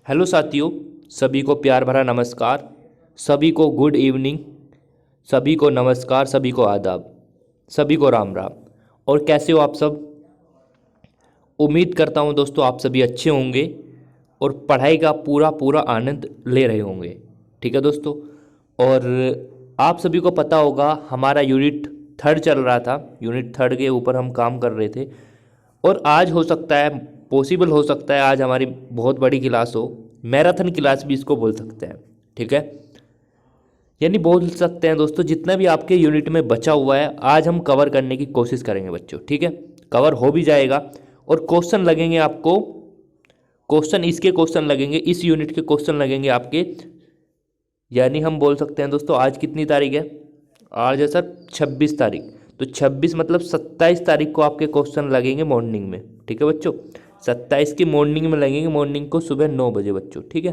Hello साथियों, सभी को प्यार भरा नमस्कार, सभी को गुड इवनिंग, सभी को नमस्कार, सभी को आदाब, सभी को राम राम। और कैसे हो आप सब? उम्मीद करता हूँ दोस्तों आप सभी अच्छे होंगे और पढ़ाई का पूरा पूरा आनंद ले रहे होंगे। ठीक है दोस्तों। और आप सभी को पता होगा हमारा यूनिट थर्ड चल रहा था। यूनिट थर्ड के ऊपर हम काम कर रहे थे और आज हो सकता है, पॉसिबल हो सकता है आज हमारी बहुत बड़ी क्लास हो। मैराथन क्लास भी इसको बोल सकते हैं। ठीक है, यानी बोल सकते हैं दोस्तों जितना भी आपके यूनिट में बचा हुआ है आज हम कवर करने की कोशिश करेंगे बच्चों। ठीक है, कवर हो भी जाएगा और क्वेश्चन लगेंगे आपको। क्वेश्चन लगेंगे, इस यूनिट के क्वेश्चन लगेंगे आपके। यानी हम बोल सकते हैं दोस्तों आज कितनी तारीख है? आज है सर 26 तारीख। तो 26 मतलब 27 तारीख को आपके क्वेश्चन लगेंगे मॉर्निंग में। ठीक है बच्चों, 27 की मॉर्निंग में लगेंगे, मॉर्निंग को सुबह 9 बजे बच्चों। ठीक है,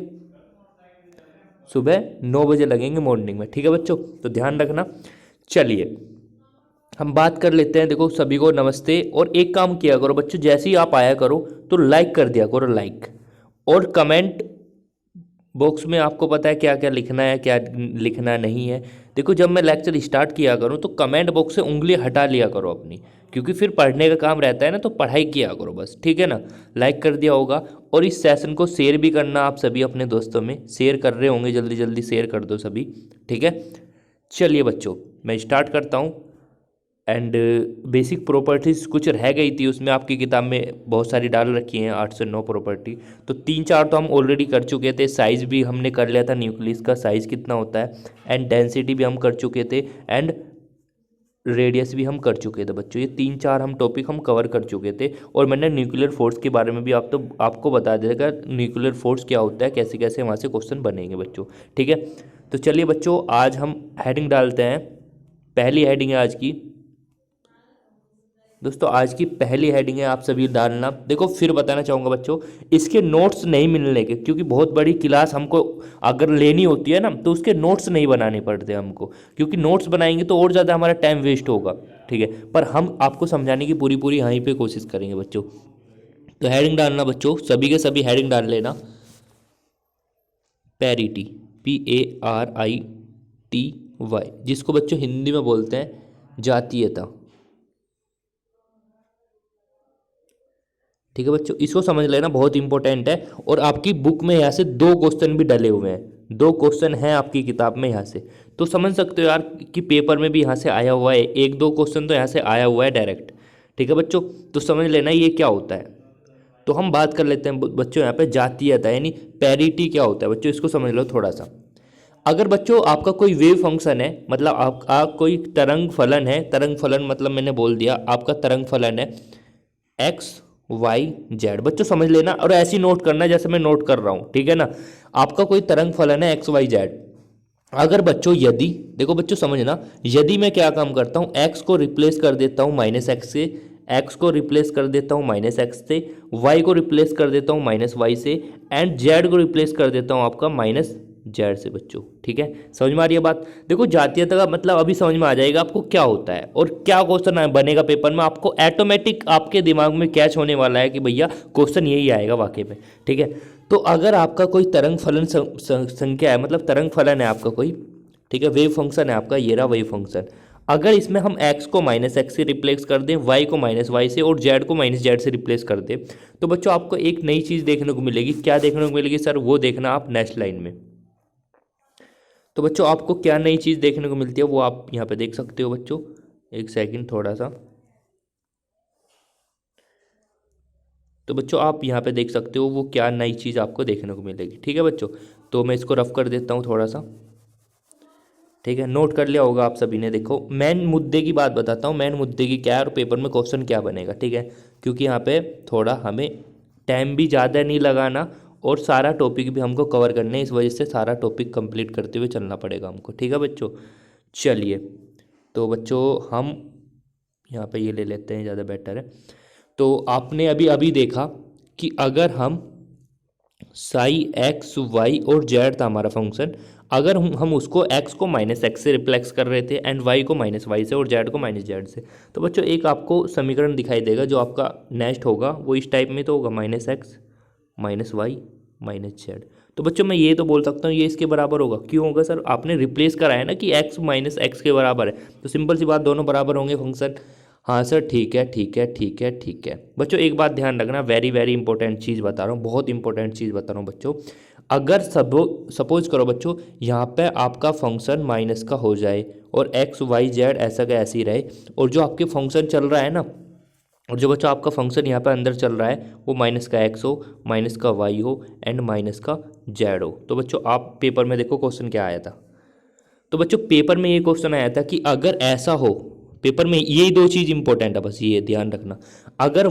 सुबह 9 बजे लगेंगे मॉर्निंग में। ठीक है बच्चों, तो ध्यान रखना। चलिए हम बात कर लेते हैं। देखो सभी को नमस्ते। और एक काम किया करो बच्चों, जैसे ही आप आया करो तो लाइक कर दिया करो, लाइक। और कमेंट बॉक्स में आपको पता है क्या क्या लिखना है, क्या लिखना नहीं है। देखो जब मैं लेक्चर स्टार्ट किया करूँ तो कमेंट बॉक्स से उंगली हटा लिया करो अपनी, क्योंकि फिर पढ़ने का काम रहता है ना, तो पढ़ाई किया करो बस। ठीक है ना, लाइक कर दिया होगा। और इस सेशन को शेयर भी करना आप सभी अपने दोस्तों में। शेयर कर रहे होंगे, जल्दी जल्दी शेयर कर दो सभी। ठीक है, चलिए बच्चों मैं स्टार्ट करता हूँ। एंड बेसिक प्रॉपर्टीज़ कुछ रह गई थी उसमें, आपकी किताब में बहुत सारी डाल रखी हैं 8 से 9 प्रॉपर्टी। तो 3-4 तो हम ऑलरेडी कर चुके थे। साइज़ भी हमने कर लिया था, न्यूक्लियस का साइज़ कितना होता है, एंड डेंसिटी भी हम कर चुके थे, एंड रेडियस भी हम कर चुके थे बच्चों। ये 3-4 हम टॉपिक हम कवर कर चुके थे। और मैंने न्यूक्लियर फोर्स के बारे में भी आपको बता दिया था, न्यूक्लियर फोर्स क्या होता है, कैसे कैसे वहाँ से क्वेश्चन बनेंगे बच्चों। ठीक है, तो चलिए बच्चों आज हम हेडिंग डालते हैं। पहली हेडिंग है आज की दोस्तों, आज की पहली हेडिंग है, आप सभी डालना। देखो फिर बताना चाहूँगा बच्चों, इसके नोट्स नहीं मिलने के, क्योंकि बहुत बड़ी क्लास हमको अगर लेनी होती है ना तो उसके नोट्स नहीं बनाने पड़ते हमको, क्योंकि नोट्स बनाएंगे तो और ज़्यादा हमारा टाइम वेस्ट होगा। ठीक है, पर हम आपको समझाने की पूरी पूरी यहीं पे कोशिश करेंगे बच्चों। तो हेडिंग डालना बच्चों, सभी के सभी हेडिंग डाल लेना। पैरिटी, PARITY, जिसको बच्चों हिंदी में बोलते हैं जातीयता। ठीक है बच्चों, इसको समझ लेना, बहुत इंपॉर्टेंट है। और आपकी बुक में यहाँ से 2 क्वेश्चन भी डले हुए हैं, 2 क्वेश्चन हैं आपकी किताब में यहाँ से। तो समझ सकते हो यार कि पेपर में भी यहाँ से आया हुआ है, 1-2 क्वेश्चन तो यहाँ से आया हुआ है डायरेक्ट। ठीक है बच्चों, तो समझ लेना ये क्या होता है। तो हम बात कर लेते हैं बच्चों यहाँ पे जातीयता, यानी पैरिटी क्या होता है बच्चों, इसको समझ लो थोड़ा सा। अगर बच्चों आपका कोई वेव फंक्शन है, मतलब आपका कोई तरंग फलन है, तरंग फलन मतलब मैंने बोल दिया आपका तरंग फलन है XYZ, बच्चों समझ लेना। और ऐसे ही नोट करना जैसे मैं नोट कर रहा हूँ। ठीक है ना, आपका कोई तरंग फलन है XYZ। अगर बच्चों यदि, देखो बच्चों समझना, यदि मैं क्या काम करता हूँ, x को रिप्लेस कर देता हूँ -x से, x को रिप्लेस कर देता हूँ -x से, y को रिप्लेस कर देता हूँ -y से, एंड z को रिप्लेस कर देता हूँ आपका -z से बच्चों। ठीक है, समझ में आ रही है बात। देखो जातीयता का मतलब अभी समझ में आ जाएगा आपको क्या होता है और क्या क्वेश्चन बनेगा पेपर में। आपको ऑटोमेटिक आपके दिमाग में कैच होने वाला है कि भैया क्वेश्चन यही आएगा वाकई में। ठीक है, तो अगर आपका कोई तरंग फलन संख्या है, मतलब तरंग फलन है आपका कोई, ठीक है, वेव फंक्शन है आपका, ये रहा वेव फंक्शन। अगर इसमें हम x को -x से रिप्लेस कर दें, y को -y से, और z को -z से रिप्लेस कर दें, तो बच्चों आपको एक नई चीज़ देखने को मिलेगी। क्या देखने को मिलेगी सर? वो देखना आप नेक्स्ट लाइन में। तो बच्चों आपको क्या नई चीज़ देखने को मिलती है वो आप यहाँ पे देख सकते हो बच्चों। एक सेकंड थोड़ा सा, तो बच्चों आप यहाँ पे देख सकते हो वो क्या नई चीज़ आपको देखने को मिलेगी। ठीक है बच्चों, तो मैं इसको रफ कर देता हूँ थोड़ा सा। ठीक है, नोट कर लिया होगा आप सभी ने। देखो मेन मुद्दे की बात बताता हूँ, मेन मुद्दे की क्या है और पेपर में क्वेश्चन क्या बनेगा। ठीक है, क्योंकि यहाँ पे थोड़ा हमें टाइम भी ज़्यादा नहीं लगाना और सारा टॉपिक भी हमको कवर करना है, इस वजह से सारा टॉपिक कंप्लीट करते हुए चलना पड़ेगा हमको। ठीक है बच्चों, चलिए तो बच्चों हम यहाँ पे ये ले लेते हैं, ज़्यादा बेटर है। तो आपने अभी अभी देखा कि अगर हम साई XY और Z था हमारा फंक्शन, अगर हम उसको x को -x से रिप्लेस कर रहे थे, एंड y को -y से, और z को -z से, तो बच्चों एक आपको समीकरण दिखाई देगा जो आपका नेक्स्ट होगा, वो इस टाइप में तो होगा -x -y माइनस जेड। तो बच्चों मैं ये तो बोल सकता हूँ ये इसके बराबर होगा। क्यों होगा सर? आपने रिप्लेस करा है ना कि एक्स माइनस एक्स के बराबर है, तो सिंपल सी बात दोनों बराबर होंगे फंक्शन। हाँ सर ठीक है ठीक है ठीक है ठीक है। बच्चों एक बात ध्यान रखना, वेरी वेरी इंपॉर्टेंट चीज़ बता रहा हूँ, बहुत इंपॉर्टेंट चीज़ बता रहा हूँ बच्चों। अगर सपोज करो बच्चों यहाँ पे आपका फंक्शन माइनस का हो जाए और एक्स वाई जेड ऐसा का ऐसे ही रहे, और जो आपके फंक्शन चल रहा है ना, और जो बच्चों आपका फंक्शन यहाँ पे अंदर चल रहा है वो माइनस का एक्स हो, माइनस का वाई हो एंड माइनस का जेड हो, तो बच्चों आप पेपर में देखो क्वेश्चन क्या आया था। तो बच्चों पेपर में ये क्वेश्चन आया था कि अगर ऐसा हो, पेपर में यही दो चीज़ इंपॉर्टेंट है, बस ये ध्यान रखना। अगर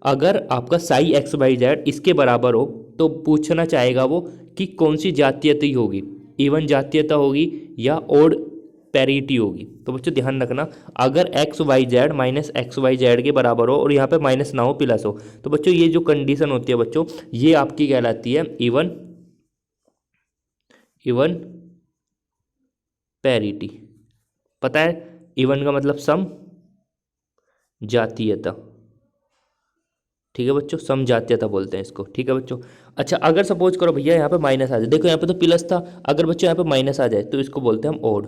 अगर आपका साई एक्स वाई जेड इसके बराबर हो तो पूछना चाहेगा वो कि कौन सी जातीयता होगी, इवन जातीयता होगी या ओड पैरिटी होगी। तो बच्चों ध्यान रखना, अगर x y z minus x y z के बराबर हो और यहाँ पे माइनस ना हो प्लस हो, तो बच्चों ये जो कंडीशन होती है बच्चों ये आपकी कहलाती है इवन इवन पैरिटी। पता है इवन का मतलब सम जातीयता, ठीक है बच्चों, सम जातीयता बोलते हैं इसको, ठीक है बच्चों। अच्छा अगर सपोज करो भैया यहाँ पे माइनस आ जाए, देखो यहाँ पे तो प्लस था, अगर बच्चों यहाँ पे माइनस आ जाए तो इसको बोलते हैं हम ओड,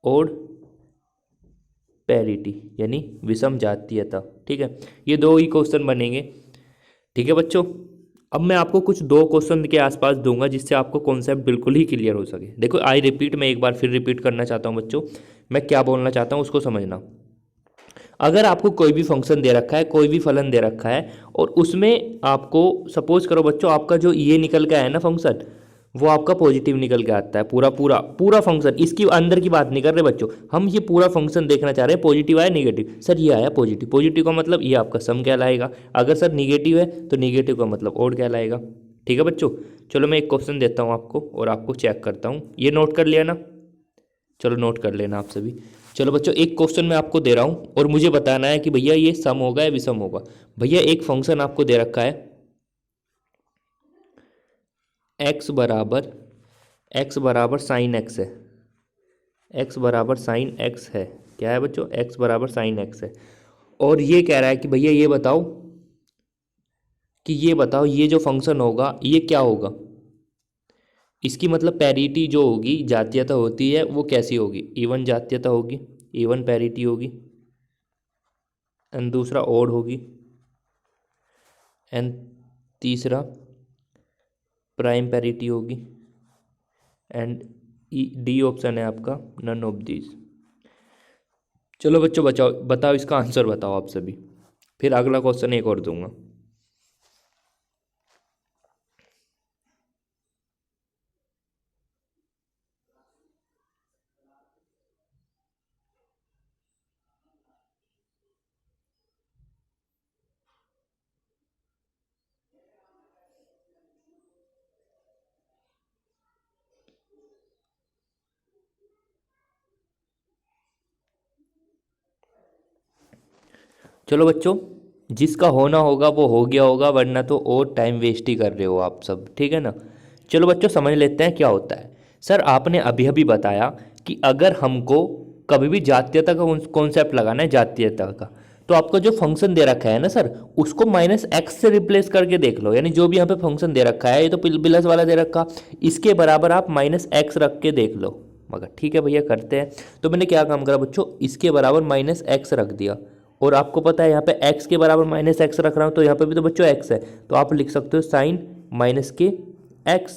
ओड पैरिटी यानी विषम जातीयता, ठीक है। ये दो ही क्वेश्चन बनेंगे, ठीक है बच्चों। अब मैं आपको कुछ दो क्वेश्चन के आसपास दूंगा जिससे आपको कॉन्सेप्ट बिल्कुल ही क्लियर हो सके। देखो आई रिपीट, मैं एक बार फिर रिपीट करना चाहता हूँ बच्चों, मैं क्या बोलना चाहता हूँ उसको समझना। अगर आपको कोई भी फंक्शन दे रखा है, कोई भी फलन दे रखा है, और उसमें आपको सपोज करो बच्चों आपका जो ये निकल के आया ना फंक्शन, वो आपका पॉजिटिव निकल के आता है, पूरा पूरा पूरा फंक्शन, इसकी अंदर की बात नहीं कर रहे बच्चों, हम ये पूरा फंक्शन देखना चाह रहे हैं, पॉजिटिव आया निगेटिव, सर ये आया पॉजिटिव, पॉजिटिव का मतलब ये आपका सम कहलाएगा, अगर सर निगेटिव है तो निगेटिव का मतलब ओड कहलाएगा, ठीक है बच्चों। चलो मैं एक क्वेश्चन देता हूँ आपको और आपको चेक करता हूँ, ये नोट कर लिया ना, चलो नोट कर लेना आप सभी। चलो बच्चों एक क्वेश्चन मैं आपको दे रहा हूँ और मुझे बताना है कि भैया ये सम होगा या विषम होगा। भैया एक फंक्शन आपको दे रखा है एक्स बराबर साइन एक्स है, एक्स बराबर साइन एक्स है, क्या है बच्चों, एक्स बराबर साइन एक्स है, और ये कह रहा है कि भैया ये बताओ कि ये बताओ ये जो फंक्शन होगा ये क्या होगा, इसकी मतलब पैरिटी जो होगी जातीयता होती है वो कैसी होगी, इवन जातीयता होगी, इवन पैरिटी होगी, एंड दूसरा ओड होगी, एंड तीसरा प्राइम पैरिटी होगी, एंड डी ऑप्शन है आपका नन ऑफ दीज। चलो बच्चों बताओ इसका आंसर बताओ आप सभी, फिर अगला क्वेश्चन एक और दूंगा। चलो बच्चों जिसका होना होगा वो हो गया होगा, वरना तो और टाइम वेस्ट ही कर रहे हो आप सब, ठीक है ना। चलो बच्चों समझ लेते हैं क्या होता है। सर आपने अभी अभी बताया कि अगर हमको कभी भी जातीयता का कॉन्सेप्ट लगाना है, जातीयता का, तो आपका जो फंक्शन दे रखा है ना सर उसको माइनस एक्स से रिप्लेस करके देख लो, यानी जो भी यहाँ पे फंक्शन दे रखा है, ये तो प्लस वाला दे रखा, इसके बराबर आप माइनस एक्स रख के देख लो। मगर ठीक है भैया करते हैं, तो मैंने क्या काम करा बच्चों, इसके बराबर माइनस एक्स रख दिया, और आपको पता है यहाँ पे x के बराबर माइनस एक्स रख रहा हूँ तो यहाँ पे भी तो बच्चों x है, तो आप लिख सकते हो साइन माइनस के x,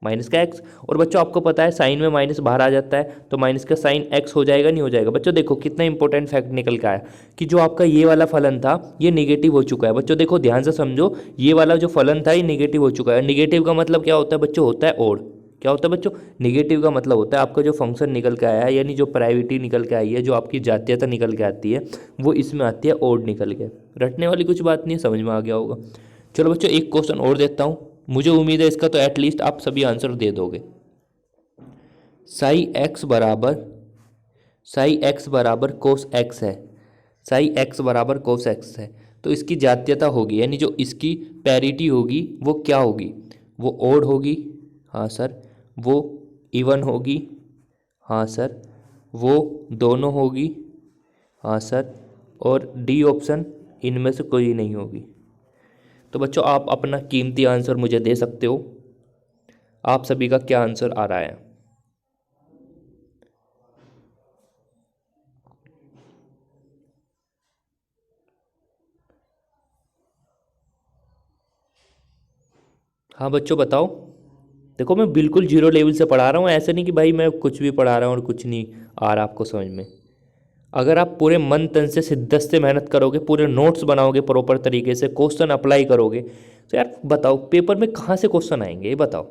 माइनस का x, और बच्चों आपको पता है साइन में माइनस बाहर आ जाता है तो माइनस का साइन x हो जाएगा, नहीं हो जाएगा बच्चों। देखो कितना इंपॉर्टेंट फैक्ट निकल के आया कि जो आपका ये वाला फलन था ये निगेटिव हो चुका है। बच्चों देखो ध्यान से समझो, ये वाला जो फलन था ये निगेटिव हो चुका है। निगेटिव का मतलब क्या होता है बच्चों, होता है ओड। क्या होता है बच्चों, निगेटिव का मतलब होता है आपका जो फंक्शन निकल के आया है, यानी जो प्राइविटी निकल के आई है, जो आपकी जातीयता निकल के आती है वो इसमें आती है ओड निकल के। रटने वाली कुछ बात नहीं है, समझ में आ गया होगा। चलो बच्चों एक क्वेश्चन और देता हूँ, मुझे उम्मीद है इसका तो एटलीस्ट आप सभी आंसर दे दोगे। साई एक्स बराबर कोस एक्स है, साई एक्स बराबर कोस एक्स है, तो इसकी जातीयता होगी यानी जो इसकी पैरिटी होगी वो क्या होगी, वो ओड होगी, हाँ सर, वो इवन होगी, हाँ सर, वो दोनों होगी, हाँ सर, और डी ऑप्शन इनमें से कोई नहीं होगी। तो बच्चों आप अपना कीमती आंसर मुझे दे सकते हो। आप सभी का क्या आंसर आ रहा है? हाँ बच्चों बताओ। देखो मैं बिल्कुल जीरो लेवल से पढ़ा रहा हूँ, ऐसे नहीं कि भाई मैं कुछ भी पढ़ा रहा हूँ और कुछ नहीं आ रहा आपको समझ में। अगर आप पूरे मन तन से शिद्दत से मेहनत करोगे, पूरे नोट्स बनाओगे प्रॉपर तरीके से, क्वेश्चन अप्लाई करोगे, तो यार बताओ पेपर में कहाँ से क्वेश्चन आएंगे ये बताओ।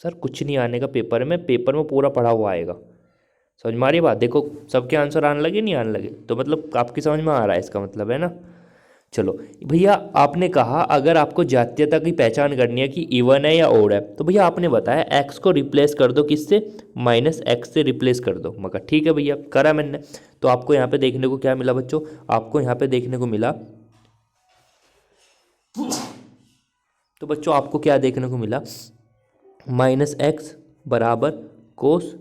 सर कुछ नहीं आने का पेपर में पूरा पढ़ा हुआ आएगा। समझ में आ रही बात? देखो सबके आंसर आने लगे नहीं आने लगे, तो मतलब आपकी समझ में आ रहा है इसका मतलब, है ना। चलो भैया, आपने कहा अगर आपको जातीयता की पहचान करनी है कि इवन है या ओड है, तो भैया आपने बताया एक्स को रिप्लेस कर दो किससे, -x से रिप्लेस कर दो। मगर ठीक है भैया, करा मैंने। तो आपको यहाँ पे देखने को क्या मिला बच्चों? आपको यहाँ पे देखने को मिला, तो बच्चों आपको क्या देखने को मिला, -x बराबर कोस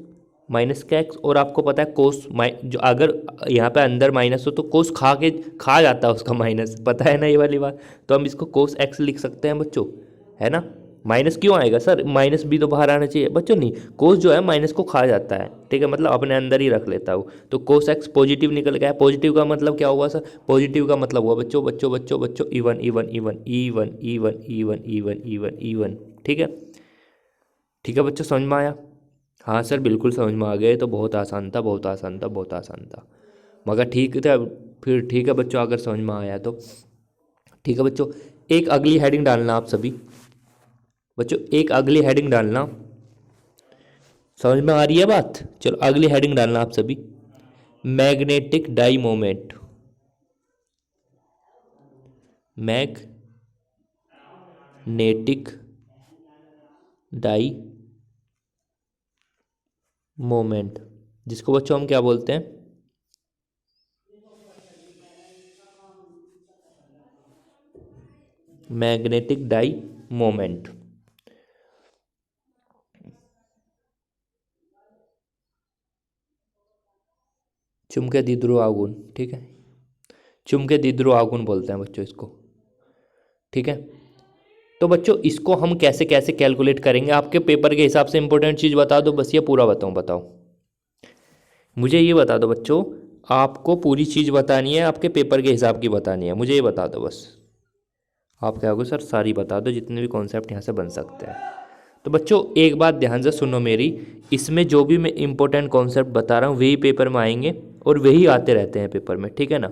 माइनस का एक्स। और आपको पता है कोस जो अगर यहाँ पे अंदर माइनस हो तो कोस खा जाता है उसका माइनस, पता है ना ये वाली बात। तो हम इसको कोस एक्स लिख सकते हैं बच्चों, है ना। माइनस क्यों आएगा सर, माइनस भी तो बाहर आना चाहिए बच्चों। नहीं, कोस जो है माइनस को खा जाता है, ठीक है, मतलब अपने अंदर ही रख लेता हूँ। तो कोस एक्स पॉजिटिव निकल गया है। पॉजिटिव का मतलब क्या हुआ सर? पॉजिटिव का मतलब हुआ बच्चों बच्चों बच्चों बच्चों even even even even even even even even even, ठीक है। ठीक है बच्चों, समझ में आया? हाँ सर बिल्कुल समझ में आ गए। तो बहुत आसान था, बहुत आसान था, बहुत आसान था। मगर ठीक था, फिर ठीक है बच्चों, अगर समझ में आया तो ठीक है बच्चों। एक अगली हेडिंग डालना आप सभी बच्चों, एक अगली हेडिंग डालना। समझ में आ रही है बात? चलो अगली हेडिंग डालना आप सभी, मैग्नेटिक डाई मोमेंट। मैग्नेटिक डाई मोमेंट, जिसको बच्चों हम क्या बोलते हैं? मैग्नेटिक डाई मोमेंट। चुंबकीय द्विध्रुव आघूर्ण, ठीक है, चुंबकीय द्विध्रुव आघूर्ण बोलते हैं बच्चों इसको, ठीक है। तो बच्चों इसको हम कैसे कैसे कैलकुलेट करेंगे, आपके पेपर के हिसाब से इंपॉर्टेंट चीज़ बता दो बस, ये पूरा बताओ मुझे ये बता दो बच्चों, आपको पूरी चीज़ बतानी है, आपके पेपर के हिसाब की बतानी है, मुझे ये बता दो बस। आप क्या कहोगे सर, सारी बता दो जितने भी कॉन्सेप्ट यहाँ से बन सकते हैं। तो बच्चों एक बात ध्यान से सुनो मेरी, इसमें जो भी मैं इंपॉर्टेंट कॉन्सेप्ट बता रहा हूँ वही पेपर में आएंगे और वही आते रहते हैं पेपर में, ठीक है ना।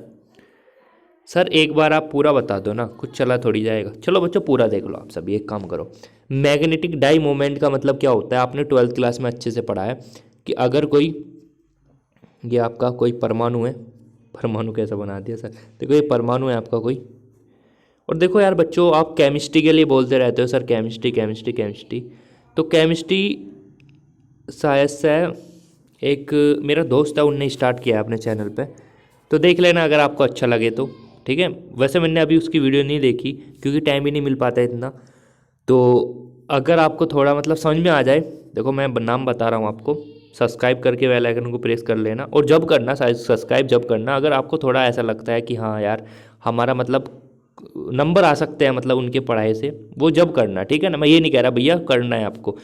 सर एक बार आप पूरा बता दो ना, कुछ चला थोड़ी जाएगा। चलो बच्चों पूरा देख लो आप सभी, एक काम करो। मैग्नेटिक डाई मोमेंट का मतलब क्या होता है, आपने 12th क्लास में अच्छे से पढ़ा है कि अगर कोई, ये आपका कोई परमाणु है, परमाणु कैसा बना दिया सर, देखो ये परमाणु है आपका कोई। और देखो यार बच्चों, आप केमिस्ट्री के लिए बोलते रहते हो सर, केमिस्ट्री केमिस्ट्री केमिस्ट्री। तो केमिस्ट्री शायद से एक मेरा दोस्त है, उनने स्टार्ट किया है अपने चैनल पे, तो देख लेना अगर आपको अच्छा लगे तो, ठीक है। वैसे मैंने अभी उसकी वीडियो नहीं देखी क्योंकि टाइम ही नहीं मिल पाता इतना। तो अगर आपको थोड़ा मतलब समझ में आ जाए, देखो मैं नाम बता रहा हूँ आपको, सब्सक्राइब करके बेल आइकन को प्रेस कर लेना। और जब करना शायद सब्सक्राइब जब करना, अगर आपको थोड़ा ऐसा लगता है कि हाँ यार हमारा मतलब नंबर आ सकते हैं मतलब उनके पढ़ाई से, वो जब करना, ठीक है ना। मैं ये नहीं कह रहा भैया करना है आपको,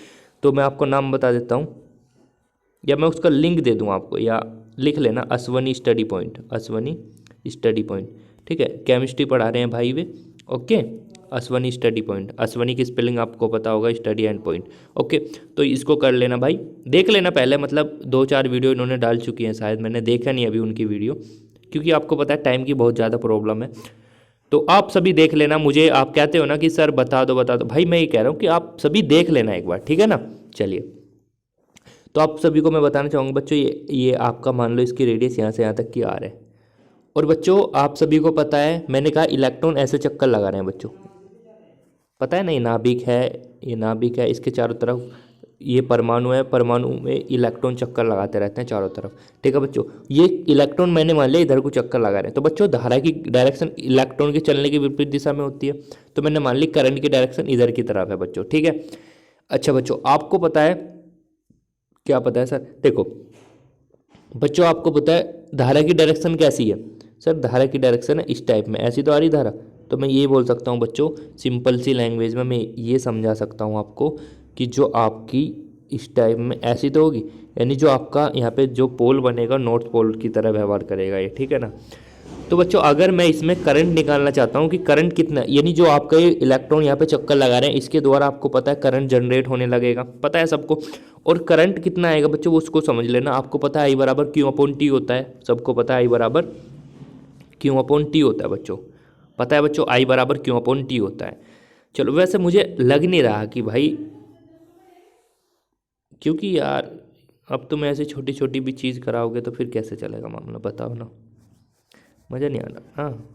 तो मैं आपको नाम बता देता हूँ, या मैं उसका लिंक दे दूँ आपको, या लिख लेना Ashwani study point, Ashwani study point, ठीक है। केमिस्ट्री पढ़ा रहे हैं भाई वे, okay. Ashwani study point, Ashwani की स्पेलिंग आपको पता होगा, स्टडी एंड पॉइंट, ओके। तो इसको कर लेना भाई, देख लेना पहले, मतलब 2-4 वीडियो इन्होंने डाल चुकी हैं, शायद मैंने देखा नहीं अभी उनकी वीडियो, क्योंकि आपको पता है टाइम की बहुत ज़्यादा प्रॉब्लम है। तो आप सभी देख लेना, मुझे आप कहते हो ना कि सर बता दो भाई, मैं ये कह रहा हूँ कि आप सभी देख लेना एक बार, ठीक है ना। चलिए, तो आप सभी को मैं बताना चाहूँगा बच्चों, ये आपका मान लो इसकी रेडियस यहाँ से यहाँ तक की आर है। और बच्चों आप सभी को पता है, मैंने कहा इलेक्ट्रॉन ऐसे चक्कर लगा रहे हैं बच्चों, पता है ना, ये नाभिक है, ये नाभिक है, इसके चारों तरफ ये परमाणु है, परमाणु में इलेक्ट्रॉन चक्कर लगाते रहते हैं चारों तरफ, ठीक है बच्चों। ये इलेक्ट्रॉन मैंने मान लिया इधर को चक्कर लगा रहे हैं, तो बच्चों धारा की डायरेक्शन इलेक्ट्रॉन के चलने की विपरीत दिशा में होती है, तो मैंने मान ली करंट की डायरेक्शन इधर की तरफ है बच्चों, ठीक है। अच्छा बच्चों आपको पता है, क्या पता है सर, देखो बच्चों आपको पता है धारा की डायरेक्शन कैसी है, सर धारा की डायरेक्शन है इस टाइप में, ऐसी तो आ रही धारा, तो मैं ये बोल सकता हूँ बच्चों, सिंपल सी लैंग्वेज में मैं ये समझा सकता हूँ आपको कि जो आपकी इस टाइम में ऐसी तो होगी, यानी जो आपका यहाँ पे जो पोल बनेगा नॉर्थ पोल की तरह व्यवहार करेगा ये, ठीक है ना। तो बच्चों अगर मैं इसमें करंट निकालना चाहता हूँ कि करंट कितना, यानी जो आपका ये इलेक्ट्रॉन यहाँ पे चक्कर लगा रहे हैं इसके द्वारा आपको पता है करंट जनरेट होने लगेगा, पता है सबको। और करंट कितना आएगा बच्चों वो उसको समझ लेना। आपको पता है आई बराबर क्यू अपॉन टी होता है, सबको पता है आई बराबर क्यू अपॉन टी होता है बच्चों, पता है बच्चों आई बराबर क्यू अपॉन टी होता है। चलो वैसे मुझे लग नहीं रहा कि भाई, क्योंकि यार अब तुम ऐसे छोटी छोटी भी चीज़ कराओगे तो फिर कैसे चलेगा मामला, बताओ ना, मज़ा नहीं आना। हाँ,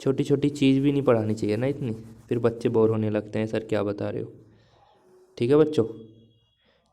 छोटी छोटी चीज़ भी नहीं पढ़ानी चाहिए ना इतनी, फिर बच्चे बोर होने लगते हैं सर क्या बता रहे हो। ठीक है बच्चों,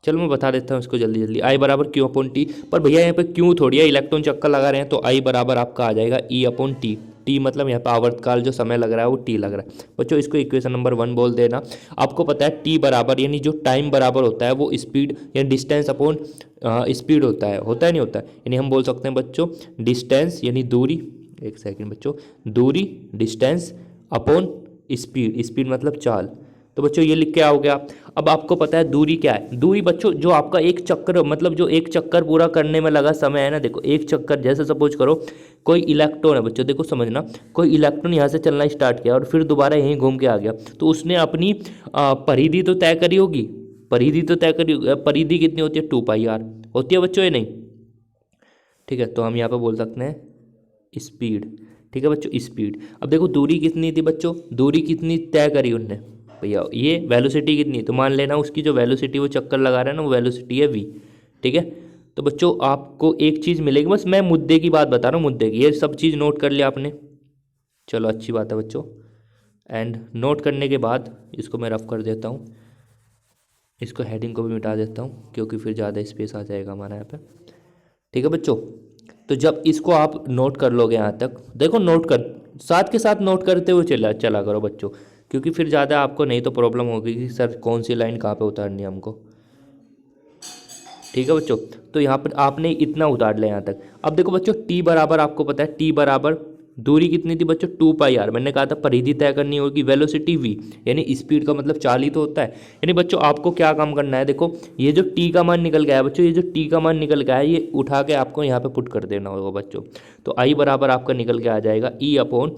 चलो मैं बता देता हूँ इसको जल्दी जल्दी। आई बराबर क्यू अपॉन टी, पर भैया यहाँ पे क्यों थोड़ी है, इलेक्ट्रॉन चक्कर लगा रहे हैं तो आई बराबर आपका आ जाएगा ई अपॉन टी। टी मतलब यहाँ पे आवर्तकाल जो समय लग रहा है वो टी लग रहा है बच्चों, इसको इक्वेशन नंबर 1 बोल देना। आपको पता है टी बराबर यानी जो टाइम बराबर होता है वो स्पीड या डिस्टेंस अपॉन स्पीड होता है नहीं होता है, यानी हम बोल सकते हैं बच्चों डिस्टेंस यानी दूरी, एक सेकेंड बच्चों, दूरी डिस्टेंस अपॉन स्पीड, स्पीड मतलब चाल। तो बच्चों ये लिख के आओगे आप। अब आपको पता है दूरी क्या है, दूरी बच्चों जो आपका एक चक्कर मतलब जो एक चक्कर पूरा करने में लगा समय है ना, देखो एक चक्कर जैसे सपोज करो कोई इलेक्ट्रॉन है बच्चों, देखो समझना, कोई इलेक्ट्रॉन यहाँ से चलना स्टार्ट किया और फिर दोबारा यहीं घूम के आ गया, तो उसने अपनी परिधि तो तय करी होगी, परिधि तो तय करी, परिधि कितनी होती है 2πr होती है बच्चों, ये नहीं, ठीक है। तो हम यहाँ पे बोल सकते हैं स्पीड, ठीक है बच्चों स्पीड। अब देखो दूरी कितनी थी बच्चों, दूरी कितनी तय करी उनने भैया, ये वेलोसिटी कितनी, तो मान लेना उसकी जो वेलोसिटी वो चक्कर लगा रहा है ना वो वेलोसिटी है v, ठीक है। तो बच्चों आपको एक चीज़ मिलेगी, बस मैं मुद्दे की बात बता रहा हूँ, मुद्दे की, ये सब चीज़ नोट कर लिया आपने, चलो अच्छी बात है बच्चों। एंड नोट करने के बाद इसको मैं रफ कर देता हूँ, इसको हेडिंग को भी मिटा देता हूँ क्योंकि फिर ज़्यादा स्पेस आ जाएगा हमारा यहाँ पे, ठीक है बच्चों। तो जब इसको आप नोट कर लोगे यहाँ तक, देखो नोट कर साथ के साथ नोट करते हुए चला चला करो बच्चों, क्योंकि फिर ज़्यादा आपको नहीं तो प्रॉब्लम होगी कि सर कौन सी लाइन कहाँ पे उतारनी है हमको, ठीक है बच्चों। तो यहाँ पर आपने इतना उतार लिया यहाँ तक। अब देखो बच्चों टी बराबर आपको पता है, टी बराबर दूरी कितनी थी बच्चों 2πr, मैंने कहा था परिधि तय करनी होगी, वेलोसिटी v यानी स्पीड का मतलब चाल ही तो होता है। यानी बच्चों आपको क्या काम करना है, देखो ये जो t का मान निकल गया है बच्चों, ये जो t का मान निकल गया है ये उठा के आपको यहाँ पे पुट कर देना होगा बच्चों। तो i बराबर आपका निकल के आ जाएगा e upon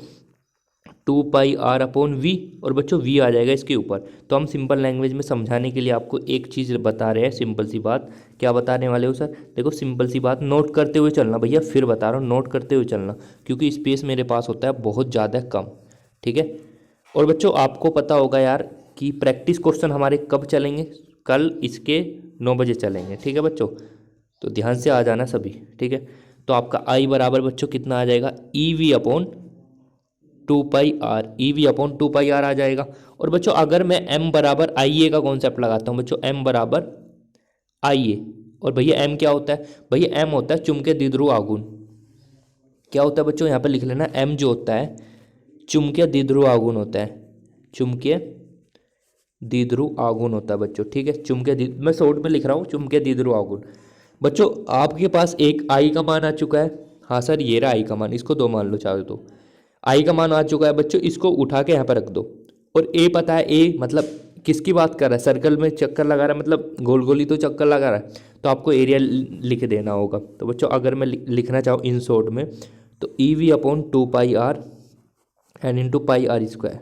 2πr upon v, और बच्चों v आ जाएगा इसके ऊपर। तो हम सिंपल लैंग्वेज में समझाने के लिए आपको एक चीज़ बता रहे हैं, सिंपल सी बात। क्या बताने वाले हो सर, देखो सिंपल सी बात, नोट करते हुए चलना भैया, फिर बता रहा हूँ नोट करते हुए चलना, क्योंकि स्पेस मेरे पास होता है बहुत ज़्यादा कम, ठीक है। और बच्चों आपको पता होगा यार कि प्रैक्टिस क्वेश्चन हमारे कब चलेंगे, कल इसके 9 बजे चलेंगे, ठीक है बच्चों, तो ध्यान से आ जाना सभी, ठीक है। तो आपका आई बराबर बच्चों कितना आ जाएगा, ई वी अपॉन 2πr, ई वी अपॉन 2πr आ जाएगा। और बच्चों अगर मैं m बराबर आई ए का कॉन्सेप्ट लगाता हूँ बच्चों, m बराबर आई ए, और भैया m क्या होता है, भैया m होता है चुंबकीय द्विध्रुव आघूर्ण। क्या होता है बच्चों यहाँ पे लिख लेना, m जो होता है चुंबकीय द्विध्रुव आघूर्ण होता है, चुंबकीय द्विध्रुव आघूर्ण होता है बच्चों, ठीक है। मैं शॉर्ट में लिख रहा हूँ चुंबकीय द्विध्रुव आघूर्ण। बच्चों आपके पास एक आई का मान आ चुका है, हाँ सर ये रहा आई का मान, इसको 2 मान लो चाहे तो, आई का मान आ चुका है बच्चों, इसको उठा के यहाँ पर रख दो। और ए पता है, ए मतलब किसकी बात कर रहा है, सर्कल में चक्कर लगा रहा है, मतलब गोल गोल ही तो चक्कर लगा रहा है, तो आपको एरिया लिख देना होगा। तो बच्चों अगर मैं लिखना चाहूँ इन शॉर्ट में, तो E V upon 2πr N into pi R square,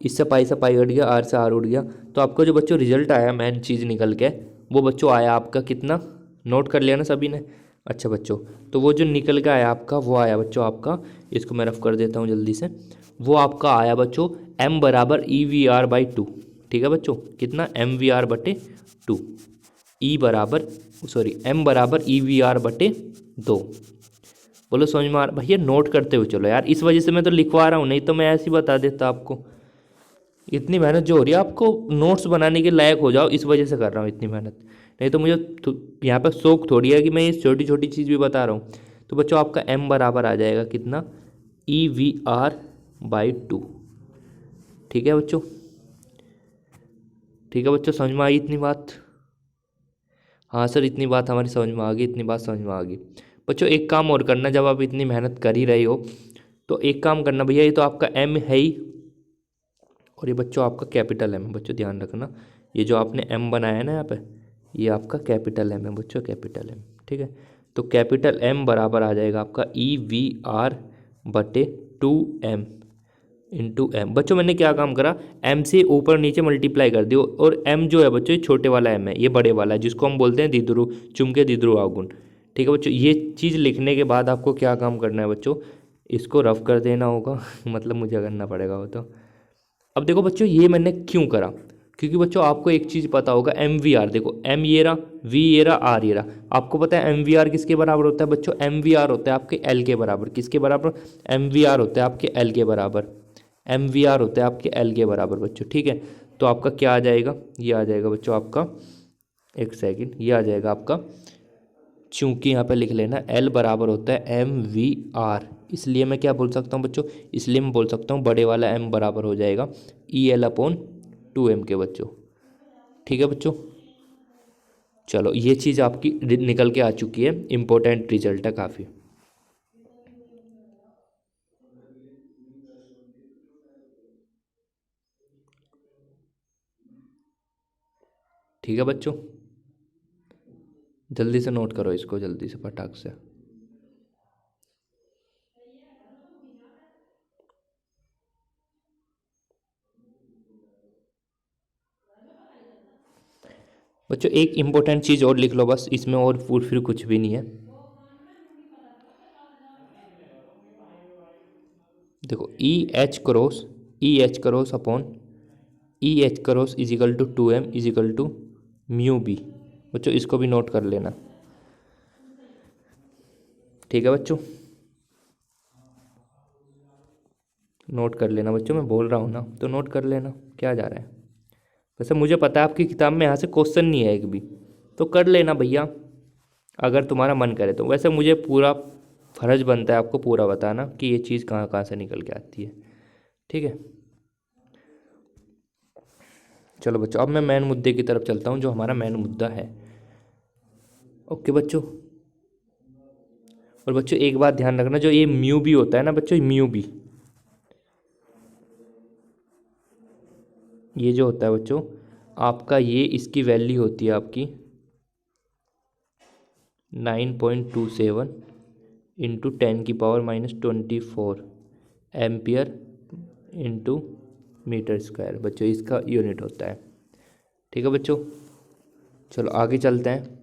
इससे पाई से पाई उठ गया, आर से आर उठ गया। तो आपको जो बच्चों रिजल्ट आया मेन चीज़ निकल के, वो बच्चों आया आपका कितना, नोट कर लिया ना सभी ने। अच्छा बच्चों, तो वो जो निकल के आया आपका, वो आया बच्चों आपका, इसको मैं रफ कर देता हूँ जल्दी से, वो आपका आया बच्चों m बराबर ई वी आर बाई 2, ठीक है बच्चों, कितना एम वी आर बटे 2, ई बराबर m बराबर ई वी आर बटे 2। बोलो समझ में आ रहा भैया, नोट करते हुए चलो यार, इस वजह से मैं तो लिखवा रहा हूँ, नहीं तो मैं ऐसे ही बता देता आपको। इतनी मेहनत जो हो रही है, आपको नोट्स बनाने के लायक हो जाओ, इस वजह से कर रहा हूँ इतनी मेहनत, नहीं तो मुझे यहाँ पर शौक थोड़ी है कि मैं ये छोटी छोटी चीज़ भी बता रहा हूँ। तो बच्चों आपका m बराबर आ जाएगा कितना, ई वी आर बाई 2, ठीक है बच्चों, ठीक है बच्चों, समझ में आई इतनी बात, हाँ सर इतनी बात हमारी समझ में आ गई, इतनी बात समझ में आ गई। बच्चों एक काम और करना, जब आप इतनी मेहनत कर ही रहे हो तो एक काम करना भैया, ये तो आपका एम है ही, और ये बच्चों आपका कैपिटल एम है। बच्चों ध्यान रखना, ये जो आपने एम बनाया है ना यहाँ पे, ये आपका कैपिटल एम है बच्चों, कैपिटल एम। ठीक है, तो कैपिटल एम बराबर आ जाएगा आपका EVR/2M इंटू एम। बच्चों मैंने क्या काम करा, एम से ऊपर नीचे मल्टीप्लाई कर दियो, और एम जो है बच्चों ये छोटे वाला एम है, ये बड़े वाला है जिसको हम बोलते हैं द्विध्रुव, चुंबकीय द्विध्रुव आघूर्ण। ठीक है बच्चों, ये चीज़ लिखने के बाद आपको क्या काम करना है बच्चों, इसको रफ कर देना होगा मतलब मुझे करना पड़ेगा वो तो। अब देखो बच्चों, ये मैंने क्यों करा, क्योंकि बच्चों आपको एक चीज़ पता होगा, MVR, देखो M ये रहा, V ये रहा, R ये रहा। आपको पता है MVR किसके बराबर होता है बच्चों, MVR होता है आपके L के बराबर। किसके बराबर, MVR होता है आपके L के बराबर, MVR होता है आपके L के बराबर बच्चों। ठीक है, तो आपका क्या आ जाएगा, ये आ जाएगा बच्चों आपका, एक सेकेंड, ये आ जाएगा आपका, चूंकि यहाँ पे लिख लेना L बराबर होता है MVR, इसलिए मैं क्या बोल सकता हूँ बच्चों, इसलिए मैं बोल सकता हूँ बड़े वाला M बराबर हो जाएगा EL/2M के बच्चों। ठीक है बच्चों, चलो ये चीज़ आपकी निकल के आ चुकी है, इम्पोर्टेंट रिजल्ट है काफ़ी। ठीक है बच्चों, जल्दी से नोट करो इसको, जल्दी से फटाक से। बच्चों एक इम्पोर्टेंट चीज़ और लिख लो बस इसमें, और फिर कुछ भी नहीं है। देखो EH upon EH equal to 2M equal to mu B. बच्चों इसको भी नोट कर लेना। ठीक है बच्चों, नोट कर लेना बच्चों, मैं बोल रहा हूँ ना तो नोट कर लेना, क्या जा रहा है। वैसे मुझे पता है आपकी किताब में यहाँ से क्वेश्चन नहीं है एक भी, तो कर लेना भैया अगर तुम्हारा मन करे तो। वैसे मुझे पूरा फर्ज बनता है आपको पूरा बताना कि ये चीज़ कहाँ कहाँ से निकल के आती है। ठीक है, चलो बच्चों अब मैं मेन मुद्दे की तरफ चलता हूँ, जो हमारा मेन मुद्दा है। ओके बच्चों, और बच्चों एक बात ध्यान रखना, जो ये म्यू बी होता है ना बच्चों, म्यू बी ये जो होता है बच्चों आपका, ये इसकी वैल्यू होती है आपकी 9.27 into 10⁻⁻24 ampere into metre square. बच्चों इसका यूनिट होता है। ठीक है बच्चों, चलो आगे चलते हैं।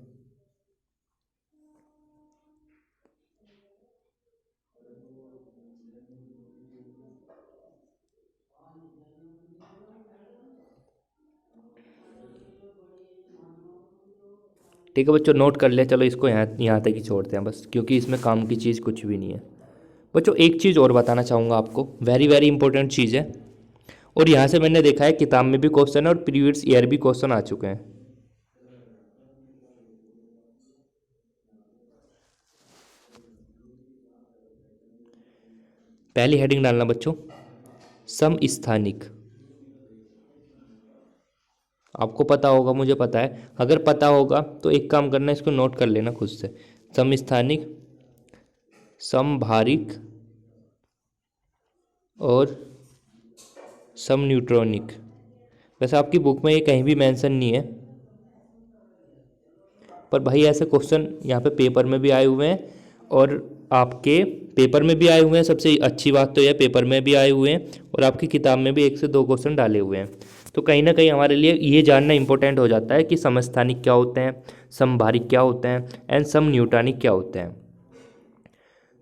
ठीक है बच्चों, नोट कर लिया, चलो इसको यहाँ तक ही छोड़ते हैं बस, क्योंकि इसमें काम की चीज़ कुछ भी नहीं है। बच्चों एक चीज़ और बताना चाहूँगा आपको, वेरी वेरी इंपॉर्टेंट चीज़ है, और यहाँ से मैंने देखा है किताब में भी क्वेश्चन है और प्रीवियस ईयर भी क्वेश्चन आ चुके हैं। पहली हेडिंग डालना बच्चों, समस्थानिक। आपको पता होगा, मुझे पता है, अगर पता होगा तो एक काम करना, इसको नोट कर लेना खुद से। समस्थानिक, समभारिक और समन्यूट्रॉनिक। वैसे आपकी बुक में ये कहीं भी मेंशन नहीं है, पर भाई ऐसे क्वेश्चन यहाँ पे पेपर में भी आए हुए हैं, और आपके पेपर में भी आए हुए हैं। सबसे अच्छी बात तो यह पेपर में भी आए हुए हैं, और आपकी किताब में भी 1 से 2 क्वेश्चन डाले हुए हैं। तो कहीं ना कहीं हमारे लिए ये जानना इंपॉर्टेंट हो जाता है कि समस्थानिक क्या होते हैं, समभारिक क्या होते हैं, एंड समन्यूट्रॉनिक क्या होते हैं।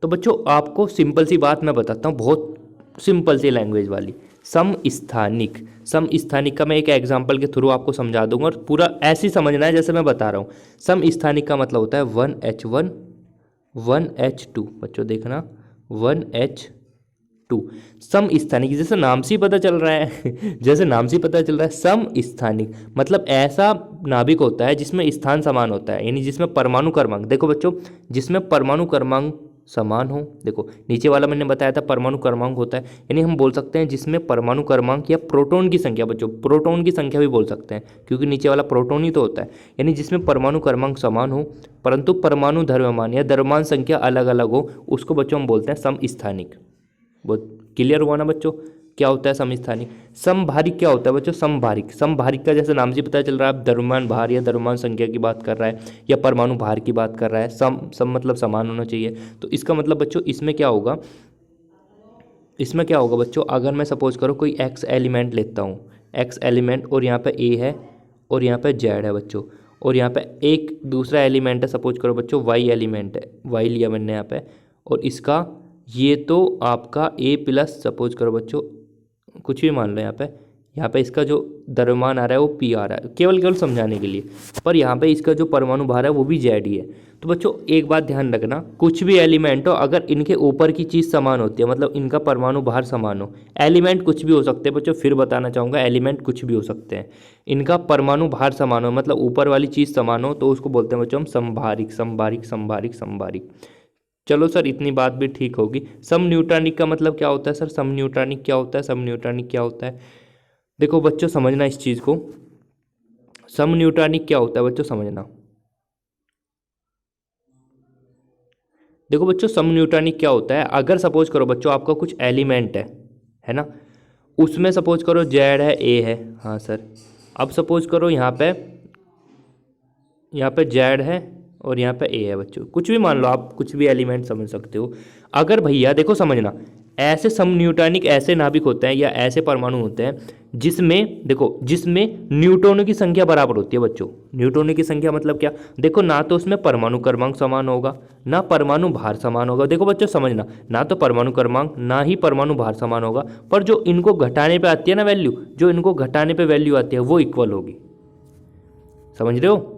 तो बच्चों आपको सिंपल सी बात मैं बताता हूँ, बहुत सिंपल सी लैंग्वेज वाली। समस्थानिक का मैं एक एग्जांपल के थ्रू आपको समझा दूंगा, और पूरा ऐसे ही समझना है जैसे मैं बता रहा हूँ। समस्थानिक का मतलब होता है 1H1 1H2। बच्चों देखना 1H2। समस्थानिक, जैसे नाम से ही पता चल रहा है जैसे नाम से ही पता चल रहा है, समस्थानिक मतलब ऐसा नाभिक होता है जिसमें स्थान समान होता है, यानी जिसमें परमाणु क्रमांक, देखो बच्चों जिसमें परमाणु क्रमांक समान हो। देखो नीचे वाला मैंने बताया था परमाणु क्रमांक होता है, यानी हम बोल सकते हैं जिसमें परमाणु क्रमांक या प्रोटॉन की संख्या, बच्चों प्रोटॉन की संख्या भी बोल सकते हैं, क्योंकि नीचे वाला प्रोटॉन ही तो होता है। यानी जिसमें परमाणु क्रमांक समान हो परंतु परमाणु द्रव्यमान या द्रव्यमान संख्या अलग अलग हो, उसको बच्चों हम बोलते हैं समस्थानिक। बहुत क्लियर हुआ ना बच्चों। क्या होता है समस्थानिक। समभारिक क्या होता है बच्चों, समभारिक, समभारिक का जैसे नाम से पता चल रहा है, आप द्रव्यमान भार या द्रव्यमान संख्या की बात कर रहा है या परमाणु भार की बात कर रहा है। सम मतलब समान होना चाहिए। तो इसका मतलब बच्चों इसमें क्या होगा, इसमें क्या होगा बच्चों, अगर मैं सपोज करो कोई एक्स एलिमेंट लेता हूँ, एक्स एलिमेंट, और यहाँ पे ए है और यहाँ पे जेड है बच्चों, और यहाँ पे एक दूसरा एलिमेंट है, सपोज करो बच्चों वाई एलिमेंट है, वाई लिया मैंने यहाँ पे, और इसका ये तो आपका ए प्लस, सपोज करो बच्चों कुछ भी मान लो यहाँ पे इसका जो द्रव्यमान आ रहा है वो पी आ रहा है, केवल केवल समझाने के लिए, पर यहाँ पे इसका जो परमाणु भार है वो भी जेड ही है। तो बच्चों एक बात ध्यान रखना, कुछ भी एलिमेंट हो अगर इनके ऊपर की चीज़ समान होती है, मतलब इनका परमाणु भार समान हो, एलिमेंट कुछ भी हो सकते हैं बच्चों, फिर बताना चाहूँगा एलिमेंट कुछ भी हो सकते हैं, इनका परमाणु भार समान हो, मतलब ऊपर वाली चीज़ समान हो, तो उसको बोलते हैं बच्चों हम समभारिक, समभारिक, समभारिक, समभारिक। चलो सर इतनी बात भी ठीक होगी। सम न्यूटॉनिक का मतलब क्या होता है सर, सम न्यूटॉनिक क्या होता है, सम न्यूटॉनिक क्या होता है। देखो बच्चों समझना इस चीज़ को, सम न्यूटॉनिक क्या होता है बच्चों समझना। देखो बच्चों सम न्यूटॉनिक क्या होता है, अगर सपोज करो बच्चों आपका कुछ एलिमेंट है ना, उसमें सपोज करो जेड है, ए है, हाँ सर, अब सपोज करो यहाँ पे जेड है और यहाँ पे ए है बच्चों, कुछ भी मान लो आप, कुछ भी एलिमेंट समझ सकते हो। अगर भैया देखो समझना, ऐसे सम न्यूटॉनिक ऐसे नाभिक होते हैं या ऐसे परमाणु होते हैं जिसमें देखो, जिसमें न्यूट्रॉनों की संख्या बराबर होती है बच्चों। न्यूट्रॉनों की संख्या मतलब क्या, देखो ना तो उसमें परमाणु क्रमांक समान होगा, ना परमाणु भार समान होगा। देखो बच्चों समझना, ना तो परमाणु क्रमांक ना ही परमाणु भार समान होगा, पर जो इनको घटाने पे आती है ना वैल्यू, जो इनको घटाने पे वैल्यू आती है वो इक्वल होगी। समझ रहे हो।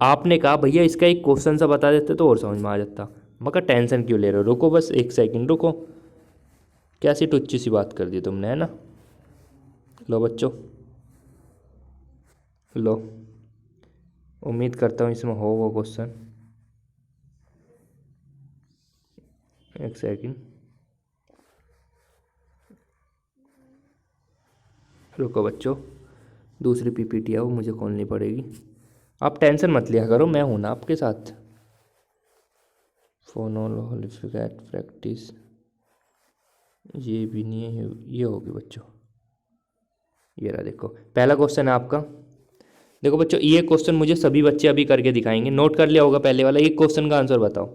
आपने कहा भैया इसका एक क्वेश्चन सा बता देते तो और समझ में आ जाता, मगर टेंशन क्यों ले रहे हो, रुको बस एक सेकंड रुको। कैसी टुच्ची सी बात कर दी तुमने, है ना। लो बच्चों, लो, उम्मीद करता हूँ इसमें हो वो क्वेश्चन। एक सेकंड रुको बच्चों, दूसरी पीपीटी है वो मुझे खोलनी पड़ेगी। आप टेंशन मत लिया करो, मैं हूं ना आपके साथ। फोनोलिफिकेट प्रैक्टिस, ये भी नहीं है, ये होगी बच्चों। ये रहा, देखो पहला क्वेश्चन है आपका। देखो बच्चों ये क्वेश्चन मुझे सभी बच्चे अभी करके दिखाएंगे, नोट कर लिया होगा पहले वाला। एक क्वेश्चन का आंसर बताओ।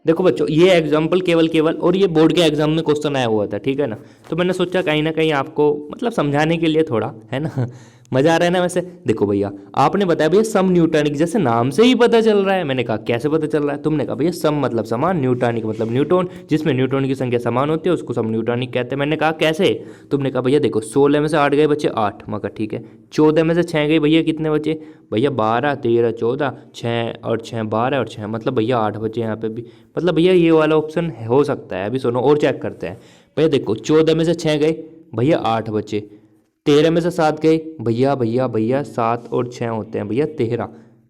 देखो बच्चों ये एग्जाम्पल केवल केवल, और ये बोर्ड के एग्जाम में क्वेश्चन आया हुआ था, ठीक है ना, तो मैंने सोचा कहीं ना कहीं आपको मतलब समझाने के लिए थोड़ा, है ना, मजा आ रहा है ना वैसे। देखो भैया आपने बताया भैया सम न्यूटॉनिक, जैसे नाम से ही पता चल रहा है। मैंने कहा कैसे पता चल रहा है, तुमने कहा भैया सम मतलब समान, न्यूटॉनिक मतलब न्यूटन, जिसमें न्यूटन की संख्या समान होती है उसको सम न्यूटॉनिक कहते हैं। मैंने कहा कैसे, तुमने कहा भैया देखो 16 में से 8 गए बच्चे 8, मगर ठीक है, 14 में से 6 गए भैया कितने बचे, भैया 12, 13, 14, 6 और 6 12 और 6, मतलब भैया 8 बचे यहाँ पे भी। मतलब भैया ये वाला ऑप्शन हो सकता है। अभी सुनो और चेक करते हैं। भैया देखो 14 में से 6 गए भैया 8 बचे, 13 में से 7 गए भैया भैया भैया 7 और 6 होते हैं भैया 13,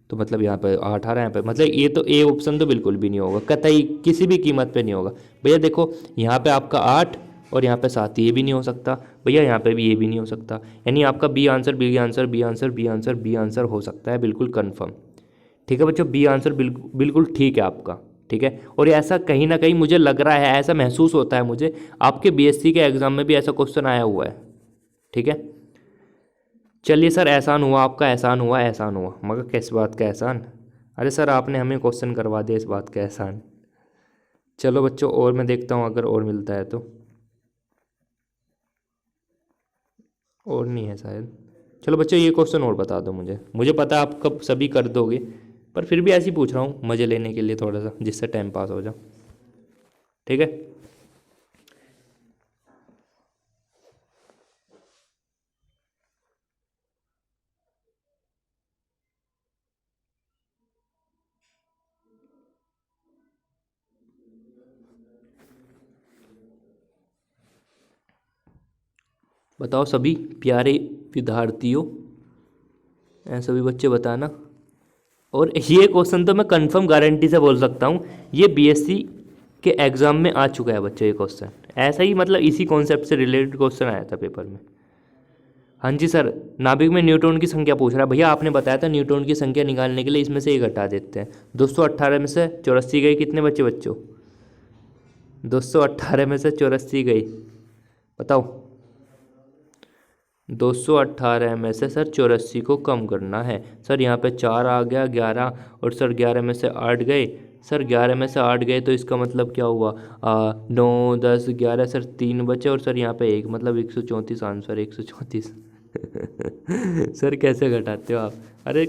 तो मतलब यहाँ पे 8 आ रहा है यहाँ पे, मतलब ये तो ए ऑप्शन तो बिल्कुल भी नहीं होगा, कतई किसी भी कीमत पे नहीं होगा। भैया देखो यहाँ पे आपका 8 और यहाँ पे 7, ये भी नहीं हो सकता भैया, यहाँ पे भी ये भी नहीं हो सकता, यानी आपका B answer, B answer, B answer, B answer, B answer हो सकता है बिल्कुल कन्फर्म। ठीक है बच्चों, बी आंसर बिल्कुल बिल्कुल ठीक है आपका। ठीक है, और ऐसा कहीं ना कहीं मुझे लग रहा है, ऐसा महसूस होता है मुझे, आपके बीएससी के एग्जाम में भी ऐसा क्वेश्चन आया हुआ है। ठीक है, चलिए सर एहसान हुआ आपका, एहसान हुआ, एहसान हुआ, मगर किस बात का एहसान। अरे सर आपने हमें क्वेश्चन करवा दिया, इस बात का एहसान। चलो बच्चों और मैं देखता हूँ अगर और मिलता है तो, और नहीं है शायद। चलो बच्चों ये क्वेश्चन और बता दो मुझे, मुझे पता है आप कब सभी कर दोगे, पर फिर भी ऐसे ही पूछ रहा हूँ मज़े लेने के लिए थोड़ा सा, जिससे टाइम पास हो जाए। ठीक है, बताओ सभी प्यारे विद्यार्थियों, ऐसा भी बच्चे बताना। और ये क्वेश्चन तो मैं कंफर्म गारंटी से बोल सकता हूँ, ये बीएससी के एग्ज़ाम में आ चुका है बच्चों ये क्वेश्चन। ऐसा ही मतलब इसी कॉन्सेप्ट से रिलेटेड क्वेश्चन आया था पेपर में। हाँ जी सर, नाभिक में न्यूट्रॉन की संख्या पूछ रहा है भैया। आपने बताया था न्यूट्रॉन की संख्या निकालने के लिए इसमें से एक घटा देते हैं। 218 में से 84 गई, कितने बच्चे बच्चों? 218 में से 84 गई, बताओ। 218 में से सर 84 को कम करना है सर। यहाँ पे 4 आ गया, 11, और सर 11 में से 8 गए। सर 11 में से 8 गए तो इसका मतलब क्या हुआ? 9, 10, 11, सर 3 बचे, और सर यहाँ पे 1, मतलब 134 आंसर, 134। सर कैसे घटाते हो आप? अरे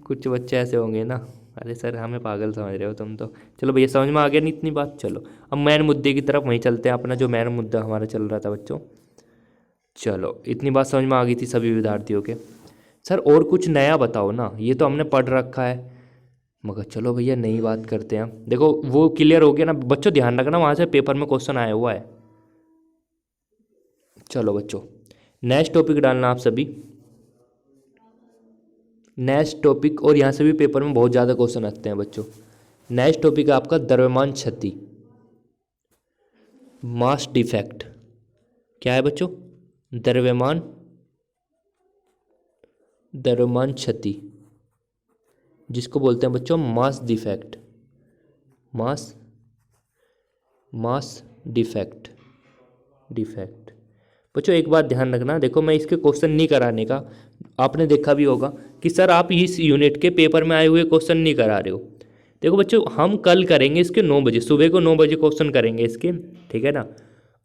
कुछ बच्चे ऐसे होंगे ना। अरे सर हमें पागल समझ रहे हो तुम तो। चलो भैया समझ में आ गया नहीं इतनी बात। चलो अब मेन मुद्दे की तरफ वहीं चलते हैं, अपना जो मेन मुद्दा हमारा चल रहा था बच्चों। चलो इतनी बात समझ में आ गई थी सभी विद्यार्थियों के। सर और कुछ नया बताओ ना, ये तो हमने पढ़ रखा है। मगर चलो भैया नई बात करते हैं। देखो वो क्लियर हो गया ना बच्चों, ध्यान रखना वहाँ से पेपर में क्वेश्चन आया हुआ है। चलो बच्चों नेक्स्ट टॉपिक डालना आप सभी, नेक्स्ट टॉपिक। और यहाँ से भी पेपर में बहुत ज़्यादा क्वेश्चन आते हैं बच्चों। नेक्स्ट टॉपिक है आपका द्रव्यमान क्षति, मास डिफेक्ट। क्या है बच्चों? द्रव्यमान क्षति, जिसको बोलते हैं बच्चों मास डिफेक्ट। Mass defect. बच्चों एक बात ध्यान रखना, देखो मैं इसके क्वेश्चन नहीं कराने का, आपने देखा भी होगा कि सर आप इस यूनिट के पेपर में आए हुए क्वेश्चन नहीं करा रहे हो। देखो बच्चों हम कल करेंगे इसके 9 बजे, सुबह को 9 बजे क्वेश्चन करेंगे इसके, ठीक है ना।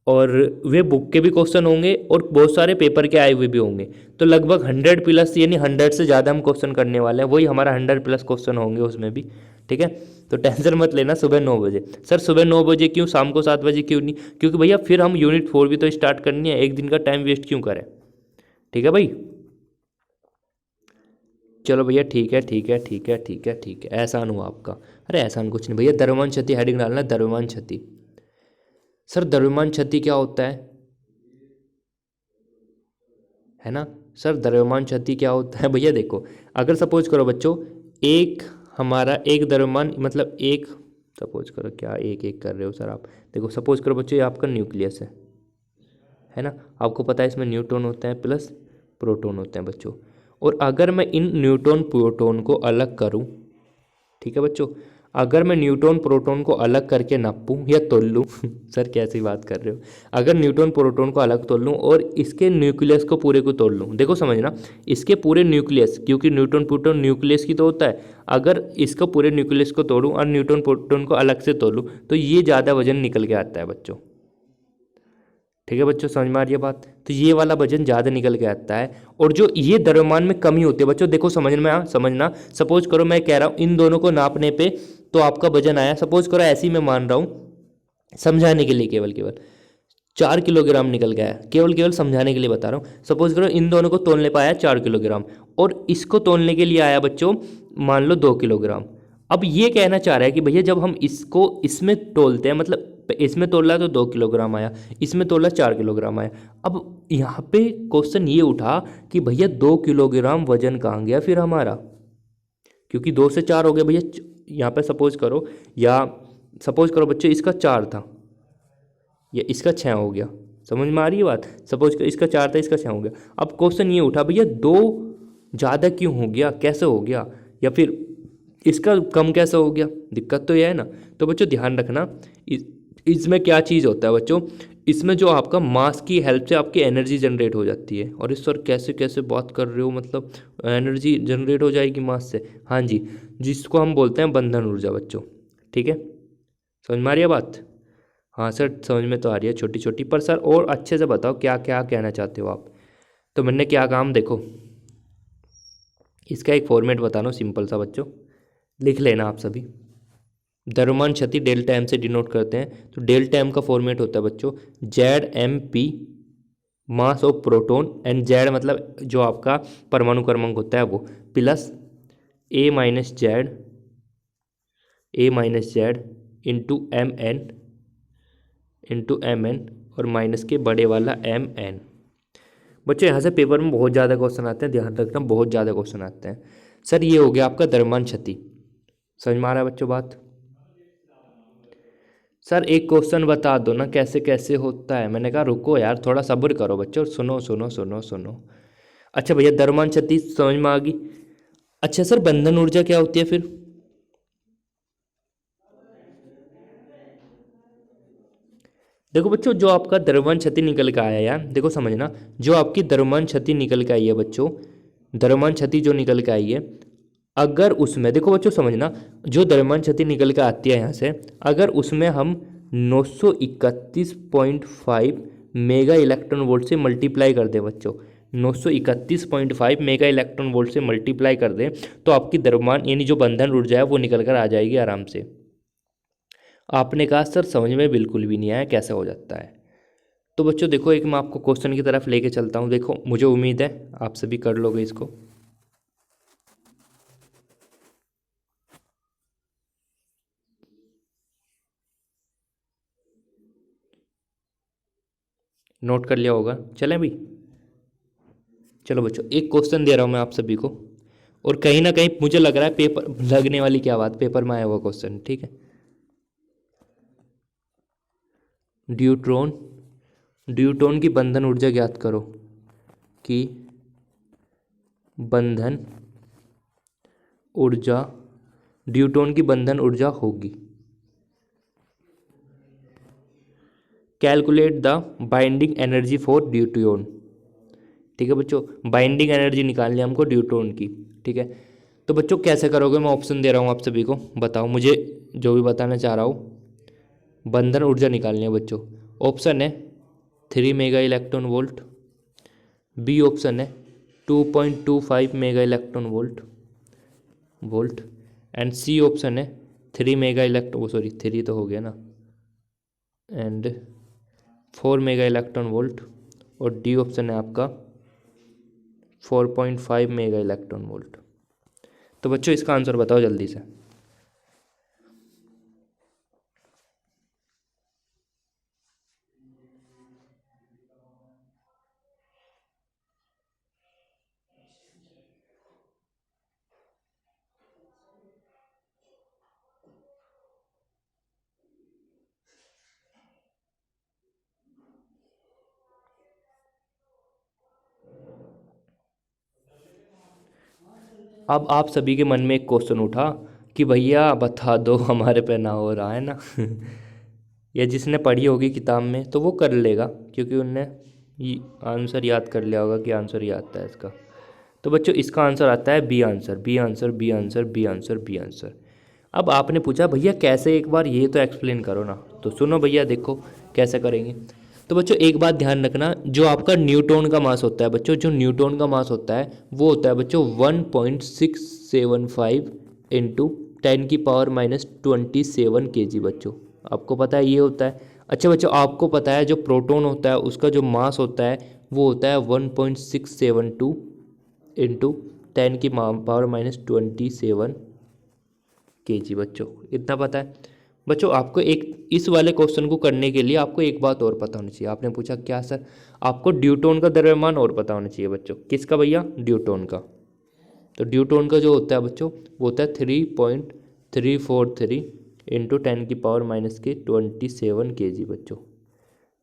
और वे बुक के भी क्वेश्चन होंगे और बहुत सारे पेपर के आए हुए भी होंगे। तो लगभग 100 प्लस, यानी 100 से ज़्यादा हम क्वेश्चन करने वाले हैं। वही हमारा 100 प्लस क्वेश्चन होंगे उसमें भी, ठीक है। तो टेंशन मत लेना, सुबह 9 बजे। सर सुबह 9 बजे क्यों, शाम को 7 बजे क्यों नहीं? क्योंकि भैया फिर हम यूनिट 4 भी तो स्टार्ट करनी है, एक दिन का टाइम वेस्ट क्यों करें? ठीक है भाई। चलो भैया ठीक है ठीक है ठीक है ठीक है ठीक है, एहसान हुआ आपका। अरे एहसान कुछ नहीं भैया, द्रव्यमान क्षति हेडिंग डालना, द्रव्यमान क्षति। सर द्रव्यमान क्षति क्या होता है ना? सर द्रव्यमान क्षति क्या होता है भैया? देखो अगर सपोज करो बच्चों, एक हमारा एक द्रव्यमान, मतलब एक, सपोज करो, क्या एक एक कर रहे हो सर आप? देखो सपोज करो बच्चों ये आपका न्यूक्लियस है ना। आपको पता है इसमें न्यूट्रॉन होते हैं प्लस प्रोटॉन होते हैं बच्चों। और अगर मैं इन न्यूट्रॉन प्रोटॉन को अलग करूं, ठीक है बच्चों, अगर मैं न्यूट्रॉन प्रोटॉन को अलग करके नापूं या तोल लूँ सर कैसी बात कर रहे हो? अगर न्यूट्रॉन प्रोटॉन को अलग तोल लूँ और इसके न्यूक्लियस को पूरे को तोल लूँ, देखो समझना, इसके पूरे न्यूक्लियस, क्योंकि न्यूट्रॉन प्रोटॉन न्यूक्लियस की तो होता है, अगर इसको पूरे न्यूक्लियस को तोड़ूँ और न्यूट्रॉन प्रोटॉन को अलग से तोलूँ तो ये ज़्यादा वजन निकल के आता है बच्चों। ठीक है बच्चों, समझ में आ रही है बात? तो ये वाला वजन ज़्यादा निकल के आता है। और जो ये द्रव्यमान में कमी होती है बच्चों, देखो समझना, सपोज करो मैं कह रहा हूँ इन दोनों को नापने पे तो आपका वजन आया, सपोज करो ऐसे ही मैं मान रहा हूँ, समझाने के लिए केवल 4 किलोग्राम निकल गया है, केवल समझाने के लिए बता रहा हूँ। सपोज करो इन दोनों को तोलने पर आया 4 किलोग्राम, और इसको तोलने के लिए आया बच्चों मान लो 2 किलोग्राम। अब ये कहना चाह रहा है कि भैया जब हम इसको इसमें तोलते हैं, मतलब इसमें तोला तो 2 किलोग्राम आया, इसमें तोला 4 किलोग्राम आया। अब यहाँ पे क्वेश्चन ये उठा कि भैया 2 किलोग्राम वजन कहाँ गया फिर हमारा? क्योंकि 2 से 4 हो गया भैया। यहाँ पे सपोज करो, या सपोज करो बच्चों इसका 4 था या इसका 6 हो गया, समझ में आ रही है बात? सपोज करो इसका 4 था, इसका 6 हो गया। अब क्वेश्चन ये उठा भैया 2 ज़्यादा क्यों हो गया, कैसे हो गया, या फिर इसका कम कैसे हो गया? दिक्कत तो यह है ना। तो बच्चों ध्यान रखना, इसमें क्या चीज़ होता है बच्चों, इसमें जो आपका मास की हेल्प से आपकी एनर्जी जनरेट हो जाती है। और इस सर कैसे कैसे बात कर रहे हो, मतलब एनर्जी जनरेट हो जाएगी मास से? हाँ जी, जिसको हम बोलते हैं बंधन ऊर्जा बच्चों, ठीक है। समझ में आ रही है बात? हाँ सर समझ में तो आ रही है छोटी छोटी, पर सर और अच्छे से बताओ क्या क्या कहना चाहते हो आप। तो मैंने क्या काम, देखो इसका एक फॉर्मेट बता रहा हूँ सिंपल सा बच्चों, लिख लेना आप सभी। द्रव्यमान क्षति डेल्टा एम से डिनोट करते हैं। तो डेल्टा एम का फॉर्मेट होता है बच्चों ZmP, mass of proton, and Z मतलब जो आपका परमाणु क्रमांक होता है वो, plus A minus Z into M N और माइनस के बड़े वाला MN। बच्चों यहाँ से पेपर में बहुत ज़्यादा क्वेश्चन आते हैं, ध्यान रखना, बहुत ज़्यादा क्वेश्चन आते हैं। सर ये हो गया आपका द्रव्यमान क्षति, समझ में आ रहा है बच्चों बात? सर एक क्वेश्चन बता दो ना कैसे कैसे होता है। मैंने कहा रुको यार, थोड़ा सब्र करो बच्चों, सुनो सुनो सुनो सुनो। अच्छा भैया, द्रव्यमान क्षति समझ में आ गई। अच्छा सर, बंधन ऊर्जा क्या होती है फिर? देखो बच्चों, जो आपका द्रव्यमान क्षति निकल के आया यार, देखो समझना, जो आपकी द्रव्यमान क्षति निकल के आई है बच्चों, द्रव्यमान क्षति जो निकल के आई है, अगर उसमें देखो बच्चों समझना, जो द्रव्यमान क्षति निकल के आती है यहाँ से, अगर उसमें हम 931.5 मेगा इलेक्ट्रॉन वोल्ट से मल्टीप्लाई कर दें बच्चों, 931.5 मेगा इलेक्ट्रॉन वोल्ट से मल्टीप्लाई कर दें, तो आपकी द्रव्यमान यानी जो बंधन ऊर्जा है वो निकल कर आ जाएगी आराम से। आपने कहा सर समझ में बिल्कुल भी नहीं आया, कैसे हो जाता है? तो बच्चों देखो, एक मैं आपको क्वेश्चन की तरफ लेके चलता हूँ। देखो मुझे उम्मीद है आप सभी कर लोगे इसको। नोट कर लिया होगा, चलें भाई। चलो बच्चों, एक क्वेश्चन दे रहा हूँ मैं आप सभी को, और कहीं ना कहीं मुझे लग रहा है पेपर लगने वाली क्या बात, पेपर में आया हुआ क्वेश्चन, ठीक है। ड्यूट्रॉन, ड्यूट्रॉन की बंधन ऊर्जा ज्ञात करो कि बंधन ऊर्जा, ड्यूट्रॉन की बंधन ऊर्जा होगी। Calculate the binding energy for deuteron. ठीक है बच्चों, बाइंडिंग एनर्जी निकालनी है हमको ड्यूट्रॉन की, ठीक है। तो बच्चों कैसे करोगे, मैं ऑप्शन दे रहा हूँ आप सभी को, बताओ मुझे जो भी बताना चाह रहा हूँ। बंधन ऊर्जा निकालनी है बच्चों। ऑप्शन है 3 mega electron volt, B option है 2.25 mega electron volt and C option है 3 मेगा इलेक्ट्रॉन, सॉरी 3 तो हो गया ना, एंड 4 मेगा इलेक्ट्रॉन वोल्ट, और डी ऑप्शन है आपका 4.5 मेगा इलेक्ट्रॉन वोल्ट। तो बच्चों इसका आंसर बताओ जल्दी से। अब आप सभी के मन में एक क्वेश्चन उठा कि भैया बता दो, हमारे पे ना हो रहा है ना या जिसने पढ़ी होगी किताब में तो वो कर लेगा, क्योंकि उनने आंसर याद कर लिया होगा कि आंसर ये आता है इसका। तो बच्चों इसका आंसर आता है B answer, B answer, B answer, B answer, B answer. अब आपने पूछा भैया कैसे, एक बार ये तो एक्सप्लेन करो ना। तो सुनो भैया, देखो कैसे करेंगे। तो बच्चों एक बात ध्यान रखना, जो आपका न्यूटन का मास होता है बच्चों, जो न्यूटन का मास होता है वो होता है बच्चों 1.675 इंटू 10⁻⁻27 kg बच्चों, आपको पता है ये होता है। अच्छा बच्चों आपको पता है जो प्रोटॉन होता है उसका जो मास होता है वो होता है 1.672 इंटू 10⁻⁻27 kg बच्चों, इतना पता है। बच्चों आपको एक इस वाले क्वेश्चन को करने के लिए आपको एक बात और पता होनी चाहिए। आपने पूछा क्या सर, आपको ड्यूटोन का द्रव्यमान और पता होना चाहिए बच्चों। किसका भैया, ड्यूटोन का। तो ड्यूटोन का जो होता है बच्चों वो होता है 3.343 इंटू 10⁻⁻27 kg बच्चों,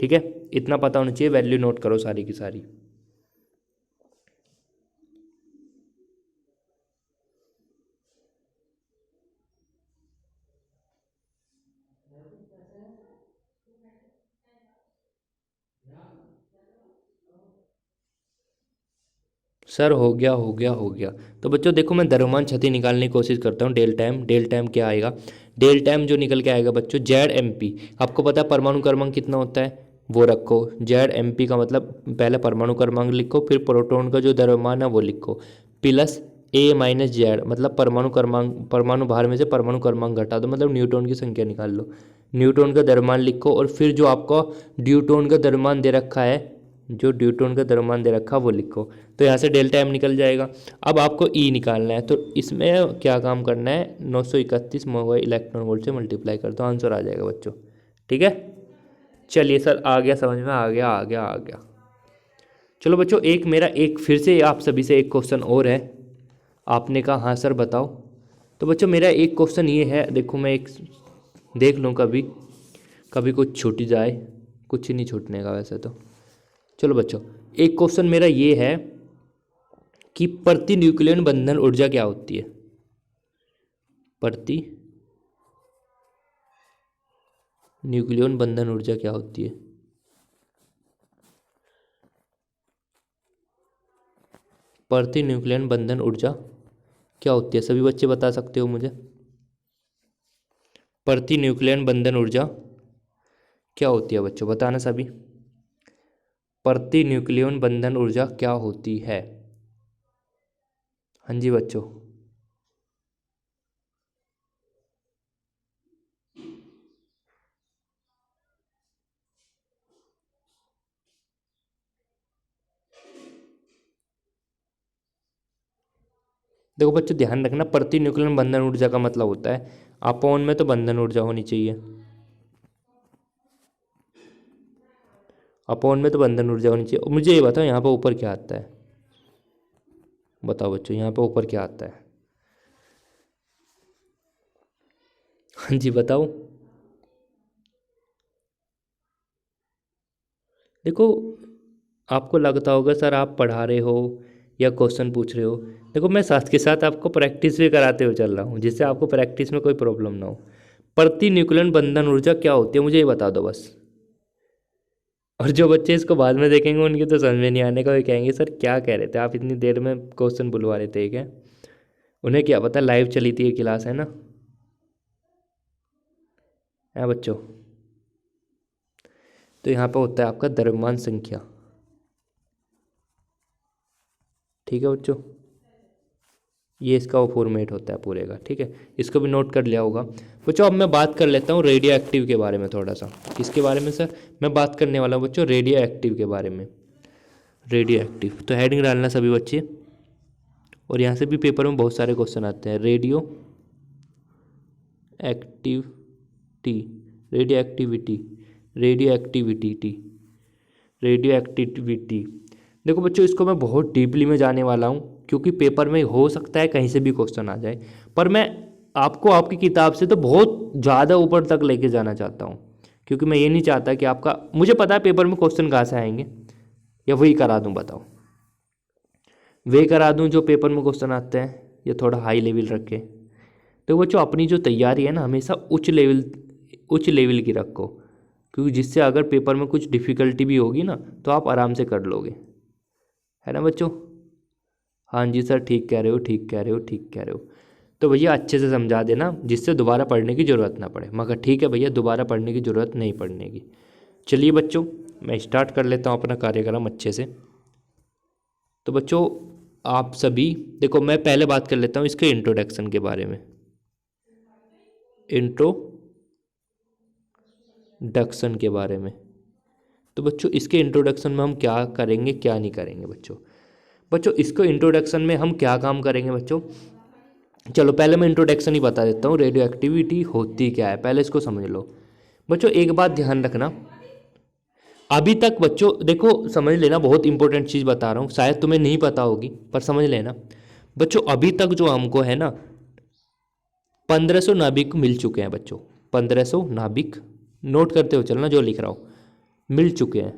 ठीक है। इतना पता होना चाहिए, वैल्यू नोट करो सारी की सारी। सर हो गया हो गया हो गया। तो बच्चों देखो मैं द्रव्यमान क्षति निकालने की कोशिश करता हूँ। डेल टाइम, डेल टाइम क्या आएगा, डेल टाइम जो निकल के आएगा बच्चों जेड एम पी। आपको पता है परमाणु क्रमांक कितना होता है, वो रखो। जेड एम पी का मतलब पहले परमाणु क्रमांक लिखो, फिर प्रोटॉन का जो द्रव्यमान है वो लिखो, प्लस ए माइनस जेड, मतलब परमाणु क्रमांक, परमाणु भार में से परमाणु क्रमांक घटा दो, मतलब न्यूटन की संख्या निकाल लो। न्यूटन का द्रव्यमान लिखो, और फिर जो आपका ड्यूटोन का द्रव्यमान दे रखा है, जो ड्यूटोन का द्रव्यमान दे रखा वो लिखो। तो यहाँ से डेल्टा एम निकल जाएगा। अब आपको ई निकालना है, तो इसमें क्या काम करना है, 931 मेगा इलेक्ट्रॉन वोल्ट से मल्टीप्लाई कर दो, आंसर आ जाएगा बच्चों, ठीक है। चलिए सर आ गया, समझ में आ गया, आ गया, आ गया। चलो बच्चों, एक मेरा एक फिर से आप सभी से एक क्वेश्चन और है। आपने कहा हाँ सर बताओ। तो बच्चों मेरा एक क्वेश्चन ये है, देखो मैं एक देख लूँ, कभी कभी कुछ छूट जाए, कुछ ही नहीं छूटने का वैसे तो। चलो बच्चों, एक क्वेश्चन मेरा ये है कि प्रति न्यूक्लियन बंधन ऊर्जा क्या होती है? प्रति न्यूक्लियन बंधन ऊर्जा क्या होती है? प्रति न्यूक्लियन बंधन ऊर्जा क्या होती है? सभी बच्चे बता सकते हो मुझे? प्रति न्यूक्लियन बंधन ऊर्जा क्या होती है बच्चों, बताना सभी। प्रति न्यूक्लियन बंधन ऊर्जा क्या होती है? हाँ जी बच्चों। देखो बच्चों ध्यान रखना, प्रति न्यूक्लियन बंधन ऊर्जा का मतलब होता है अपॉन में तो बंधन ऊर्जा होनी चाहिए, अपॉन में तो बंधन ऊर्जा होनी चाहिए। और मुझे ये बताओ यहाँ पर ऊपर क्या आता है? बताओ बच्चों यहाँ पर ऊपर क्या आता है? हाँ जी बताओ। देखो आपको लगता होगा सर आप पढ़ा रहे हो या क्वेश्चन पूछ रहे हो, देखो मैं साथ के साथ आपको प्रैक्टिस भी कराते हुए चल रहा हूँ, जिससे आपको प्रैक्टिस में कोई प्रॉब्लम ना हो। प्रति न्यूक्लियन बंधन ऊर्जा क्या होती है मुझे ये बता दो बस। और जो बच्चे इसको बाद में देखेंगे उनके तो समझ में नहीं आने का, वो कहेंगे सर क्या कह रहे थे आप, इतनी देर में क्वेश्चन बुलवा रहे थे क्या? उन्हें क्या पता लाइव चली थी ये क्लास, है ना? है बच्चों। तो यहाँ पर होता है आपका द्रव्यमान संख्या। ठीक है बच्चों, ये इसका वो फॉर्मेट होता है पूरे का। ठीक है, इसको भी नोट कर लिया होगा बच्चों। अब मैं बात कर लेता हूँ रेडियो एक्टिव के बारे में थोड़ा सा। किसके बारे में सर? मैं बात करने वाला हूँ बच्चों रेडियो एक्टिव के बारे में। रेडियो एक्टिव तो हेडिंग डालना सभी बच्चे। और यहाँ से भी पेपर में बहुत सारे क्वेश्चन आते हैं। Radio activity, radio activity, radio activity T, radio activity. देखो बच्चों इसको मैं बहुत डीपली में जाने वाला हूँ, क्योंकि पेपर में हो सकता है कहीं से भी क्वेश्चन आ जाए, पर मैं आपको आपकी किताब से तो बहुत ज़्यादा ऊपर तक लेके जाना चाहता हूँ, क्योंकि मैं ये नहीं चाहता कि आपका, मुझे पता है पेपर में क्वेश्चन कहाँ से आएंगे, या वही करा दूँ बताओ? वे करा दूँ जो पेपर में क्वेश्चन आते हैं, या थोड़ा हाई लेवल रखे? तो बच्चों अपनी जो तैयारी है ना हमेशा उच्च लेवल की रखो, क्योंकि जिससे अगर पेपर में कुछ डिफ़िकल्टी भी होगी ना तो आप आराम से कर लोगे, है ना बच्चों? हाँ जी सर ठीक कह रहे हो, ठीक कह रहे हो, ठीक कह रहे हो। तो भैया अच्छे से समझा देना जिससे दोबारा पढ़ने की ज़रूरत ना पड़े। मगर ठीक है भैया, दोबारा पढ़ने की ज़रूरत नहीं पड़ने की। चलिए बच्चों मैं स्टार्ट कर लेता हूँ अपना कार्यक्रम अच्छे से। तो बच्चों आप सभी देखो, मैं पहले बात कर लेता हूँ इसके इंट्रोडक्शन के बारे में। इंट्रोडक्शन के बारे में। तो बच्चों इसके इंट्रोडक्शन में हम क्या करेंगे क्या नहीं करेंगे बच्चों? बच्चों इसको इंट्रोडक्शन में हम क्या काम करेंगे बच्चों? चलो पहले मैं इंट्रोडक्शन ही बता देता हूँ, रेडियो एक्टिविटी होती क्या है पहले इसको समझ लो। बच्चों एक बात ध्यान रखना, अभी तक बच्चों देखो समझ लेना, बहुत इंपॉर्टेंट चीज़ बता रहा हूँ, शायद तुम्हें नहीं पता होगी पर समझ लेना। बच्चों अभी तक जो हमको है ना 1500 नाभिक मिल चुके हैं बच्चों। 1500 नाभिक, नोट करते हो चलना जो लिख रहा हूँ, मिल चुके हैं।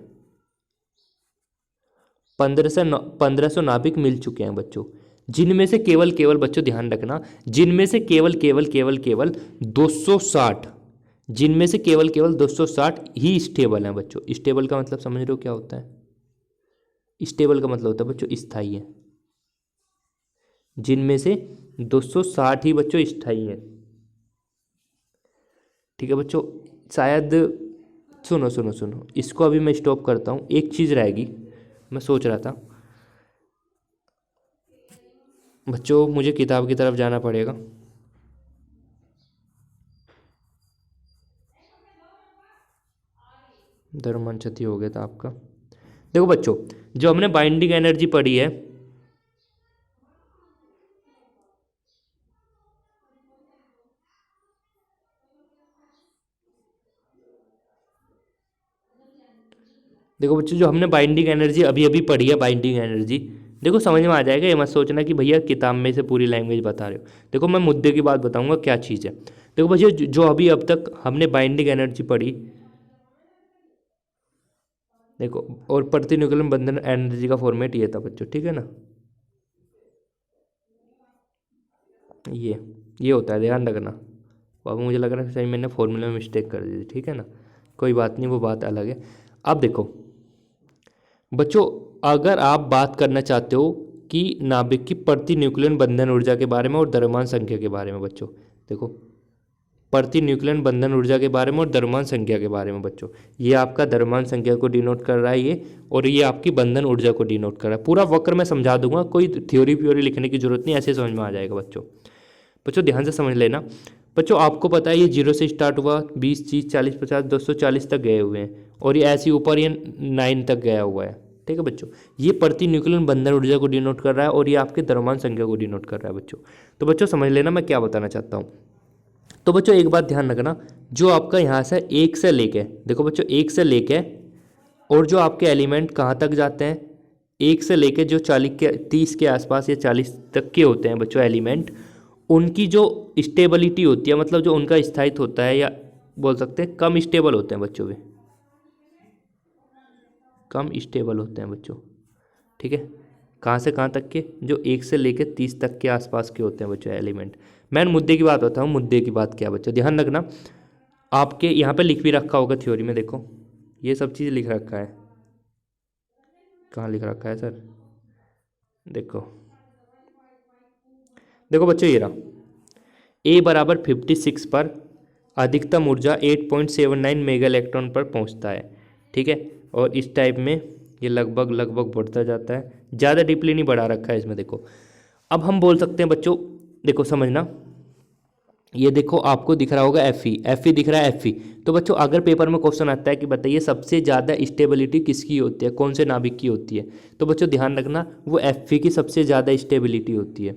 1500 नाभिक मिल चुके हैं बच्चों, जिनमें से केवल केवल बच्चों ध्यान रखना, जिनमें से केवल केवल केवल केवल 260, जिनमें से केवल केवल 260 ही स्टेबल हैं बच्चों। स्टेबल का मतलब समझ रहे हो क्या होता है? स्टेबल का मतलब होता है बच्चों स्थायी है, जिनमें से 260 ही बच्चों स्थायी हैं। ठीक है बच्चों, शायद सुनो सुनो सुनो, इसको अभी मैं स्टॉप करता हूँ, एक चीज़ रहेगी मैं सोच रहा था। बच्चों मुझे किताब की तरफ जाना पड़ेगा। धर्मन क्षति हो गया था आपका। देखो बच्चों जो हमने बाइंडिंग एनर्जी पढ़ी है, देखो बच्चों, जो हमने बाइंडिंग एनर्जी अभी अभी पढ़ी है, बाइंडिंग एनर्जी, देखो समझ में आ जाएगा। ये मत सोचना कि भैया किताब में से पूरी लैंग्वेज बता रहे हो। देखो मैं मुद्दे की बात बताऊंगा क्या चीज़ है। देखो बच्चों, जो अभी अब तक हमने बाइंडिंग एनर्जी पढ़ी, देखो, और प्रतिन्यूक्लियर बंधन एनर्जी का फॉर्मेट ये था बच्चों, ठीक है ना। ये होता है, ध्यान रखना। बाबू मुझे लग रहा है सही मैंने फॉर्मूले में मिस्टेक कर दी थी, ठीक है ना, कोई बात नहीं, वो बात अलग है। अब देखो बच्चों, अगर आप बात करना चाहते हो कि नाभिक की प्रति न्यूक्लियन बंधन ऊर्जा के बारे में और द्रव्यमान संख्या के बारे में बच्चों, देखो प्रति न्यूक्लियन बंधन ऊर्जा के बारे में और द्रव्यमान संख्या के बारे में बच्चों, ये आपका द्रव्यमान संख्या को डिनोट कर रहा है ये, और ये आपकी बंधन ऊर्जा को डिनोट कर रहा है। पूरा वक्र मैं समझा दूंगा, कोई थ्योरी प्योरी लिखने की जरूरत नहीं, ऐसे समझ में आ जाएगा बच्चों। बच्चों ध्यान से समझ लेना। बच्चों आपको पता है ये 0 से स्टार्ट हुआ, 20, 30, 40, 50, 240 तक गए हुए हैं, और ये ऐसे ऊपर ये 9 तक गया हुआ है, ठीक है बच्चों। ये प्रति न्यूक्लियन बंधन ऊर्जा को डिनोट कर रहा है, और ये आपके द्रव्यमान संख्या को डिनोट कर रहा है बच्चों। तो बच्चों समझ लेना मैं क्या बताना चाहता हूँ। तो बच्चों एक बात ध्यान रखना, जो आपका यहाँ से 1 से लेके, देखो बच्चों 1 से लेके, और जो आपके एलिमेंट कहाँ तक जाते हैं, 1 से लेके जो 30 के आसपास या 40 तक के होते हैं बच्चों एलिमेंट, उनकी जो स्टेबिलिटी होती है, मतलब जो उनका स्थायित्व होता है, या बोल सकते हैं कम स्टेबल होते हैं बच्चों, वे कम स्टेबल होते हैं बच्चों, ठीक है। कहाँ से कहाँ तक के, जो 1 से लेकर 30 तक के आसपास के होते हैं बच्चों एलिमेंट। मैं मुद्दे की बात बताऊँ, मुद्दे की बात क्या बच्चों, ध्यान रखना। आपके यहाँ पे लिख भी रखा होगा थ्योरी में, देखो ये सब चीज़ लिख रखा है। कहाँ लिख रखा है सर, देखो देखो बच्चों, ये रहा ए बराबर 56 पर अधिकतम ऊर्जा 8.79 मेगा इलेक्ट्रॉन पर पहुंचता है, ठीक है। और इस टाइप में ये लगभग लगभग बढ़ता जाता है, ज़्यादा डीपली नहीं बढ़ा रखा है इसमें। देखो अब हम बोल सकते हैं बच्चों, देखो समझना, ये देखो आपको दिख रहा होगा एफ ई दिख रहा है, एफ ई। तो बच्चों अगर पेपर में क्वेश्चन आता है कि बताइए सबसे ज़्यादा स्टेबिलिटी किसकी होती है, कौन से नाभिक की होती है, तो बच्चों ध्यान रखना वो एफ ई की सबसे ज़्यादा स्टेबिलिटी होती है।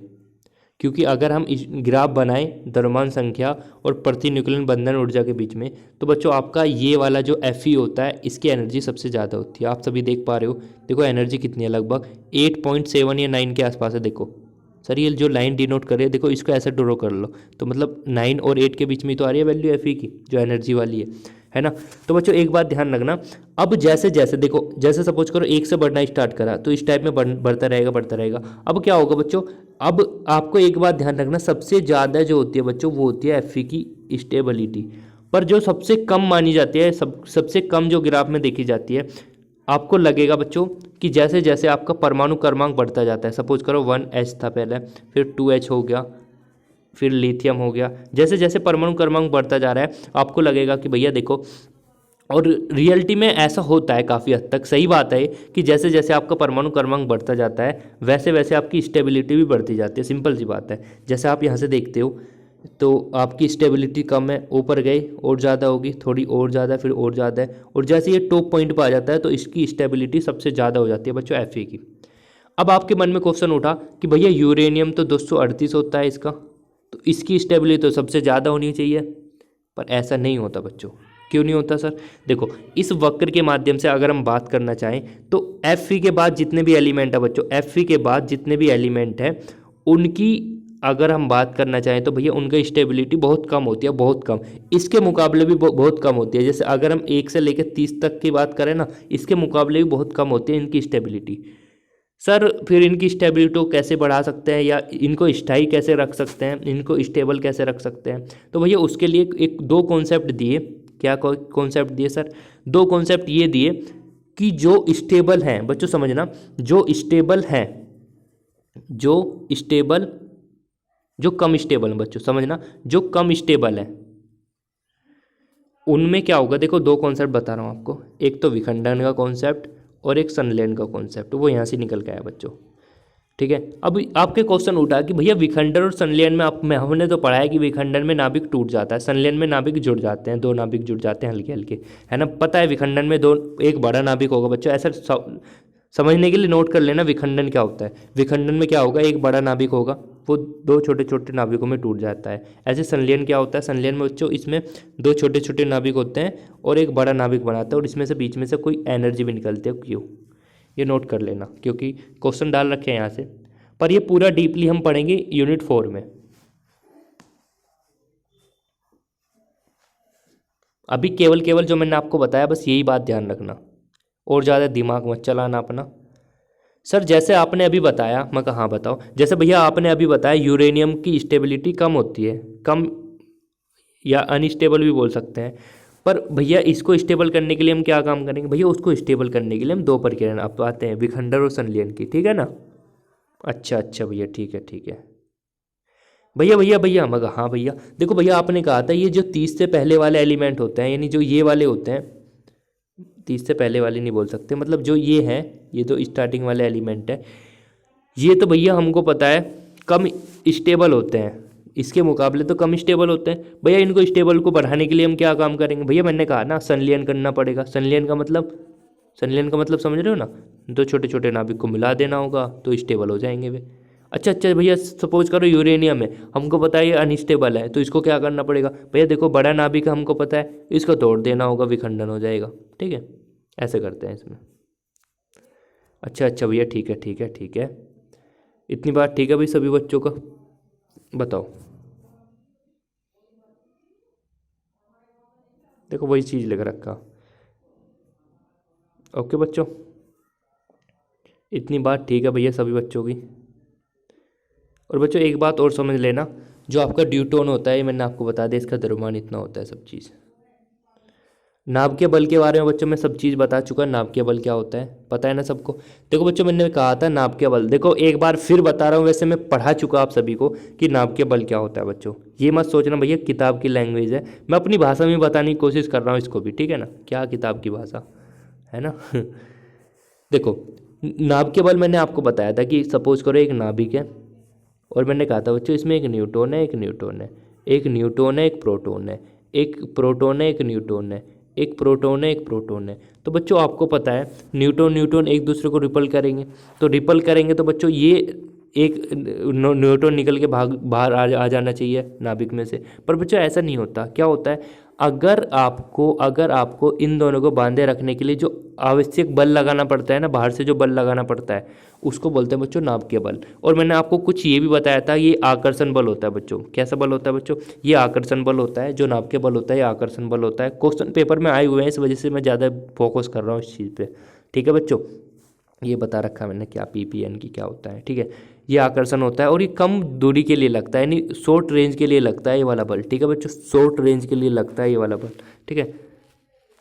क्योंकि अगर हम इस ग्राफ बनाएं द्रव्यमान संख्या और प्रति न्यूक्लियन बंधन ऊर्जा के बीच में, तो बच्चों आपका ये वाला जो एफ ई होता है, इसकी एनर्जी सबसे ज़्यादा होती है। आप सभी देख पा रहे हो, देखो एनर्जी कितनी है, लगभग 8.7 या 9 के आसपास है। देखो सर ये जो लाइन डिनोट कर रही है, देखो इसको ऐसे ड्रॉ कर लो, तो मतलब 9 और 8 के बीच में तो आ रही है वैल्यू एफ ई की, जो एनर्जी वाली है ना। तो बच्चों एक बात ध्यान रखना, अब जैसे जैसे देखो, जैसे सपोज करो 1 से बढ़ना स्टार्ट करा, तो इस टाइप में बढ़ता रहेगा बढ़ता रहेगा। अब क्या होगा बच्चों, अब आपको एक बात ध्यान रखना, सबसे ज़्यादा जो होती है बच्चों वो होती है एफ ई की स्टेबिलिटी, पर जो सबसे कम मानी जाती है, सबसे कम जो ग्राफ में देखी जाती है, आपको लगेगा बच्चों कि जैसे जैसे आपका परमाणु क्रमांक बढ़ता जाता है, सपोज करो 1H था पहले, फिर 2H हो गया, फिर लिथियम हो गया, जैसे जैसे परमाणु क्रमांक बढ़ता जा रहा है, आपको लगेगा कि भैया देखो, और रियलिटी में ऐसा होता है काफ़ी हद तक, सही बात है कि जैसे जैसे आपका परमाणु क्रमांक बढ़ता जाता है, वैसे वैसे आपकी स्टेबिलिटी भी बढ़ती जाती है। सिंपल सी बात है, जैसे आप यहाँ से देखते हो तो आपकी स्टेबिलिटी कम है, ऊपर गए और ज़्यादा होगी, थोड़ी और ज़्यादा, फिर और ज़्यादा है, और जैसे ये टॉप पॉइंट पर आ जाता है तो इसकी स्टेबिलिटी सबसे ज़्यादा हो जाती है बच्चों एफ की। अब आपके मन में क्वेश्चन उठा कि भैया यूरेनियम तो 238 होता है इसका, तो इसकी स्टेबिलिटी तो सबसे ज़्यादा होनी चाहिए, पर ऐसा नहीं होता बच्चों। क्यों नहीं होता सर, देखो इस वक्र के माध्यम से अगर हम बात करना चाहें तो एफ के बाद जितने भी एलिमेंट है बच्चों, एफ के बाद जितने भी एलिमेंट हैं उनकी अगर हम बात करना चाहें तो भैया उनका स्टेबिलिटी बहुत कम होती है, बहुत कम, इसके मुकाबले भी बहुत कम होती है। जैसे अगर हम 1 से लेकर 30 तक की बात करें ना, इसके मुकाबले भी बहुत कम होती है इनकी स्टेबिलिटी। सर फिर इनकी स्टेबिलिटी को कैसे बढ़ा सकते हैं, या इनको स्थायी कैसे रख सकते हैं, इनको स्टेबल कैसे रख सकते हैं, तो भैया उसके लिए एक दो कॉन्सेप्ट दिए। क्या कॉन्सेप्ट दिए सर, दो कॉन्सेप्ट ये दिए कि जो स्टेबल हैं बच्चों, समझना, जो स्टेबल हैं, जो कम स्टेबल है बच्चों, समझना, जो कम स्टेबल है उनमें क्या होगा। देखो दो कॉन्सेप्ट बता रहा हूँ आपको, एक तो विखंडन का कॉन्सेप्ट और एक संलयन का कॉन्सेप्ट, वो यहाँ से निकल के आया बच्चों, ठीक है। अब आपके क्वेश्चन उठा कि भैया विखंडन और संलयन में हमने तो पढ़ा है कि विखंडन में नाभिक टूट जाता है, संलयन में नाभिक जुड़ जाते हैं, दो नाभिक जुड़ जाते हैं हल्के हल्के, है ना, पता है। विखंडन में एक बड़ा नाभिक होगा बच्चों, ऐसा समझने के लिए नोट कर लेना विखंडन क्या होता है। विखंडन में क्या होगा, एक बड़ा नाभिक होगा, वो दो छोटे छोटे नाभिकों में टूट जाता है। ऐसे संलयन क्या होता है, संलयन में बच्चों इसमें दो छोटे छोटे नाभिक होते हैं और एक बड़ा नाभिक बनाता है और इसमें से बीच में से कोई एनर्जी भी निकलती है, क्यों, ये नोट कर लेना क्योंकि क्वेश्चन डाल रखे हैं यहाँ से। पर ये पूरा डीपली हम पढ़ेंगे यूनिट 4 में। अभी केवल केवल जो मैंने आपको बताया बस यही बात ध्यान रखना और ज़्यादा दिमाग मत चलाना अपना। सर जैसे आपने अभी बताया, मैं कहाँ बताऊँ, जैसे भैया आपने अभी बताया यूरेनियम की स्टेबिलिटी कम होती है, कम या अनस्टेबल भी बोल सकते हैं। पर भैया इसको स्टेबल करने के लिए हम क्या काम करेंगे, भैया उसको स्टेबल करने के लिए हम दो प्रक्रिया अपनाते हैं, विखंडन और संलयन की, ठीक है ना। अच्छा अच्छा भैया, ठीक है ठीक है भैया। भैया भैया मगर हाँ भैया, देखो भैया आपने कहा था ये जो 30 से पहले वाले एलिमेंट होते हैं, यानी जो ये वाले होते हैं, 30 से पहले वाले नहीं बोल सकते, मतलब जो ये हैं, ये तो स्टार्टिंग वाले एलिमेंट है, ये तो भैया हमको पता है कम स्टेबल होते हैं, इसके मुकाबले तो कम स्टेबल होते हैं। भैया इनको स्टेबल को बढ़ाने के लिए हम क्या काम करेंगे, भैया मैंने कहा ना संलयन करना पड़ेगा। संलयन का मतलब समझ रहे हो ना, दो छोटे छोटे नाभिक को मिला देना होगा तो स्टेबल हो जाएंगे वे। अच्छा अच्छा भैया, सपोज करो यूरेनियम है, हमको पता है ये अनस्टेबल है, तो इसको क्या करना पड़ेगा, भैया देखो बड़ा नाभिक है हमको पता है, इसको तोड़ देना होगा, विखंडन हो जाएगा, ठीक है, ऐसे करते हैं इसमें। अच्छा अच्छा भैया, ठीक है ठीक है ठीक है, इतनी बात ठीक है भाई सभी बच्चों का। बताओ, देखो वही चीज़ लिख रखा। ओके बच्चों, इतनी बात ठीक है भैया सभी बच्चों की। और बच्चों एक बात और समझ लेना, जो आपका ड्यूटोन होता है, ये मैंने आपको बता दिया, इसका द्रव्यमान इतना होता है, सब चीज़। नाभिकीय बल के बारे में बच्चों मैं सब चीज़ बता चुका, नाभिकीय बल क्या होता है पता है ना सबको। देखो बच्चों मैंने कहा था नाभिकीय बल, देखो एक बार फिर बता रहा हूँ, वैसे मैं पढ़ा चुका आप सभी को कि नाभिकीय बल क्या होता है बच्चों। ये मत सोचना भैया किताब की लैंग्वेज है, मैं अपनी भाषा में बताने की कोशिश कर रहा हूँ इसको भी, ठीक है ना, क्या किताब की भाषा है ना। देखो नाभिकीय बल मैंने आपको बताया था कि सपोज करो एक नाभिक है और मैंने कहा था बच्चों इसमें एक न्यूट्रॉन है, एक न्यूट्रॉन है, एक न्यूट्रॉन है, एक प्रोटॉन है, एक प्रोटॉन है, एक न्यूट्रॉन है, एक प्रोटॉन है, एक प्रोटॉन है। तो बच्चों आपको पता है न्यूट्रॉन न्यूट्रॉन एक दूसरे को रिपल करेंगे, तो रिपल करेंगे तो बच्चों ये एक न्यूट्रॉन निकल के बाहर आ जाना चाहिए नाभिक में से। पर बच्चों ऐसा नहीं होता, क्या होता है, अगर आपको इन दोनों को बांधे रखने के लिए जो आवश्यक बल लगाना पड़ता है ना, बाहर से जो बल लगाना पड़ता है उसको बोलते हैं बच्चों नाभिकीय बल। और मैंने आपको कुछ ये भी बताया था, ये आकर्षण बल होता है बच्चों। कैसा बल होता है बच्चों, ये आकर्षण बल होता है, जो नाभिकीय बल होता है ये आकर्षण बल होता है। क्वेश्चन पेपर में आए हुए हैं, इस वजह से मैं ज़्यादा फोकस कर रहा हूँ इस चीज़ पर, ठीक है बच्चों। ये बता रखा मैंने क्या पीपीएन की क्या होता है, ठीक है। ये आकर्षण होता है और ये कम दूरी के लिए लगता है, यानी शॉर्ट रेंज के लिए लगता है ये वाला बल, ठीक है बच्चों, शॉर्ट रेंज के लिए लगता है ये वाला बल, ठीक है।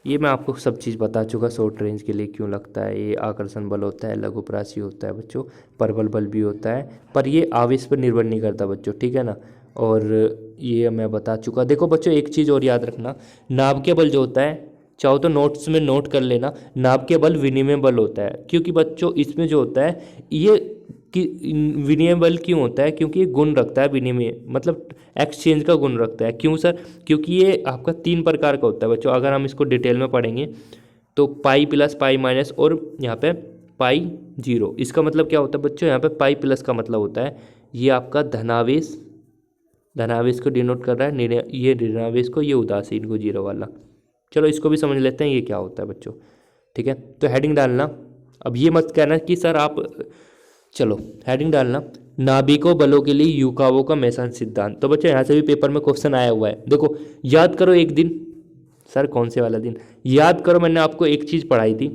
ये मैं आपको सब चीज़ बता चुका, शॉर्ट रेंज के लिए क्यों लगता है, ये आकर्षण बल होता है, लघुपराशी होता है बच्चों, परबल बल भी होता है, पर ये आवेश पर निर्भर नहीं करता बच्चों, ठीक है ना। और ये मैं बता चुका। देखो बच्चों एक चीज़ और याद रखना, नाभिकीय बल जो होता है, चाहो तो नोट्स में नोट कर लेना, नाभिकीय बल विनिमय बल होता है, क्योंकि बच्चों इसमें जो होता है ये कि विनिमय बल क्यों होता है, क्योंकि ये गुण रखता है, विनिमय मतलब एक्सचेंज का गुण रखता है। क्यों सर, क्योंकि ये आपका 3 प्रकार का होता है बच्चों, अगर हम इसको डिटेल में पढ़ेंगे तो पाई प्लस पाई माइनस और यहाँ पे पाई जीरो। इसका मतलब क्या होता है बच्चों, यहाँ पे पाई प्लस का मतलब होता है ये आपका धनावेश, धनावेश को डिनोट कर रहा है, ये ऋणावेश को, ये उदासीन को, जीरो वाला। चलो इसको भी समझ लेते हैं ये क्या होता है बच्चों, ठीक है। तो हेडिंग डालना, अब ये मत कहना कि सर आप, चलो हेडिंग डालना, नाभिकों बलों के लिए युकावों का मेसन सिद्धांत। तो बच्चों यहाँ से भी पेपर में क्वेश्चन आया हुआ है, देखो याद करो एक दिन, सर कौन से वाला दिन, याद करो मैंने आपको एक चीज़ पढ़ाई थी।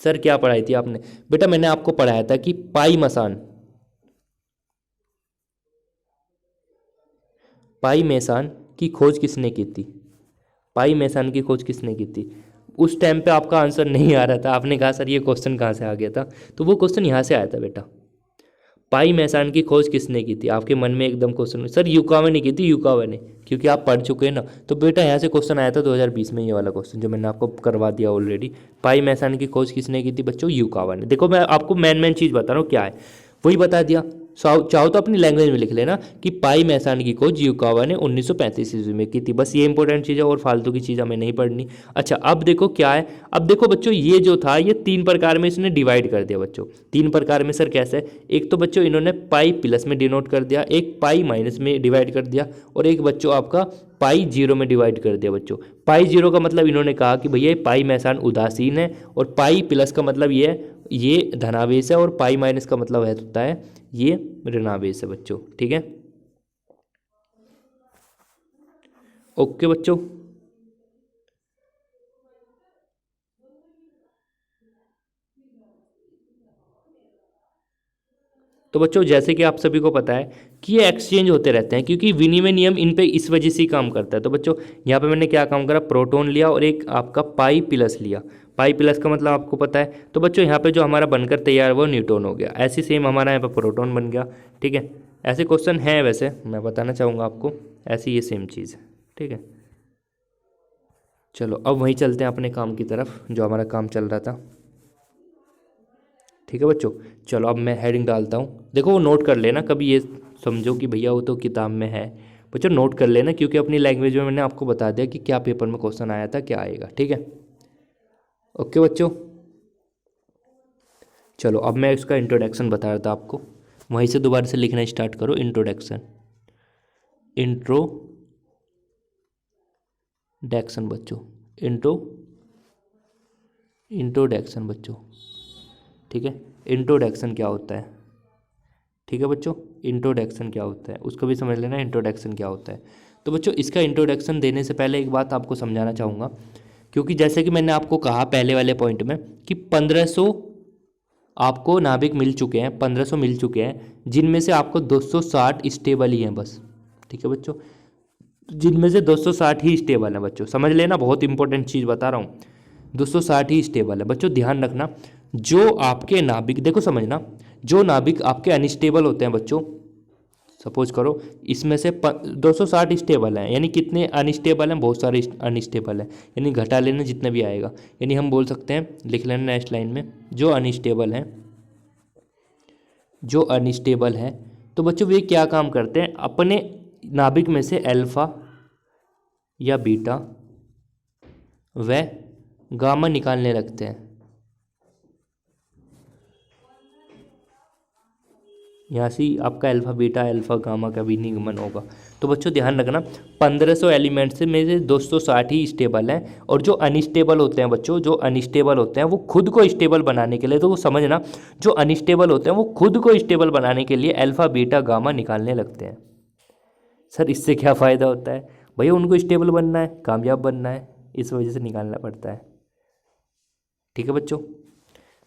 सर क्या पढ़ाई थी आपने, बेटा मैंने आपको पढ़ाया था कि पाई मेसान की खोज किसने की थी, पाई मेसान की खोज किसने की थी। उस टाइम पे आपका आंसर नहीं आ रहा था, आपने कहा सर ये क्वेश्चन कहाँ से आ गया था, तो वो क्वेश्चन यहाँ से आया था बेटा, पाई मेसान की खोज किसने की थी। आपके मन में एकदम क्वेश्चन, सर युकावा ने की थी, युकावा ने, क्योंकि आप पढ़ चुके हैं ना, तो बेटा यहाँ से क्वेश्चन आया था 2020 में, ये वाला क्वेश्चन जो मैंने आपको करवा दिया ऑलरेडी। पाई मेसान की खोज किसने की थी बच्चों, युकावा ने। देखो मैं आपको मेन चीज़ बता रहा हूँ क्या है, वही बता दिया। चाहो तो अपनी लैंग्वेज में लिख लेना कि पाई मैसान की खोज युकावा ने 1935 ईस्वी में की थी। बस ये इंपॉर्टेंट चीज़ है और फालतू की चीज़ हमें नहीं पढ़नी। अच्छा, अब देखो क्या है। अब देखो बच्चों, ये जो था ये 3 प्रकार में इसने डिवाइड कर दिया बच्चों। 3 प्रकार में सर कैसे? एक तो बच्चों इन्होंने पाई प्लस में डिनोट कर दिया, एक पाई माइनस में डिवाइड कर दिया, और एक बच्चों आपका पाई जीरो में डिवाइड कर दिया बच्चों। पाई जीरो का मतलब इन्होंने कहा कि भैया पाई मैसान उदासीन है, और पाई प्लस का मतलब ये धनावेश है, और पाई माइनस का मतलब होता है ये ऋणावेश है बच्चों। ठीक है, ओके बच्चों। तो बच्चों जैसे कि आप सभी को पता है कि ये एक्सचेंज होते रहते हैं, क्योंकि विनिमय नियम इन पे इस वजह से ही काम करता है। तो बच्चों यहाँ पे मैंने क्या काम करा, प्रोटॉन लिया और एक आपका पाई प्लस लिया। पाई प्लस का मतलब आपको पता है। तो बच्चों यहाँ पे जो हमारा बनकर तैयार वो न्यूट्रॉन हो गया। ऐसे सेम हमारा यहाँ पे प्रोटॉन बन गया। ठीक है, ऐसे क्वेश्चन है वैसे, मैं बताना चाहूँगा आपको, ऐसी ये सेम चीज़ है। ठीक है, चलो अब वहीं चलते हैं अपने काम की तरफ जो हमारा काम चल रहा था। ठीक है बच्चों, चलो अब मैं हेडिंग डालता हूँ। देखो वो नोट कर लेना, कभी ये समझो कि भैया वो तो किताब में है। बच्चों नोट कर लेना, क्योंकि अपनी लैंग्वेज में मैंने आपको बता दिया कि क्या पेपर में क्वेश्चन आया था, क्या आएगा। ठीक है, ओके बच्चों। चलो अब मैं इसका इंट्रोडक्शन बता रहा था आपको, वहीं से दोबारा से लिखना स्टार्ट करो। इंट्रोडक्शन, इंट्रोडक्शन बच्चों, इंट्रोडक्शन बच्चों। ठीक है, इंट्रोडक्शन क्या होता है? ठीक है बच्चों, इंट्रोडक्शन क्या होता है उसको भी समझ लेना, इंट्रोडक्शन क्या होता है। तो बच्चों इसका इंट्रोडक्शन देने से पहले एक बात आपको समझाना चाहूँगा, क्योंकि जैसे कि मैंने आपको कहा पहले वाले पॉइंट में कि 1500 आपको नाभिक मिल चुके हैं, 1500 मिल चुके हैं, जिनमें से आपको 260 स्टेबल ही हैं बस। ठीक है बच्चों, जिनमें से 260 ही स्टेबल है बच्चों, समझ लेना, बहुत इंपॉर्टेंट चीज़ बता रहा हूँ। 260 ही स्टेबल है बच्चों, ध्यान रखना। जो आपके नाभिक, देखो समझना, जो नाभिक आपके अनस्टेबल होते हैं बच्चों, सपोज करो इसमें से 260 स्टेबल हैं, यानी कितने अनस्टेबल हैं? बहुत सारे अनस्टेबल हैं, यानी घटा लेना जितने भी आएगा। यानी हम बोल सकते हैं, लिख लेना नेक्स्ट लाइन में, जो अनस्टेबल हैं, जो अनस्टेबल हैं, तो बच्चों वे क्या काम करते हैं? अपने नाभिक में से अल्फा या बीटा व गामा निकालने लगते हैं। यहाँ से आपका अल्फा बीटा अल्फा गामा का भी निगमन होगा। तो बच्चों ध्यान रखना, 1500 एलिमेंट्स में से 260 ही स्टेबल हैं, और जो अनस्टेबल होते हैं बच्चों, जो अनस्टेबल होते हैं वो खुद को स्टेबल बनाने के लिए, तो वो समझना, जो अनस्टेबल होते हैं वो खुद को स्टेबल बनाने के लिए अल्फा बीटा गामा निकालने लगते हैं। सर इससे क्या फ़ायदा होता है? भैया उनको स्टेबल बनना है, कामयाब बनना है, इस वजह से निकालना पड़ता है। ठीक है बच्चों,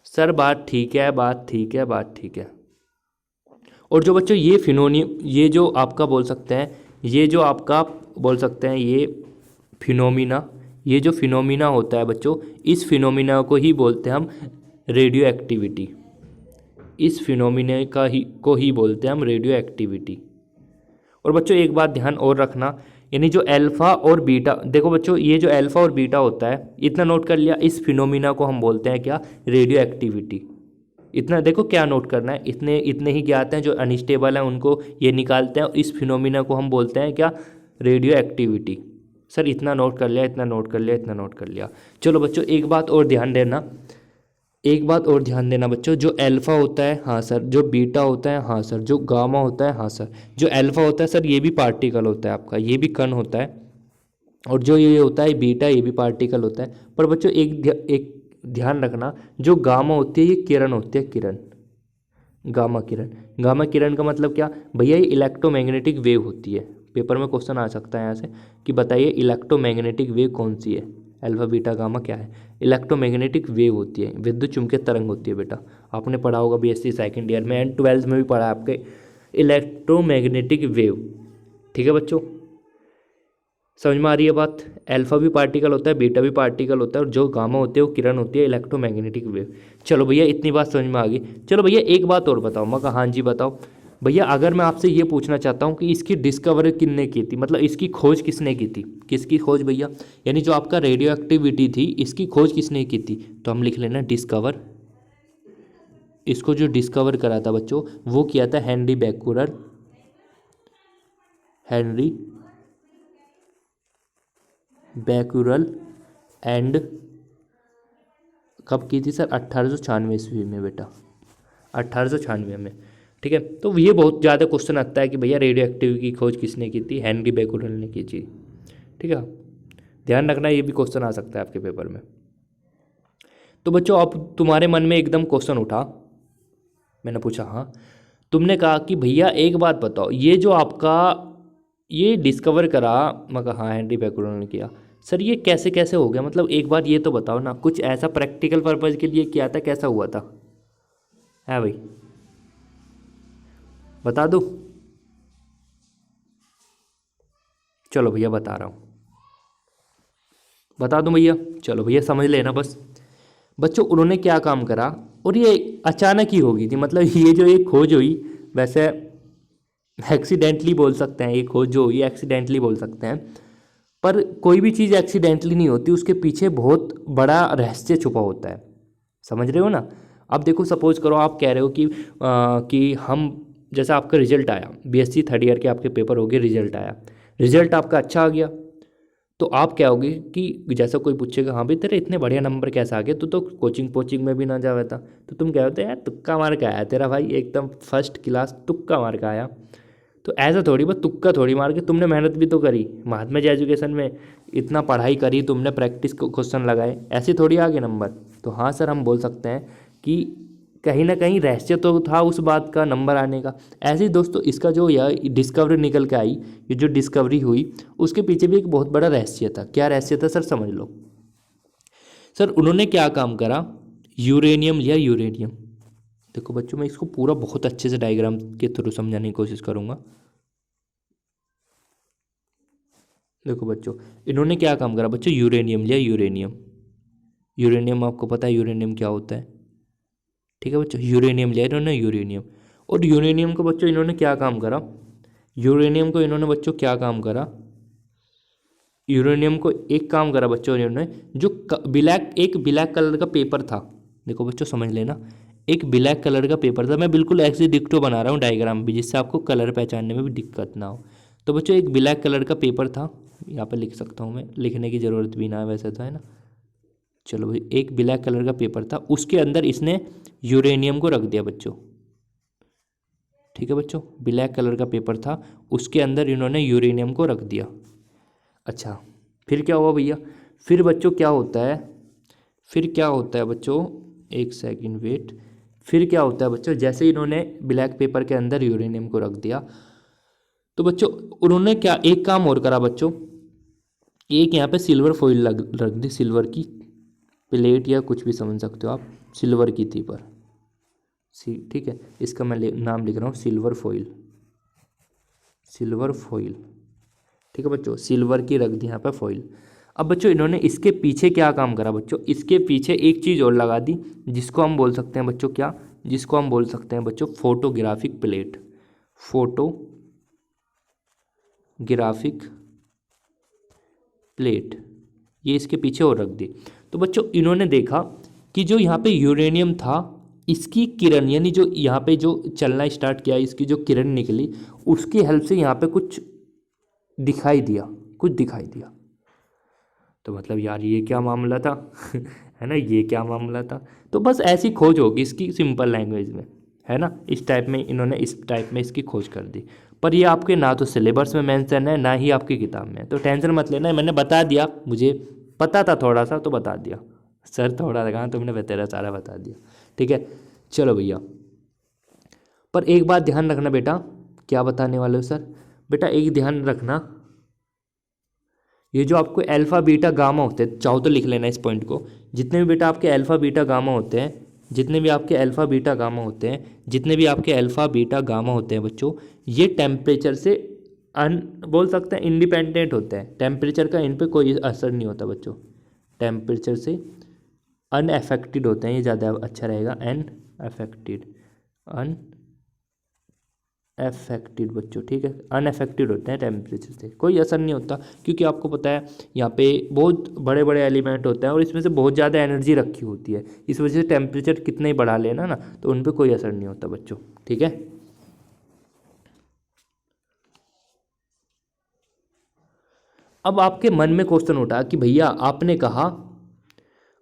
सर बात ठीक है, बात ठीक है, बात ठीक है। और जो बच्चों ये जो आपका बोल सकते हैं, ये जो आपका बोल सकते हैं, ये फिनोमिना, ये जो फिनोमिना होता है बच्चों, इस फिनोमिना को ही बोलते हैं हम रेडियो एक्टिविटी। इस फिनोमिना को ही बोलते हैं हम रेडियो एक्टिविटी। और बच्चों एक बात ध्यान और रखना, यानी जो अल्फा और बीटा, देखो बच्चों ये जो अल्फा और बीटा होता है, इतना नोट कर लिया, इस फिनोमिना को हम बोलते हैं क्या? Radio activity. इतना देखो क्या नोट करना है, इतने ही ज्ञात हैं, जो अनस्टेबल हैं उनको ये निकालते हैं, और इस फिनोमिना को हम बोलते हैं क्या? Radio activity. सर इतना नोट कर लिया, इतना नोट कर लिया, इतना नोट कर लिया। चलो बच्चों एक बात और ध्यान देना, एक बात और ध्यान देना बच्चों, जो अल्फा होता है, हाँ सर, जो बीटा होता है, हाँ सर, जो गामा होता है, हाँ सर, जो अल्फा होता है सर ये भी पार्टिकल होता है आपका, ये भी कण होता है, और जो ये होता है बीटा, ये भी पार्टिकल होता है। पर बच्चों एक ध्यान रखना, जो गामा होती है ये किरण होती है, किरण, गामा किरण। गामा किरण का मतलब क्या भैया? ये इलेक्ट्रोमैग्नेटिक वेव होती है। पेपर में क्वेश्चन आ सकता है यहाँ से कि बताइए इलेक्ट्रोमैग्नेटिक वेव कौन सी है? अल्फा बीटा गामा क्या है? इलेक्ट्रोमैग्नेटिक वेव होती है, विद्युत चुम्बकीय तरंग होती है बेटा। आपने पढ़ा होगा बीएससी सेकंड ईयर में, एंड 12th में भी पढ़ा है आपके, इलेक्ट्रोमैग्नेटिक वेव। ठीक है बच्चों, समझ में आ रही है बात? अल्फा भी पार्टिकल होता है, बीटा भी पार्टिकल होता है, और जो गामा होती है वो किरण होती है, इलेक्ट्रोमैग्नेटिक वेव। चलो भैया इतनी बात समझ में आ गई। चलो भैया एक बात और बताओ। मैं कहा हाँ जी बताओ। भैया अगर मैं आपसे ये पूछना चाहता हूँ कि इसकी डिस्कवरी किसने की थी, मतलब इसकी खोज किसने की थी? किसकी खोज भैया? यानी जो आपका रेडियो एक्टिविटी थी, इसकी खोज किसने की थी? तो हम लिख लेना डिस्कवर, इसको जो डिस्कवर करा था बच्चों वो किया था हेनरी बैक्यूरल एंड कब की थी सर? 1896 ईस्वी में बेटा, 1896 में। ठीक है, तो ये बहुत ज़्यादा क्वेश्चन आता है कि भैया रेडियो एक्टिव की खोज किसने की थी? हेनरी बैक्यूरल ने की थी। ठीक है, ध्यान रखना ये भी क्वेश्चन आ सकता है आपके पेपर में। तो बच्चों अब तुम्हारे मन में एकदम क्वेश्चन उठा, मैंने पूछा हाँ, तुमने कहा कि भैया एक बात बताओ, ये जो आपका ये डिस्कवर करा, मैं कहा हाँ हेनरी बैक्यूरल ने किया, सर ये कैसे कैसे हो गया? मतलब एक बार ये तो बताओ ना, कुछ ऐसा प्रैक्टिकल पर्पज़ के लिए किया था, कैसा हुआ था? है भाई, बता दूँ? चलो भैया बता रहा हूँ, बता दूँ भैया? चलो भैया समझ लेना बस। बच्चों उन्होंने क्या काम करा, और ये अचानक ही हो गई थी, मतलब ये जो एक खोज हुई, वैसे एक्सीडेंटली बोल सकते हैं, ये खोज जो हुई एक्सीडेंटली बोल सकते हैं, पर कोई भी चीज़ एक्सीडेंटली नहीं होती, उसके पीछे बहुत बड़ा रहस्य छुपा होता है। समझ रहे हो ना? अब देखो सपोज करो आप कह रहे हो कि हम, जैसा आपका रिजल्ट आया, बीएससी थर्ड ईयर के आपके पेपर हो गए, रिजल्ट आया, रिजल्ट आपका अच्छा आ गया, तो आप क्या होगे कि जैसा कोई पूछेगा हाँ भाई तेरे इतने बढ़िया नंबर कैसे आ गए, तो कोचिंग पोचिंग में भी ना जावे था, तो तुम क्या होते यार तुक्का मार के आया तेरा भाई, एकदम फर्स्ट क्लास तुक्का मार के आया। तो ऐसा थोड़ी, बस तुक्का थोड़ी मार के, तुमने मेहनत भी तो करी, महात्मा जी एजुकेशन में इतना पढ़ाई करी तुमने, प्रैक्टिस को क्वेश्चन लगाए, ऐसे थोड़ी आ गए नंबर। तो हाँ सर हम बोल सकते हैं कि कहीं ना कहीं रहस्य तो था उस बात का नंबर आने का। ऐसे ही दोस्तों इसका जो यह डिस्कवरी निकल के आई, ये जो डिस्कवरी हुई, उसके पीछे भी एक बहुत बड़ा रहस्य था। क्या रहस्य था सर? समझ लो सर, उन्होंने क्या काम करा, यूरेनियम लिया, यूरेनियम। देखो बच्चों मैं इसको पूरा बहुत अच्छे से डायग्राम के थ्रू समझाने की कोशिश करूंगा। देखो बच्चों इन्होंने क्या काम करा बच्चों, यूरेनियम लिया, यूरेनियम। यूरेनियम आपको पता है यूरेनियम क्या होता है? ठीक है बच्चों, यूरेनियम लिया इन्होंने, यूरेनियम। और यूरेनियम को बच्चों इन्होंने क्या काम करा, यूरेनियम को इन्होंने बच्चों क्या काम करा, यूरेनियम को एक काम करा बच्चों इन्होंने, जो एक ब्लैक कलर का पेपर था, देखो बच्चों समझ लेना, एक ब्लैक कलर का पेपर था, मैं बिल्कुल ऐसे डिक्टो बना रहा हूँ डायग्राम भी, जिससे आपको कलर पहचानने में भी दिक्कत ना हो। तो बच्चों एक ब्लैक कलर का पेपर था, यहाँ पे लिख सकता हूँ मैं, लिखने की ज़रूरत भी ना है वैसे तो, है ना? चलो भाई, एक ब्लैक कलर का पेपर था, उसके अंदर इसने यूरेनियम को रख दिया बच्चों। ठीक है बच्चों, ब्लैक कलर का पेपर था, उसके अंदर इन्होंने यूरेनियम को रख दिया। अच्छा फिर क्या हुआ भैया? फिर बच्चों क्या होता है, फिर क्या होता है बच्चों, एक सेकंड वेट, फिर क्या होता है बच्चों, जैसे ही इन्होंने ब्लैक पेपर के अंदर यूरेनियम को रख दिया, तो बच्चों उन्होंने क्या एक काम और करा बच्चों, एक यहाँ पे सिल्वर फॉइल रख दी, सिल्वर की प्लेट या कुछ भी समझ सकते हो आप, सिल्वर की थी पर ठीक है, इसका मैं नाम लिख रहा हूँ सिल्वर फॉइल, सिल्वर फॉइल। ठीक है बच्चों, सिल्वर की रख दी यहाँ पे फॉइल। अब बच्चों इन्होंने इसके पीछे क्या काम करा बच्चों, इसके पीछे एक चीज़ और लगा दी, जिसको हम बोल सकते हैं बच्चों क्या, जिसको हम बोल सकते हैं बच्चों फोटोग्राफिक प्लेट, फोटोग्राफिक प्लेट, ये इसके पीछे और रख दी। तो बच्चों इन्होंने देखा कि जो यहाँ पे यूरेनियम था, इसकी किरण, यानी जो यहाँ पे जो चलना स्टार्ट किया, इसकी जो किरण निकली, उसकी हेल्प से यहाँ पे कुछ दिखाई दिया, कुछ दिखाई दिया। तो मतलब यार ये क्या मामला था है ना, ये क्या मामला था? तो बस ऐसी खोज होगी इसकी, सिंपल लैंग्वेज में, है ना, इस टाइप में इन्होंने इस टाइप में इसकी खोज कर दी। पर ये आपके ना तो सिलेबस में मेंशन है, ना ही आपकी किताब में, तो टेंशन मत लेना, मैंने बता दिया, मुझे पता था थोड़ा सा तो बता दिया। सर थोड़ा लगा, तुमने बतेरा सारा बता दिया। ठीक है, चलो भैया, पर एक बात ध्यान रखना बेटा। क्या बताने वाले हो सर? बेटा एक ध्यान रखना, ये जो आपको अल्फा बीटा गामा होते हैं, चाहो तो लिख लेना इस पॉइंट को, जितने भी बेटा आपके अल्फा बीटा गामा होते हैं, जितने भी आपके अल्फा बीटा गामा होते हैं, जितने भी आपके अल्फा बीटा गामा होते हैं बच्चों, ये टेम्परेचर से बोल सकते हैं इंडिपेंडेंट होते हैं, टेम्परेचर का इन पे कोई असर नहीं होता बच्चों, टेम्परेचर से अनअफेक्टेड होते हैं, ये ज़्यादा अच्छा रहेगा, अनअफेक्टेड, अनअफेक्टेड बच्चों, ठीक है, अनअफेक्टेड होते हैं टेम्परेचर से, कोई असर नहीं होता, क्योंकि आपको पता है यहाँ पे बहुत बड़े बड़े एलिमेंट होते हैं और इसमें से बहुत ज़्यादा एनर्जी रखी होती है, इस वजह से टेम्परेचर कितना ही बढ़ा लेना ना तो उन पर कोई असर नहीं होता बच्चों, ठीक है। अब आपके मन में क्वेश्चन उठा कि भैया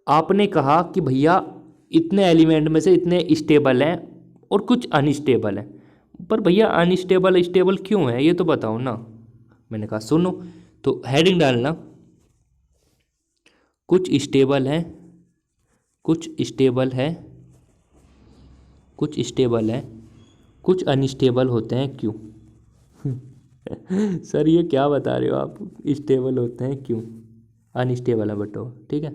आपने कहा कि भैया इतने एलिमेंट में से इतने स्टेबल हैं और कुछ अनस्टेबल हैं, पर भैया अनस्टेबल स्टेबल क्यों है ये तो बताओ ना। मैंने कहा सुनो, तो हेडिंग डालना, कुछ स्टेबल है, कुछ स्टेबल है, कुछ स्टेबल है, कुछ अनस्टेबल होते हैं क्यों। सर ये क्या बता रहे हो आप, स्टेबल होते हैं क्यों, अनस्टेबल है बटो, ठीक है,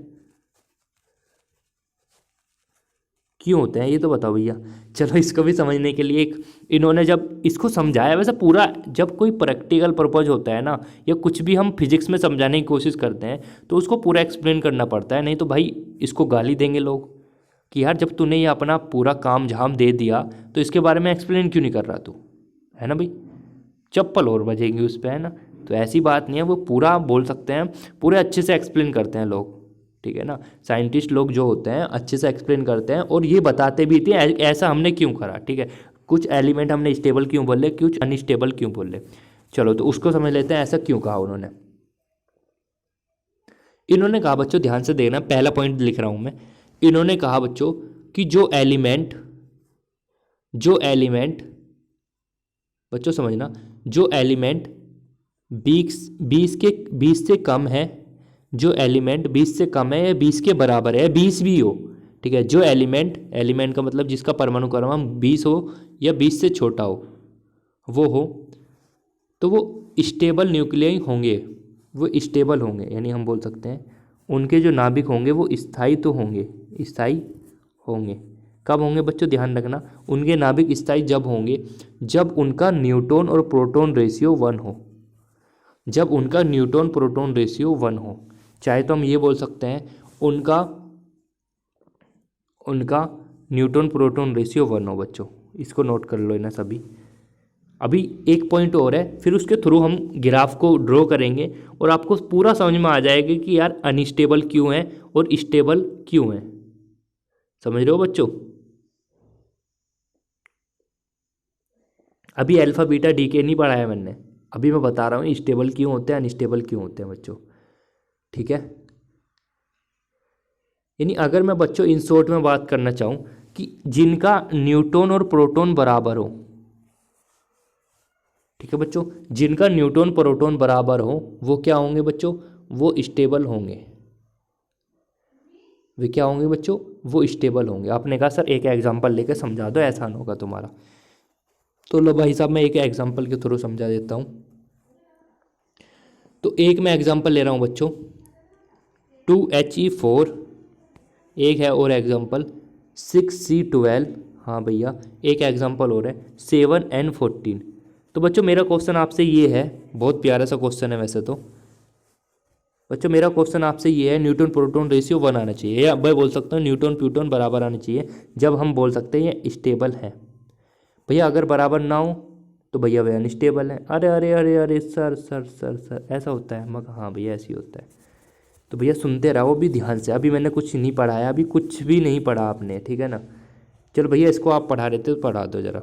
क्यों होते हैं ये तो बताओ भैया। चलो इसको भी समझने के लिए एक इन्होंने जब इसको समझाया, वैसे पूरा जब कोई प्रैक्टिकल पर्पज होता है ना या कुछ भी हम फिजिक्स में समझाने की कोशिश करते हैं तो उसको पूरा एक्सप्लेन करना पड़ता है, नहीं तो भाई इसको गाली देंगे लोग कि यार जब तूने ये अपना पूरा काम झाम दे दिया तो इसके बारे में एक्सप्लेन क्यों नहीं कर रहा तू, है ना भाई, चप्पल और बजेंगी उस पर, है ना। तो ऐसी बात नहीं है, वो पूरा बोल सकते हैं, पूरे अच्छे से एक्सप्लेन करते हैं लोग, ठीक है ना। साइंटिस्ट लोग जो होते हैं अच्छे से एक्सप्लेन करते हैं और ये बताते भी थे ऐसा हमने क्यों करा, ठीक है, कुछ एलिमेंट हमने स्टेबल क्यों बोले, कुछ अनस्टेबल क्यों बोले। चलो तो उसको समझ लेते हैं ऐसा क्यों कहा उन्होंने। इन्होंने कहा बच्चों ध्यान से देखना, पहला पॉइंट लिख रहा हूं मैं। इन्होंने कहा बच्चों कि जो एलिमेंट बच्चों समझना, जो एलिमेंट 20 से कम है, जो एलिमेंट 20 से कम है या 20 के बराबर है, 20 भी हो, ठीक है, जो एलिमेंट का मतलब जिसका परमाणु क्रमांक 20 हो या 20 से छोटा हो, वो हो तो वो स्टेबल न्यूक्लियाई होंगे, वो स्टेबल होंगे, यानी हम बोल सकते हैं उनके जो नाभिक होंगे वो स्थायी तो होंगे, स्थायी होंगे। कब होंगे बच्चों ध्यान रखना, उनके नाभिक स्थायी जब होंगे जब उनका न्यूट्रॉन और प्रोटॉन रेशियो 1 हो, जब उनका न्यूट्रॉन प्रोटॉन रेशियो 1 हो। चाहे तो हम ये बोल सकते हैं उनका न्यूट्रॉन प्रोटॉन रेशियो 1 हो बच्चों, इसको नोट कर लो ना सभी। अभी एक पॉइंट और है, फिर उसके थ्रू हम ग्राफ को ड्रॉ करेंगे और आपको पूरा समझ में आ जाएगा कि यार अनस्टेबल क्यों है और स्टेबल क्यों है, समझ रहे हो बच्चों। अभी अल्फा बीटा डीके नहीं पढ़ाया मैंने, अभी मैं बता रहा हूँ स्टेबल क्यों होते हैं अनस्टेबल क्यों होते हैं बच्चों, ठीक है। यानी अगर मैं बच्चों इन शॉर्ट में बात करना चाहूँ कि जिनका न्यूट्रॉन और प्रोटॉन बराबर हो, ठीक है बच्चों, जिनका न्यूट्रॉन प्रोटॉन बराबर हो वो क्या होंगे बच्चों, वो स्टेबल होंगे, वे क्या होंगे बच्चों, वो स्टेबल होंगे। आपने कहा सर एक एग्जांपल लेकर समझा दो आसान होगा तुम्हारा, तो लो भाई साहब मैं एक एग्जांपल के थ्रू समझा देता हूँ। तो एक मैं एग्जांपल ले रहा हूँ बच्चों 2He4, एक है और एग्जांपल 6C12, हाँ भैया एक एग्जांपल और है 7N14। तो बच्चों मेरा क्वेश्चन आपसे ये है, बहुत प्यारा सा क्वेश्चन है वैसे तो बच्चों, मेरा क्वेश्चन आपसे ये है न्यूट्रॉन प्रोटॉन रेशियो 1 आना चाहिए, या मैं बोल सकता हूँ न्यूट्रॉन प्रोटॉन बराबर आना चाहिए, जब हम बोल सकते हैं ये स्टेबल है। भैया अगर बराबर ना हो तो भैया वह अनस्टेबल है। अरे अरे अरे अरे सर सर सर सर ऐसा होता है, मगर हाँ भैया ऐसे ही होता है। तो भैया सुनते रहो भी ध्यान से, अभी मैंने कुछ नहीं पढ़ाया, अभी कुछ भी नहीं पढ़ा आपने, ठीक है ना। चलो भैया इसको आप पढ़ा रहे थे तो पढ़ा दो ज़रा।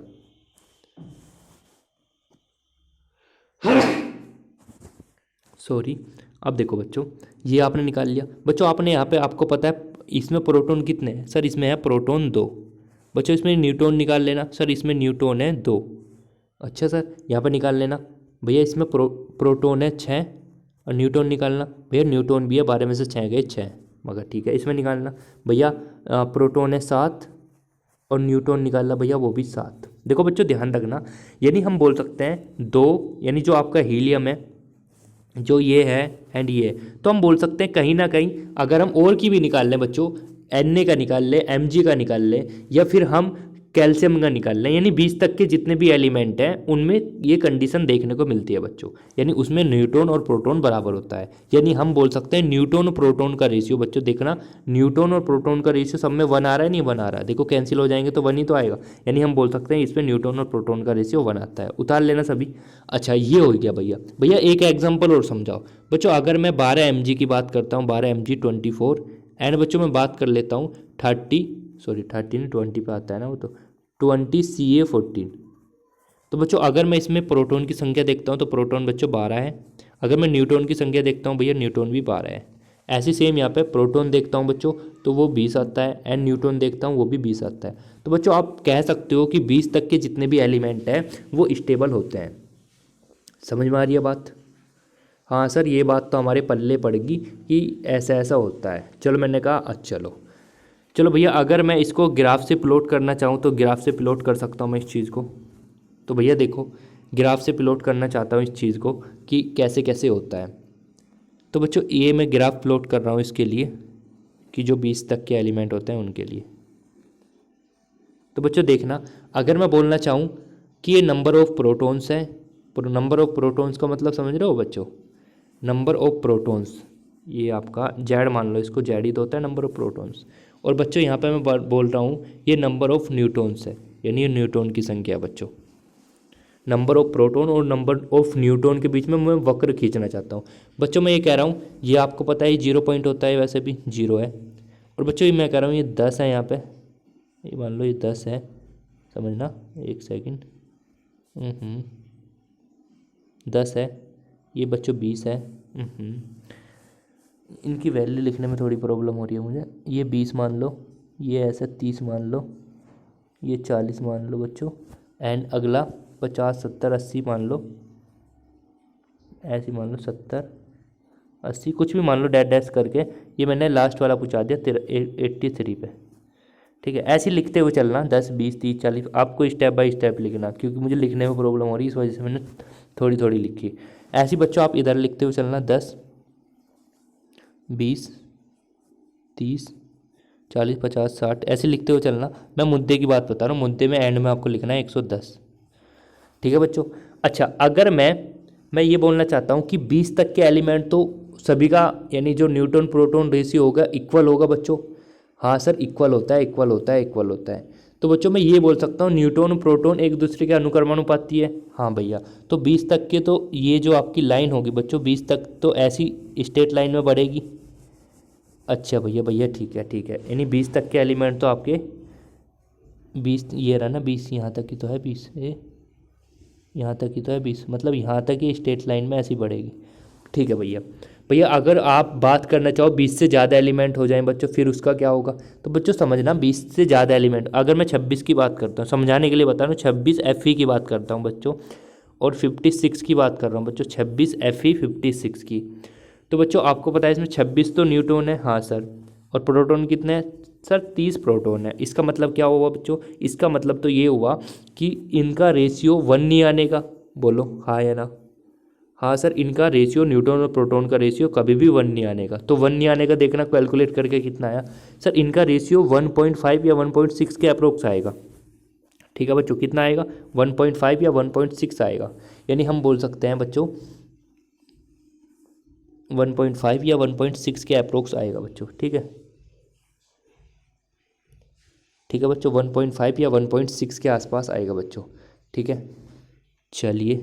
सॉरी। अब देखो बच्चों ये आपने निकाल लिया बच्चों, आपने यहाँ पे आपको पता है इसमें प्रोटॉन कितने हैं, सर इसमें है प्रोटॉन 2। बच्चों इसमें न्यूट्रॉन निकाल लेना, सर इसमें न्यूट्रॉन है 2। अच्छा सर यहाँ पर निकाल लेना, भैया इसमें प्रोटॉन है 6 और न्यूट्रॉन निकालना, भैया न्यूट्रॉन भी है 12 में से 6 गए 6, मगर ठीक है इसमें निकालना। भैया प्रोटॉन है 7 और न्यूट्रॉन निकालना भैया वो भी 7। देखो बच्चों ध्यान रखना, यानी हम बोल सकते हैं 2, यानी जो आपका हीलियम है जो ये है एंड ये, तो हम बोल सकते हैं कहीं ना कहीं अगर हम और की भी निकाल लें बच्चों, Na का निकाल लें, Mg का निकाल लें, या फिर हम कैल्शियम का निकालना है, यानी 20 तक के जितने भी एलिमेंट हैं उनमें ये कंडीशन देखने को मिलती है बच्चों, यानी उसमें न्यूट्रॉन और प्रोटॉन बराबर होता है। यानी हम बोल सकते हैं न्यूट्रॉन और प्रोटॉन का रेशियो, बच्चों देखना न्यूट्रॉन और प्रोटॉन का रेशियो सब में 1 आ रहा है, नहीं 1 आ रहा है, देखो कैंसिल हो जाएंगे तो 1 ही तो आएगा, यानी हम बोल सकते हैं इसमें न्यूट्रॉन और प्रोटॉन का रेशियो 1 आता है। उतार लेना सभी। अच्छा ये हो गया भैया। भैया एक एग्जाम्पल और समझाओ बच्चों, अगर मैं 12 mg की बात करता हूँ, 12 mg 24, एंड बच्चों मैं बात कर लेता हूँ 30 नहीं 20 पे आता है ना वो, तो 20 Ca14। तो बच्चों अगर मैं इसमें प्रोटॉन की संख्या देखता हूँ तो प्रोटॉन बच्चों 12 है। अगर मैं न्यूट्रॉन की संख्या देखता हूँ भैया, न्यूट्रॉन भी 12 है। ऐसे सेम यहाँ पे प्रोटॉन देखता हूँ बच्चों तो वो 20 आता है, एंड न्यूट्रॉन देखता हूँ वो भी 20 आता है। तो बच्चों आप कह सकते हो कि 20 तक के जितने भी एलिमेंट हैं वो स्टेबल होते हैं। समझ में आ रही है बात? हाँ सर ये बात तो हमारे पल्ले पड़ेगी कि ऐसा ऐसा होता है। चलो मैंने कहा अच्छा चलो भैया, अगर मैं इसको ग्राफ से प्लॉट करना चाहूँ तो ग्राफ से प्लॉट कर सकता हूँ मैं इस चीज़ को। तो भैया देखो, ग्राफ से प्लॉट करना चाहता हूँ इस चीज़ को कि कैसे कैसे होता है। तो बच्चों ये मैं ग्राफ प्लॉट कर रहा हूँ इसके लिए कि जो 20 तक के एलिमेंट होते हैं उनके लिए। तो बच्चों देखना, अगर मैं बोलना चाहूँ कि ये नंबर ऑफ प्रोटॉन्स है, नंबर ऑफ प्रोटॉन्स का मतलब समझ रहे हो बच्चों, नंबर ऑफ प्रोटॉन्स, ये आपका जेड मान लो, इसको जेड ही तो होता है नंबर ऑफ प्रोटॉन्स। और बच्चों यहाँ पे मैं बोल रहा हूँ ये नंबर ऑफ न्यूट्रॉन्स है, यानी ये न्यूट्रॉन की संख्या है बच्चों। नंबर ऑफ प्रोटॉन और नंबर ऑफ न्यूट्रॉन के बीच में मैं वक्र खींचना चाहता हूँ। बच्चों मैं ये कह रहा हूँ, ये आपको पता है 0 पॉइंट होता है, वैसे भी 0 है। और बच्चों ये मैं कह रहा हूँ ये 10 है यहाँ पे, ये मान लो ये 10 है, समझना, एक सेकंड, 10 है, ये बच्चों 20 है, इनकी वैल्यू लिखने में थोड़ी प्रॉब्लम हो रही है मुझे। ये 20 मान लो, ये ऐसा 30 मान लो, ये 40 मान लो बच्चों, एंड अगला 50 70 80 मान लो, ऐसे मान लो 70 80 कुछ भी मान लो, डैश डैश करके। ये मैंने लास्ट वाला पूछा दिया 83 पे, ठीक है। ऐसे लिखते हुए चलना 10 20 30 40, आपको स्टेप बाय स्टेप लिखना, क्योंकि मुझे लिखने में प्रॉब्लम हो रही है, इस वजह से मैंने थोड़ी थोड़ी लिखी। ऐसे बच्चों आप इधर लिखते हुए चलना 10 20 30 40 50 60, ऐसे लिखते हुए चलना। मैं मुद्दे की बात बता रहा हूँ, मुद्दे में एंड में आपको लिखना है 110, ठीक है बच्चों। अच्छा अगर मैं ये बोलना चाहता हूँ कि 20 तक के एलिमेंट तो सभी का, यानी जो न्यूट्रॉन प्रोटॉन रेशियो होगा इक्वल होगा बच्चों। हाँ सर इक्वल होता है, इक्वल होता है, इक्वल होता है। तो बच्चों मैं ये बोल सकता हूँ न्यूट्रॉन प्रोटॉन एक दूसरे के अनुक्रमानुपाती है। हाँ भैया, तो 20 तक के तो ये जो आपकी लाइन होगी बच्चों 20 तक तो ऐसी स्ट्रेट लाइन में बढ़ेगी। अच्छा भैया ठीक है ठीक है, यानी 20 तक के एलिमेंट तो आपके 20, ये रहा ना 20, यहाँ तक की तो है 20, यहाँ तक की तो है 20, मतलब यहाँ तक ही स्ट्रेट लाइन में ऐसी बढ़ेगी, ठीक है भैया। भैया अगर आप बात करना चाहो 20 से ज़्यादा एलिमेंट हो जाएं बच्चों, फिर उसका क्या होगा? तो बच्चों समझना 20 से ज़्यादा एलिमेंट, अगर मैं 26 की बात करता हूँ, समझाने के लिए बता रहा हूँ, 26 Fe की बात करता हूँ बच्चों, और 56 की बात कर रहा हूँ बच्चों, 26 Fe 56 की। तो बच्चों आपको पता है इसमें 26 तो न्यूट्रॉन है, हाँ सर, और प्रोटॉन कितने हैं सर? 30 प्रोटॉन है। इसका मतलब क्या हुआ बच्चों? इसका मतलब तो ये हुआ कि इनका रेशियो 1 नहीं आने का, बोलो हाँ या ना? हाँ सर, इनका रेशियो, न्यूट्रॉन और प्रोटॉन का रेशियो कभी भी 1 नहीं आने का। तो 1 नहीं आने का देखना कैलकुलेट करके कितना आया सर, इनका रेशियो 1.5 या 1.6 के अप्रोक्स आएगा, ठीक है बच्चों। कितना आएगा? 1.5 या 1.6 आएगा, यानी हम बोल सकते हैं बच्चों 1.5 या 1.6 के अप्रोक्स आएगा बच्चों, ठीक है। ठीक है बच्चों, 1.5 या 1.6 के आसपास आएगा बच्चों, ठीक है। चलिए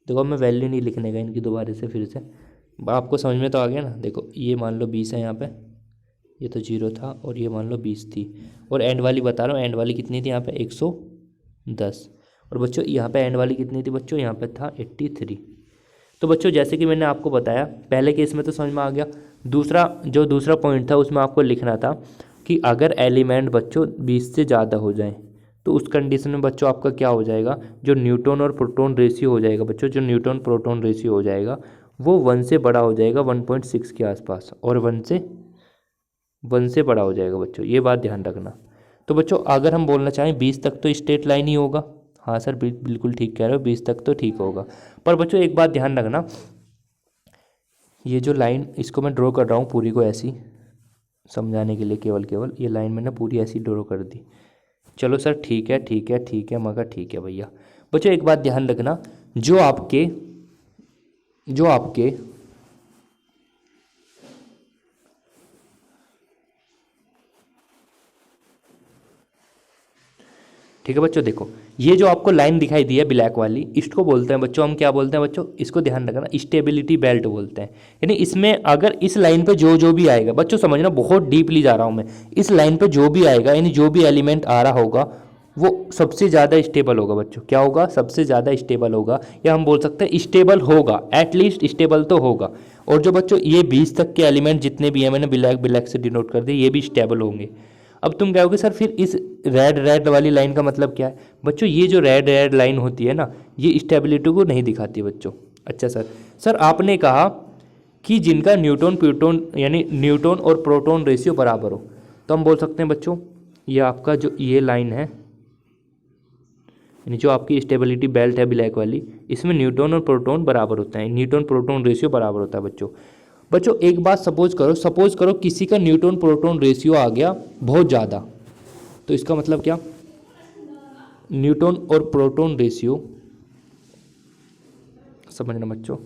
देखो, मैं वैल्यू नहीं लिखने का इनकी दोबारा से, फिर से आपको समझ में तो आ गया ना। देखो ये मान लो 20 है यहाँ पे, ये तो 0 था, और ये मान लो 20 थी, और एंड वाली बता रहा हूँ, एंड वाली कितनी थी यहाँ पे? 110। और बच्चों यहाँ पे एंड वाली कितनी थी बच्चों? यहाँ पे था 83। तो बच्चों जैसे कि मैंने आपको बताया पहले केस में तो समझ में आ गया। दूसरा पॉइंट था उसमें आपको लिखना था कि अगर एलिमेंट बच्चों 20 से ज़्यादा हो जाए तो उस कंडीशन में बच्चों आपका क्या हो जाएगा? जो न्यूट्रॉन और प्रोटॉन रेशियो हो जाएगा बच्चों, जो न्यूट्रॉन प्रोटॉन रेशियो हो जाएगा वो 1 से बड़ा हो जाएगा, 1.6 के आसपास, और 1 से बड़ा हो जाएगा बच्चों, ये बात ध्यान रखना। तो बच्चों अगर हम बोलना चाहें 20 तक तो स्ट्रेट लाइन ही होगा। हाँ सर बिल्कुल ठीक कह रहे हो, 20 तक तो ठीक होगा। पर बच्चों एक बात ध्यान रखना, ये जो लाइन इसको मैं ड्रॉ कर रहा हूँ पूरी को ऐसी, समझाने के लिए केवल केवल ये लाइन मैंने पूरी ऐसी ड्रॉ कर दी। चलो सर ठीक है ठीक है ठीक है, मगर ठीक है भैया। बच्चों एक बात ध्यान रखना, जो आपके ठीक है बच्चों, देखो ये जो आपको लाइन दिखाई दी है ब्लैक वाली, इसको बोलते हैं बच्चों, हम क्या बोलते हैं बच्चों, इसको ध्यान रखना, स्टेबिलिटी बेल्ट बोलते हैं। यानी इसमें अगर इस लाइन पे जो भी आएगा, बच्चों समझना बहुत डीपली जा रहा हूँ मैं, इस लाइन पे जो भी आएगा यानी जो भी एलिमेंट आ रहा होगा वो सबसे ज़्यादा स्टेबल होगा बच्चों। क्या होगा? सबसे ज़्यादा स्टेबल होगा, या हम बोल सकते हैं स्टेबल होगा, एटलीस्ट स्टेबल तो होगा। और जो बच्चों ये 20 तक के एलिमेंट जितने भी हैं, मैंने ब्लैक ब्लैक से डिनोट कर दिए, ये भी स्टेबल होंगे। अब तुम कहोगे सर फिर इस रेड रेड वाली लाइन का मतलब क्या है? बच्चों ये जो रेड रेड लाइन होती है ना, ये स्टेबिलिटी को नहीं दिखाती बच्चों। अच्छा सर आपने कहा कि जिनका न्यूट्रॉन प्रोटॉन यानी न्यूट्रॉन और प्रोटॉन रेशियो बराबर हो, तो हम बोल सकते हैं बच्चों ये आपका जो ये लाइन है, यानी जो आपकी स्टेबिलिटी बेल्ट है ब्लैक वाली, इसमें न्यूट्रॉन और प्रोटॉन बराबर होता है, न्यूट्रॉन प्रोटॉन रेशियो बराबर होता है बच्चों एक बात सपोज करो किसी का न्यूट्रॉन प्रोटॉन रेशियो आ गया बहुत ज़्यादा, तो इसका मतलब क्या? न्यूट्रॉन और प्रोटॉन रेशियो, समझना बच्चों।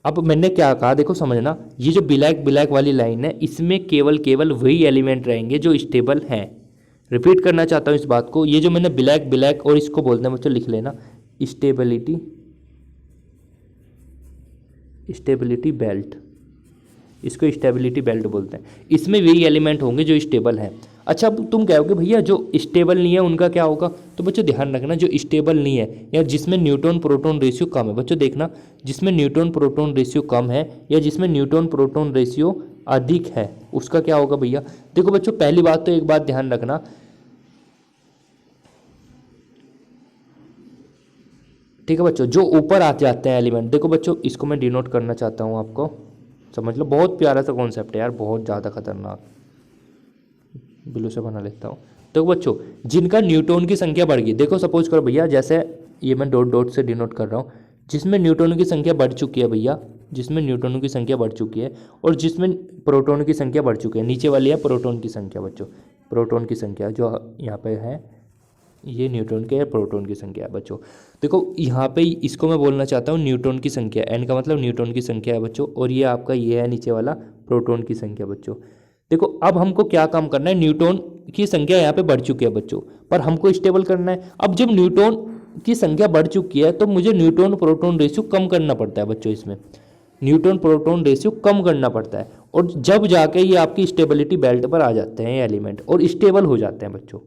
अब मैंने क्या कहा देखो समझना, ये जो ब्लैक वाली लाइन है इसमें केवल वही एलिमेंट रहेंगे जो स्टेबल हैं। रिपीट करना चाहता हूँ इस बात को, ये जो मैंने ब्लैक और इसको बोलते हैं बच्चों, लिख लेना स्टेबिलिटी बेल्ट, इसको स्टेबिलिटी बेल्ट बोलते हैं। इसमें वही एलिमेंट होंगे जो स्टेबल हैं। अच्छा अब तुम कहोगे भैया जो स्टेबल नहीं है उनका क्या होगा? तो बच्चों ध्यान रखना, जो स्टेबल नहीं है या जिसमें न्यूट्रॉन प्रोटॉन रेशियो कम है, बच्चों देखना जिसमें न्यूट्रॉन प्रोटॉन रेशियो कम है या जिसमें न्यूट्रॉन प्रोटॉन रेशियो अधिक है, उसका क्या होगा भैया? देखो बच्चों पहली बात तो एक बात ध्यान रखना, ठीक है बच्चों, जो ऊपर आ जाते हैं एलिमेंट, देखो बच्चों इसको मैं डिनोट करना चाहता हूँ, आपको समझ लो, बहुत प्यारा सा कॉन्सेप्ट है यार, बहुत ज़्यादा खतरनाक, ब्लू से बना लेता हूँ। तो बच्चों जिनका न्यूट्रॉन की संख्या बढ़ गई, देखो सपोज करो भैया जैसे ये मैं डॉट से डिनोट कर रहा हूँ, जिसमें न्यूट्रॉन की संख्या बढ़ चुकी है भैया, जिसमें न्यूट्रॉन की संख्या बढ़ चुकी है और जिसमें प्रोटॉन की संख्या बढ़ चुकी है, नीचे वाली है प्रोटॉन की संख्या बच्चों, प्रोटॉन की संख्या जो यहाँ पे है, ये न्यूट्रॉन के या प्रोटॉन की संख्या है बच्चों। देखो यहाँ पे इसको मैं बोलना चाहता हूँ न्यूट्रॉन की संख्या, एन का मतलब न्यूट्रॉन की संख्या है बच्चों, और ये आपका ये है नीचे वाला प्रोटॉन की संख्या बच्चों। देखो अब हमको क्या काम करना है, न्यूट्रॉन की संख्या यहाँ पे बढ़ चुकी है बच्चों, पर हमको स्टेबल करना है। अब जब न्यूट्रॉन की संख्या बढ़ चुकी है तो मुझे न्यूट्रॉन प्रोटॉन रेशियो कम करना पड़ता है बच्चों, इसमें न्यूट्रॉन प्रोटॉन रेशियो कम करना पड़ता है, और जब जाके ये आपकी स्टेबिलिटी बेल्ट पर आ जाते हैं ये एलिमेंट और स्टेबल हो जाते हैं बच्चों।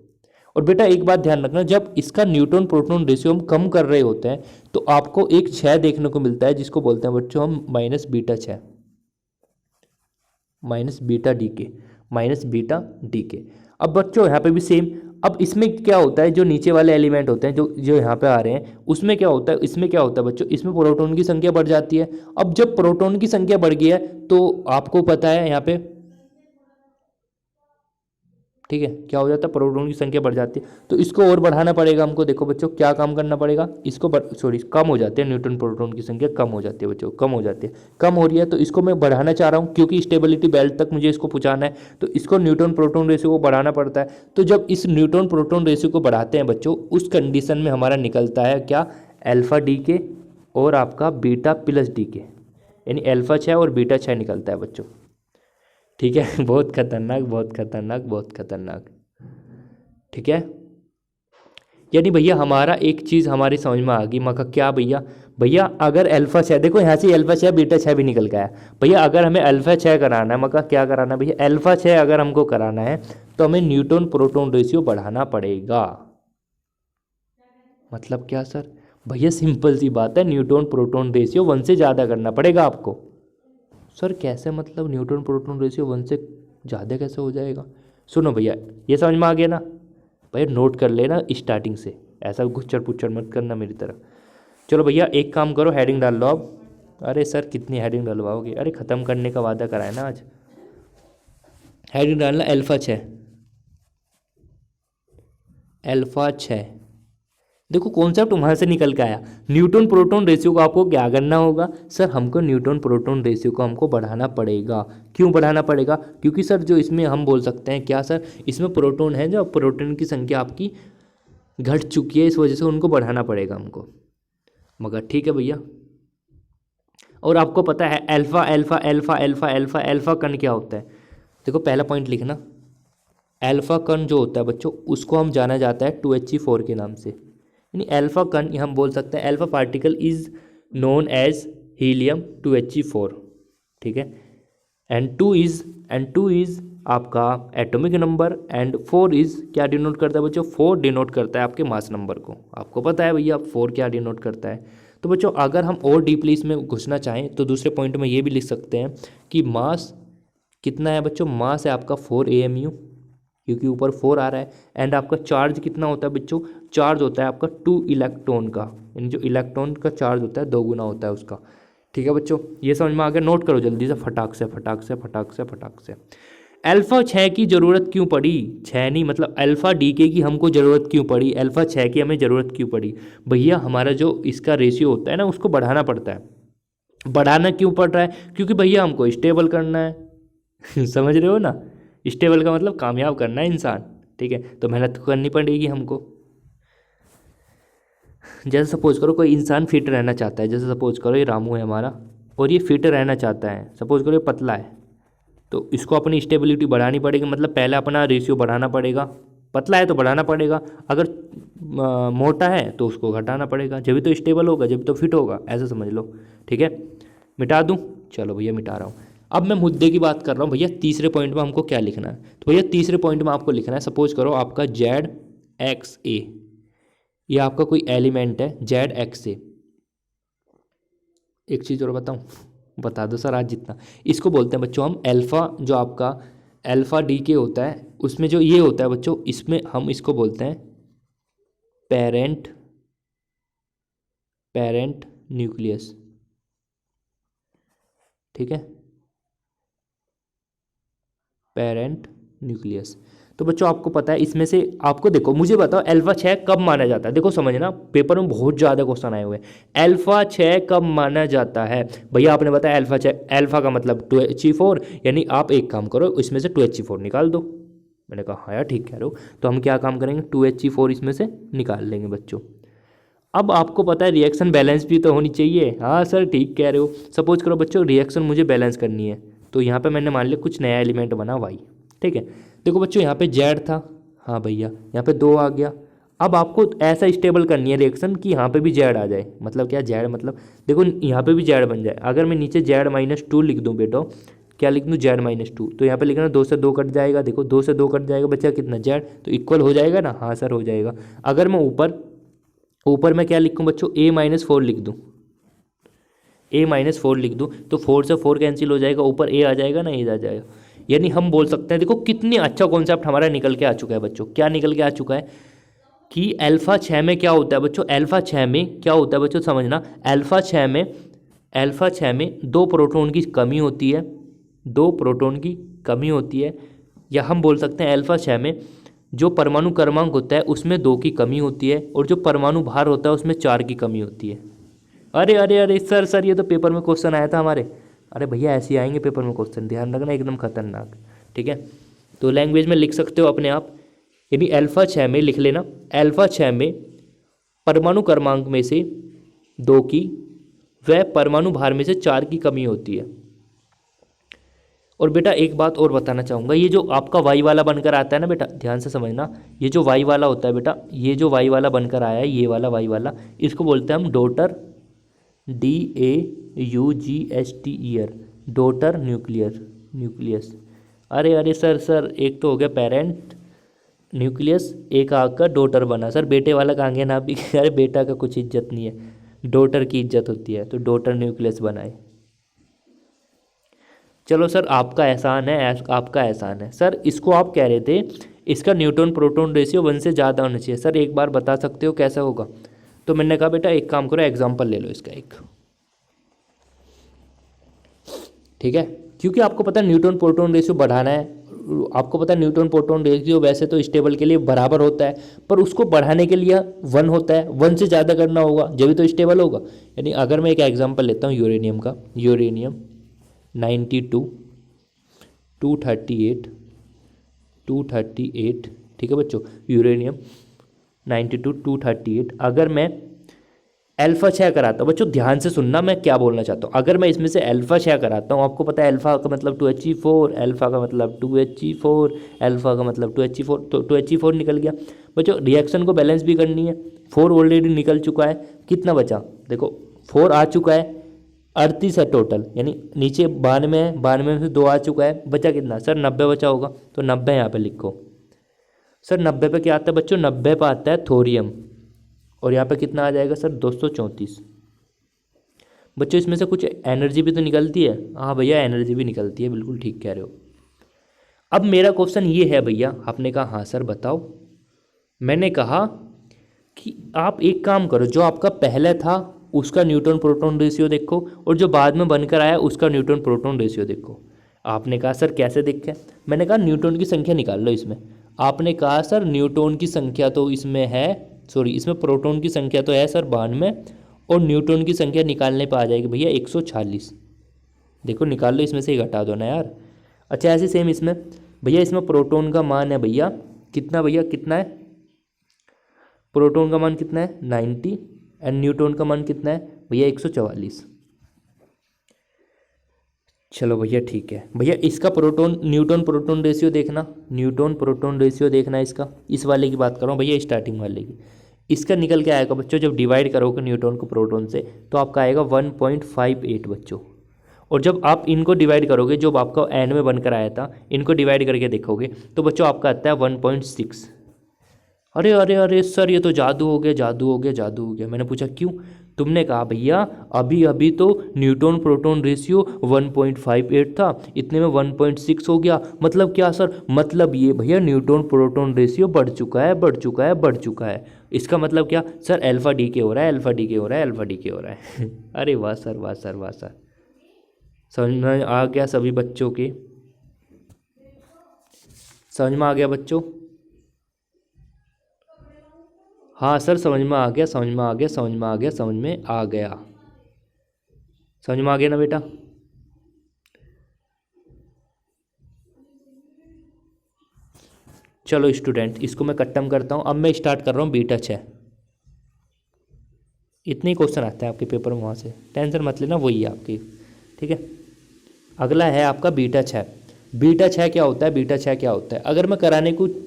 और बेटा एक बात ध्यान रखना, जब इसका न्यूट्रॉन प्रोटॉन रेशियो हम कम कर रहे होते हैं तो आपको एक 6 देखने को मिलता है, जिसको बोलते हैं बच्चों हम -β6, -β अब बच्चों यहाँ पे भी सेम। अब इसमें क्या होता है, जो नीचे वाले एलिमेंट होते हैं जो यहाँ पे आ रहे हैं, उसमें क्या होता है, इसमें क्या होता है बच्चों, इसमें प्रोटॉन की संख्या बढ़ जाती है। अब जब प्रोटॉन की संख्या बढ़ गई है तो आपको पता है यहाँ पे, ठीक है, क्या हो जाता है, प्रोटॉन की संख्या बढ़ जाती है, तो इसको और बढ़ाना पड़ेगा हमको। देखो बच्चों क्या काम करना पड़ेगा, इसको कम हो जाते हैं, न्यूट्रॉन प्रोटॉन की संख्या कम हो जाती है बच्चों, कम हो जाती है, कम हो रही है, तो इसको मैं बढ़ाना चाह रहा हूँ क्योंकि स्टेबिलिटी बेल्ट तक मुझे इसको पहुँचाना है, तो इसको न्यूट्रॉन प्रोटॉन रेशियो को बढ़ाना पड़ता है। तो जब इस न्यूट्रॉन प्रोटॉन रेशियो को बढ़ाते हैं बच्चों, उस कंडीशन में हमारा निकलता है क्या, अल्फा डी के और आपका बीटा प्लस डी के, यानी अल्फा 6 और बीटा 6 निकलता है बच्चों। ठीक है, बहुत खतरनाक बहुत खतरनाक बहुत खतरनाक, ठीक है। यानी भैया हमारा एक चीज़ हमारी समझ में आ गई, मका क्या भैया, भैया अगर अल्फा 6, देखो यहाँ से अल्फा 6 बीटा 6 भी निकल गया भैया, अगर हमें अल्फा 6 कराना है, मका क्या कराना है भैया, अल्फा 6 अगर हमको कराना है तो हमें न्यूट्रॉन प्रोटॉन रेशियो बढ़ाना पड़ेगा। मतलब क्या सर? भैया सिंपल सी बात है, न्यूट्रॉन प्रोटॉन रेशियो 1 से ज़्यादा करना पड़ेगा आपको। सर कैसे, मतलब न्यूट्रॉन प्रोटॉन रेशियो 1 से ज़्यादा कैसे हो जाएगा? सुनो भैया, ये समझ में आ गया ना भैया, नोट कर लेना स्टार्टिंग से, ऐसा गुच्चर पुच्चर मत करना मेरी तरह। चलो भैया एक काम करो, हेडिंग डाल लो अब। अरे सर कितनी हेडिंग डलवाओगे, अरे ख़त्म करने का वादा करा है ना आज। हेडिंग डालना अल्फा 6, देखो कॉन्सेप्ट वहाँ से निकल के आया। न्यूटन प्रोटॉन रेशियो को आपको क्या करना होगा सर, हमको न्यूटन प्रोटॉन रेशियो को हमको बढ़ाना पड़ेगा। क्यों बढ़ाना पड़ेगा? क्योंकि सर जो इसमें हम बोल सकते हैं क्या सर, इसमें प्रोटॉन है, जो प्रोटॉन की संख्या आपकी घट चुकी है, इस वजह से उनको बढ़ाना पड़ेगा हमको। मगर ठीक है भैया। और आपको पता है alpha alpha alpha alpha alpha alpha कण क्या होता है? देखो पहला पॉइंट लिखना, अल्फा कण जो होता है बच्चों उसको हम जाना जाता है 2He4 के नाम से। यानी अल्फा कण हम बोल सकते हैं alpha particle is known as helium 2He4, ठीक है। एंड टू इज आपका एटॉमिक नंबर, एंड 4 इज क्या डिनोट करता है बच्चों? 4 डिनोट करता है आपके मास नंबर को। आपको पता है भैया 4 क्या डिनोट करता है। तो बच्चों अगर हम और डीपली इसमें घुसना चाहें तो दूसरे पॉइंट में ये भी लिख सकते हैं कि मास कितना है बच्चों? मास है आपका 4 AMU, क्योंकि ऊपर 4 आ रहा है। एंड आपका चार्ज कितना होता है बच्चों? चार्ज होता है आपका 2 इलेक्ट्रॉन का, यानी जो इलेक्ट्रॉन का चार्ज होता है 2 गुना होता है उसका। ठीक है बच्चों, ये समझ में आ गया? नोट करो जल्दी से, फटाक से फटाक से फटाक से फटाक से। अल्फा 6 की ज़रूरत क्यों पड़ी? 6 नहीं, मतलब अल्फा डीके की हमको ज़रूरत क्यों पड़ी? अल्फा 6 की हमें ज़रूरत क्यों पड़ी? भैया हमारा जो इसका रेशियो होता है ना उसको बढ़ाना पड़ता है। बढ़ाना क्यों पड़ रहा है? क्योंकि भैया हमको स्टेबल करना है समझ रहे हो ना? स्टेबल का मतलब कामयाब करना है इंसान, ठीक है। तो मेहनत तो करनी पड़ेगी हमको। जैसे सपोज करो कोई इंसान फिट रहना चाहता है, जैसे सपोज करो ये रामू है हमारा और ये फिट रहना चाहता है, सपोज करो ये पतला है, तो इसको अपनी स्टेबिलिटी बढ़ानी पड़ेगी, मतलब पहले अपना रेशियो बढ़ाना पड़ेगा। पतला है तो बढ़ाना पड़ेगा, अगर मोटा है तो उसको घटाना पड़ेगा, जब भी तो स्टेबल होगा, जब भी तो फिट होगा, ऐसा समझ लो, ठीक है। मिटा दूँ? चलो भैया मिटा रहा हूँ। अब मैं मुद्दे की बात कर रहा हूँ भैया, तीसरे पॉइंट में हमको क्या लिखना है? तो भैया तीसरे पॉइंट में आपको लिखना है, सपोज करो आपका ZXA, ये आपका कोई एलिमेंट है ZXA। एक चीज़ और बताऊँ? बता दो सर आज जितना। इसको बोलते हैं बच्चों हम अल्फ़ा, जो आपका अल्फ़ा डीके होता है उसमें जो ये होता है बच्चों, इसमें हम इसको बोलते हैं पेरेंट न्यूक्लियस, ठीक है, पेरेंट न्यूक्लियस। तो बच्चों आपको पता है इसमें से, आपको देखो मुझे बताओ अल्फा 6 कब माना जाता है? देखो समझना, पेपर में बहुत ज़्यादा क्वेश्चन आए हुए हैं। अल्फा 6 कब माना जाता है? भैया आपने बताया अल्फा 6, अल्फा का मतलब 2He4, यानी आप एक काम करो इसमें से 2He4 निकाल दो। मैंने कहा हाँ यार ठीक कह रहे हो। तो हम क्या काम करेंगे? 2He4 इसमें से निकाल लेंगे बच्चों। अब आपको पता है रिएक्शन बैलेंस भी तो होनी चाहिए। हाँ सर ठीक कह रहे हो। सपोज करो बच्चों रिएक्शन मुझे बैलेंस करनी है, तो यहाँ पे मैंने मान लिया कुछ नया एलिमेंट बना वाई, ठीक है। देखो बच्चों यहाँ पे जेड था, हाँ भैया यहाँ पे 2 आ गया। अब आपको ऐसा स्टेबल करनी है रिएक्शन कि यहाँ पे भी जेड आ जाए, मतलब क्या जेड, मतलब देखो यहाँ पे भी जेड बन जाए। अगर मैं नीचे Z-2 लिख दूँ बेटो, क्या लिख दूँ? Z-2, तो यहाँ पे लिखना 2 से 2 कट जाएगा। देखो 2 से 2 कट जाएगा, बच्चा कितना? जेड, तो इक्वल हो जाएगा ना? हाँ सर हो जाएगा। अगर मैं ऊपर मैं क्या लिखूँ बच्चों? A-4 लिख दूँ, A-4 लिख दूँ, तो 4 से 4 कैंसिल हो जाएगा, ऊपर A आ जाएगा ना, A आ जाएगा। यानी हम बोल सकते हैं, देखो कितनी अच्छा कॉन्सेप्ट हमारा निकल के आ चुका है बच्चों। क्या निकल के आ चुका है कि अल्फा 6 में क्या होता है बच्चों? अल्फा 6 में क्या होता है बच्चों? समझना, अल्फा 6 में 2 प्रोटॉन की कमी होती है, 2 प्रोटॉन की कमी होती है। या हम बोल सकते हैं अल्फा 6 में जो परमाणु क्रमांक होता है उसमें 2 की कमी होती है, और जो परमाणु भार होता है उसमें 4 की कमी होती है। अरे अरे अरे सर ये तो पेपर में क्वेश्चन आया था हमारे। अरे भैया ऐसे ही आएंगे पेपर में क्वेश्चन, ध्यान रखना, एकदम खतरनाक, ठीक है। तो लैंग्वेज में लिख सकते हो अपने आप, यानी अल्फा 6 में लिख लेना, अल्फा 6 में परमाणु क्रमांक में से 2 की व परमाणु भार में से 4 की कमी होती है। और बेटा एक बात और बताना चाहूँगा, ये जो आपका वाई वाला बनकर आता है ना बेटा, ध्यान से समझना, ये जो वाई वाला होता है बेटा, ये जो वाई वाला बनकर आया है, ये वाला वाई वाला, इसको बोलते हैं हम डॉटर, DAUGHTER, डॉटर न्यूक्लियस। अरे अरे सर एक तो हो गया पेरेंट न्यूक्लियस, एक आकर डॉटर बना। सर बेटे वाला कहाँ गया ना? भी अरे बेटा का कुछ इज्जत नहीं है, डॉटर की इज्जत होती है, तो डॉटर न्यूक्लियस बनाए। चलो सर आपका एहसान है, आपका एहसान है सर। इसको आप कह रहे थे इसका न्यूटन प्रोटॉन रेशियो 1 से ज़्यादा होना चाहिए। सर एक बार बता सकते हो कैसा होगा? तो मैंने कहा बेटा एक काम करो, एग्जाम्पल ले लो इसका एक, ठीक है, क्योंकि आपको पता है न्यूटन प्रोटॉन रेशियो बढ़ाना है, आपको पता है न्यूटन प्रोटॉन रेशियो वैसे तो स्टेबल के लिए बराबर होता है, पर उसको बढ़ाने के लिए 1 होता है, 1 से ज़्यादा करना होगा जब भी तो स्टेबल होगा। यानी अगर मैं एक एग्जांपल लेता हूँ यूरेनियम का, यूरेनियम 92, 238, 238, ठीक है बच्चों, यूरेनियम 92, 238, अगर मैं अल्फा 6 कराता हूँ, बच्चों ध्यान से सुनना मैं क्या बोलना चाहता हूँ, अगर मैं इसमें से अल्फा 6 कराता हूँ, आपको पता है अल्फा का मतलब 2He4, अल्फा का मतलब 2He4, अल्फा का मतलब 2He4, तो 2He4 निकल गया। बच्चों रिएक्शन को बैलेंस भी करनी है, 4 ऑलरेडी निकल चुका है, कितना बचा देखो, 4 आ चुका है, 38 है टोटल, यानी नीचे 92 है, 92 में से 2 आ चुका है, बचा कितना सर 90 बचा होगा, तो 90 यहाँ पे लिखो। सर 90 पे क्या आता है बच्चों, 90 पे आता है थोरियम, और यहाँ पे कितना आ जाएगा सर 234। बच्चों इसमें से कुछ एनर्जी भी तो निकलती है, हाँ भैया एनर्जी भी निकलती है, बिल्कुल ठीक कह रहे हो। अब मेरा क्वेश्चन ये है भैया, आपने कहा हाँ सर बताओ, मैंने कहा कि आप एक काम करो, जो आपका पहले था उसका न्यूटन प्रोटॉन रेशियो देखो, और जो बाद में बनकर आया उसका न्यूटन प्रोटॉन रेशियो देखो। आपने कहा सर कैसे देखें, मैंने कहा न्यूटन की संख्या निकाल लो इसमें। आपने कहा सर न्यूटन की संख्या तो इसमें है, सॉरी इसमें प्रोटॉन की संख्या तो है सर 92, और न्यूटन की संख्या निकालने पर आ जाएगी भैया 146। देखो निकाल लो, इसमें से ही घटा दो ना यार। अच्छा ऐसे सेम इसमें भैया, इसमें प्रोटॉन का मान है भैया कितना, भैया कितना है, प्रोटॉन का मान कितना है 90, एंड न्यूटन का मान कितना है भैया 144। चलो भैया ठीक है भैया, इसका प्रोटॉन न्यूटन प्रोटॉन रेशियो देखना, न्यूटन प्रोटॉन रेशियो देखना इसका, इस वाले की बात कर रहा हूँ भैया, स्टार्टिंग वाले की। इसका निकल के आएगा बच्चों, जब डिवाइड करोगे न्यूटन को प्रोटॉन से तो आपका आएगा 1.58 बच्चों, और जब आप इनको डिवाइड करोगे, जो आपका एन में बनकर आया था, इनको डिवाइड करके देखोगे तो बच्चों आपका आता है 1.6। अरे अरे अरे सर ये तो जादू हो गया, जादू हो गया, जादू हो गया। मैंने पूछा क्यों, तुमने कहा भैया अभी अभी तो न्यूटन प्रोटॉन रेशियो 1.58 था, इतने में 1.6 हो गया, मतलब क्या सर, मतलब ये भैया न्यूटन प्रोटॉन रेशियो बढ़ चुका है, बढ़ चुका है, बढ़ चुका है। इसका मतलब क्या सर, अल्फा डी के हो रहा है, अल्फा डी के हो रहा है, अल्फा डी के हो रहा है। अरे वाह सर, वाह सर, वाह सर, समझ में आ गया सभी बच्चों के, समझ में आ गया बच्चों, हाँ सर समझ में आ गया, समझ में आ गया, समझ में आ गया, समझ में आ गया, समझ में आ गया ना बेटा। चलो स्टूडेंट, इसको मैं खत्म करता हूँ, अब मैं स्टार्ट कर रहा हूँ बीटा 6। इतने ही क्वेश्चन आते हैं आपके पेपर में, वहाँ से टेंशन मत लेना, वही है आपकी, ठीक है। अगला है आपका बीटा 6। बीटा 6 क्या होता है, बीटा 6 क्या होता है, अगर मैं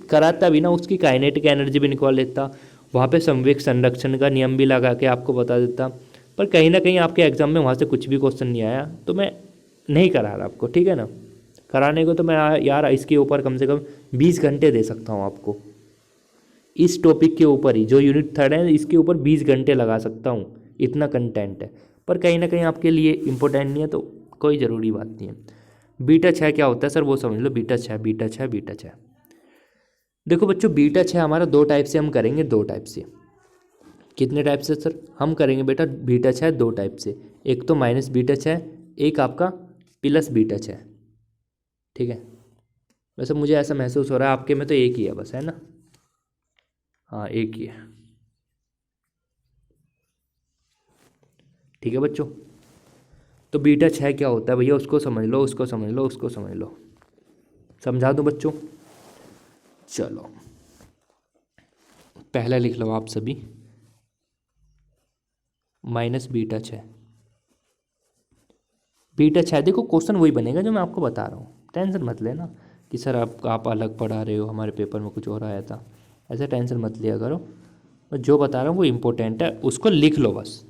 कराता भी ना, उसकी काइनेटिक एनर्जी भी निकाल लेता, वहाँ पे संवेग संरक्षण का नियम भी लगा के आपको बता देता, पर कहीं ना कहीं आपके एग्जाम में वहाँ से कुछ भी क्वेश्चन नहीं आया, तो मैं नहीं करा रहा आपको, ठीक है ना। कराने को तो मैं यार इसके ऊपर कम से कम 20 घंटे दे सकता हूँ आपको, इस टॉपिक के ऊपर ही, जो यूनिट 3 है इसके ऊपर 20 घंटे लगा सकता हूँ, इतना कंटेंट है, पर कहीं ना कहीं आपके लिए इम्पोर्टेंट नहीं है, तो कोई ज़रूरी बात नहीं है। बीटा 6 क्या होता है सर, वो समझ लो, बीटा 6, बीटा 6, बीटा 6। देखो बच्चों बीटा 6 हमारा 2 टाइप से हम करेंगे, 2 टाइप से। कितने टाइप से सर, हम करेंगे बेटा बीटा 6 2 टाइप से, एक तो माइनस बीटा 6, एक आपका प्लस बीटा 6, ठीक है। वैसे मुझे ऐसा महसूस हो रहा है आपके में तो एक ही है बस, है ना, हाँ एक ही है, ठीक है बच्चों। तो बीटा 6 क्या होता है भैया, उसको समझ लो, उसको समझ लो, उसको समझ लो, समझा दो बच्चों। चलो पहला लिख लो आप सभी, माइनस बीटा 6, बीटा 6। देखो क्वेश्चन वही बनेगा जो मैं आपको बता रहा हूँ, टेंशन मत लेना कि सर आप अलग पढ़ा रहे हो, हमारे पेपर में कुछ और आया था, ऐसे टेंशन मत लिया करो, मैं जो बता रहा हूँ वो इम्पोर्टेंट है, उसको लिख लो बस,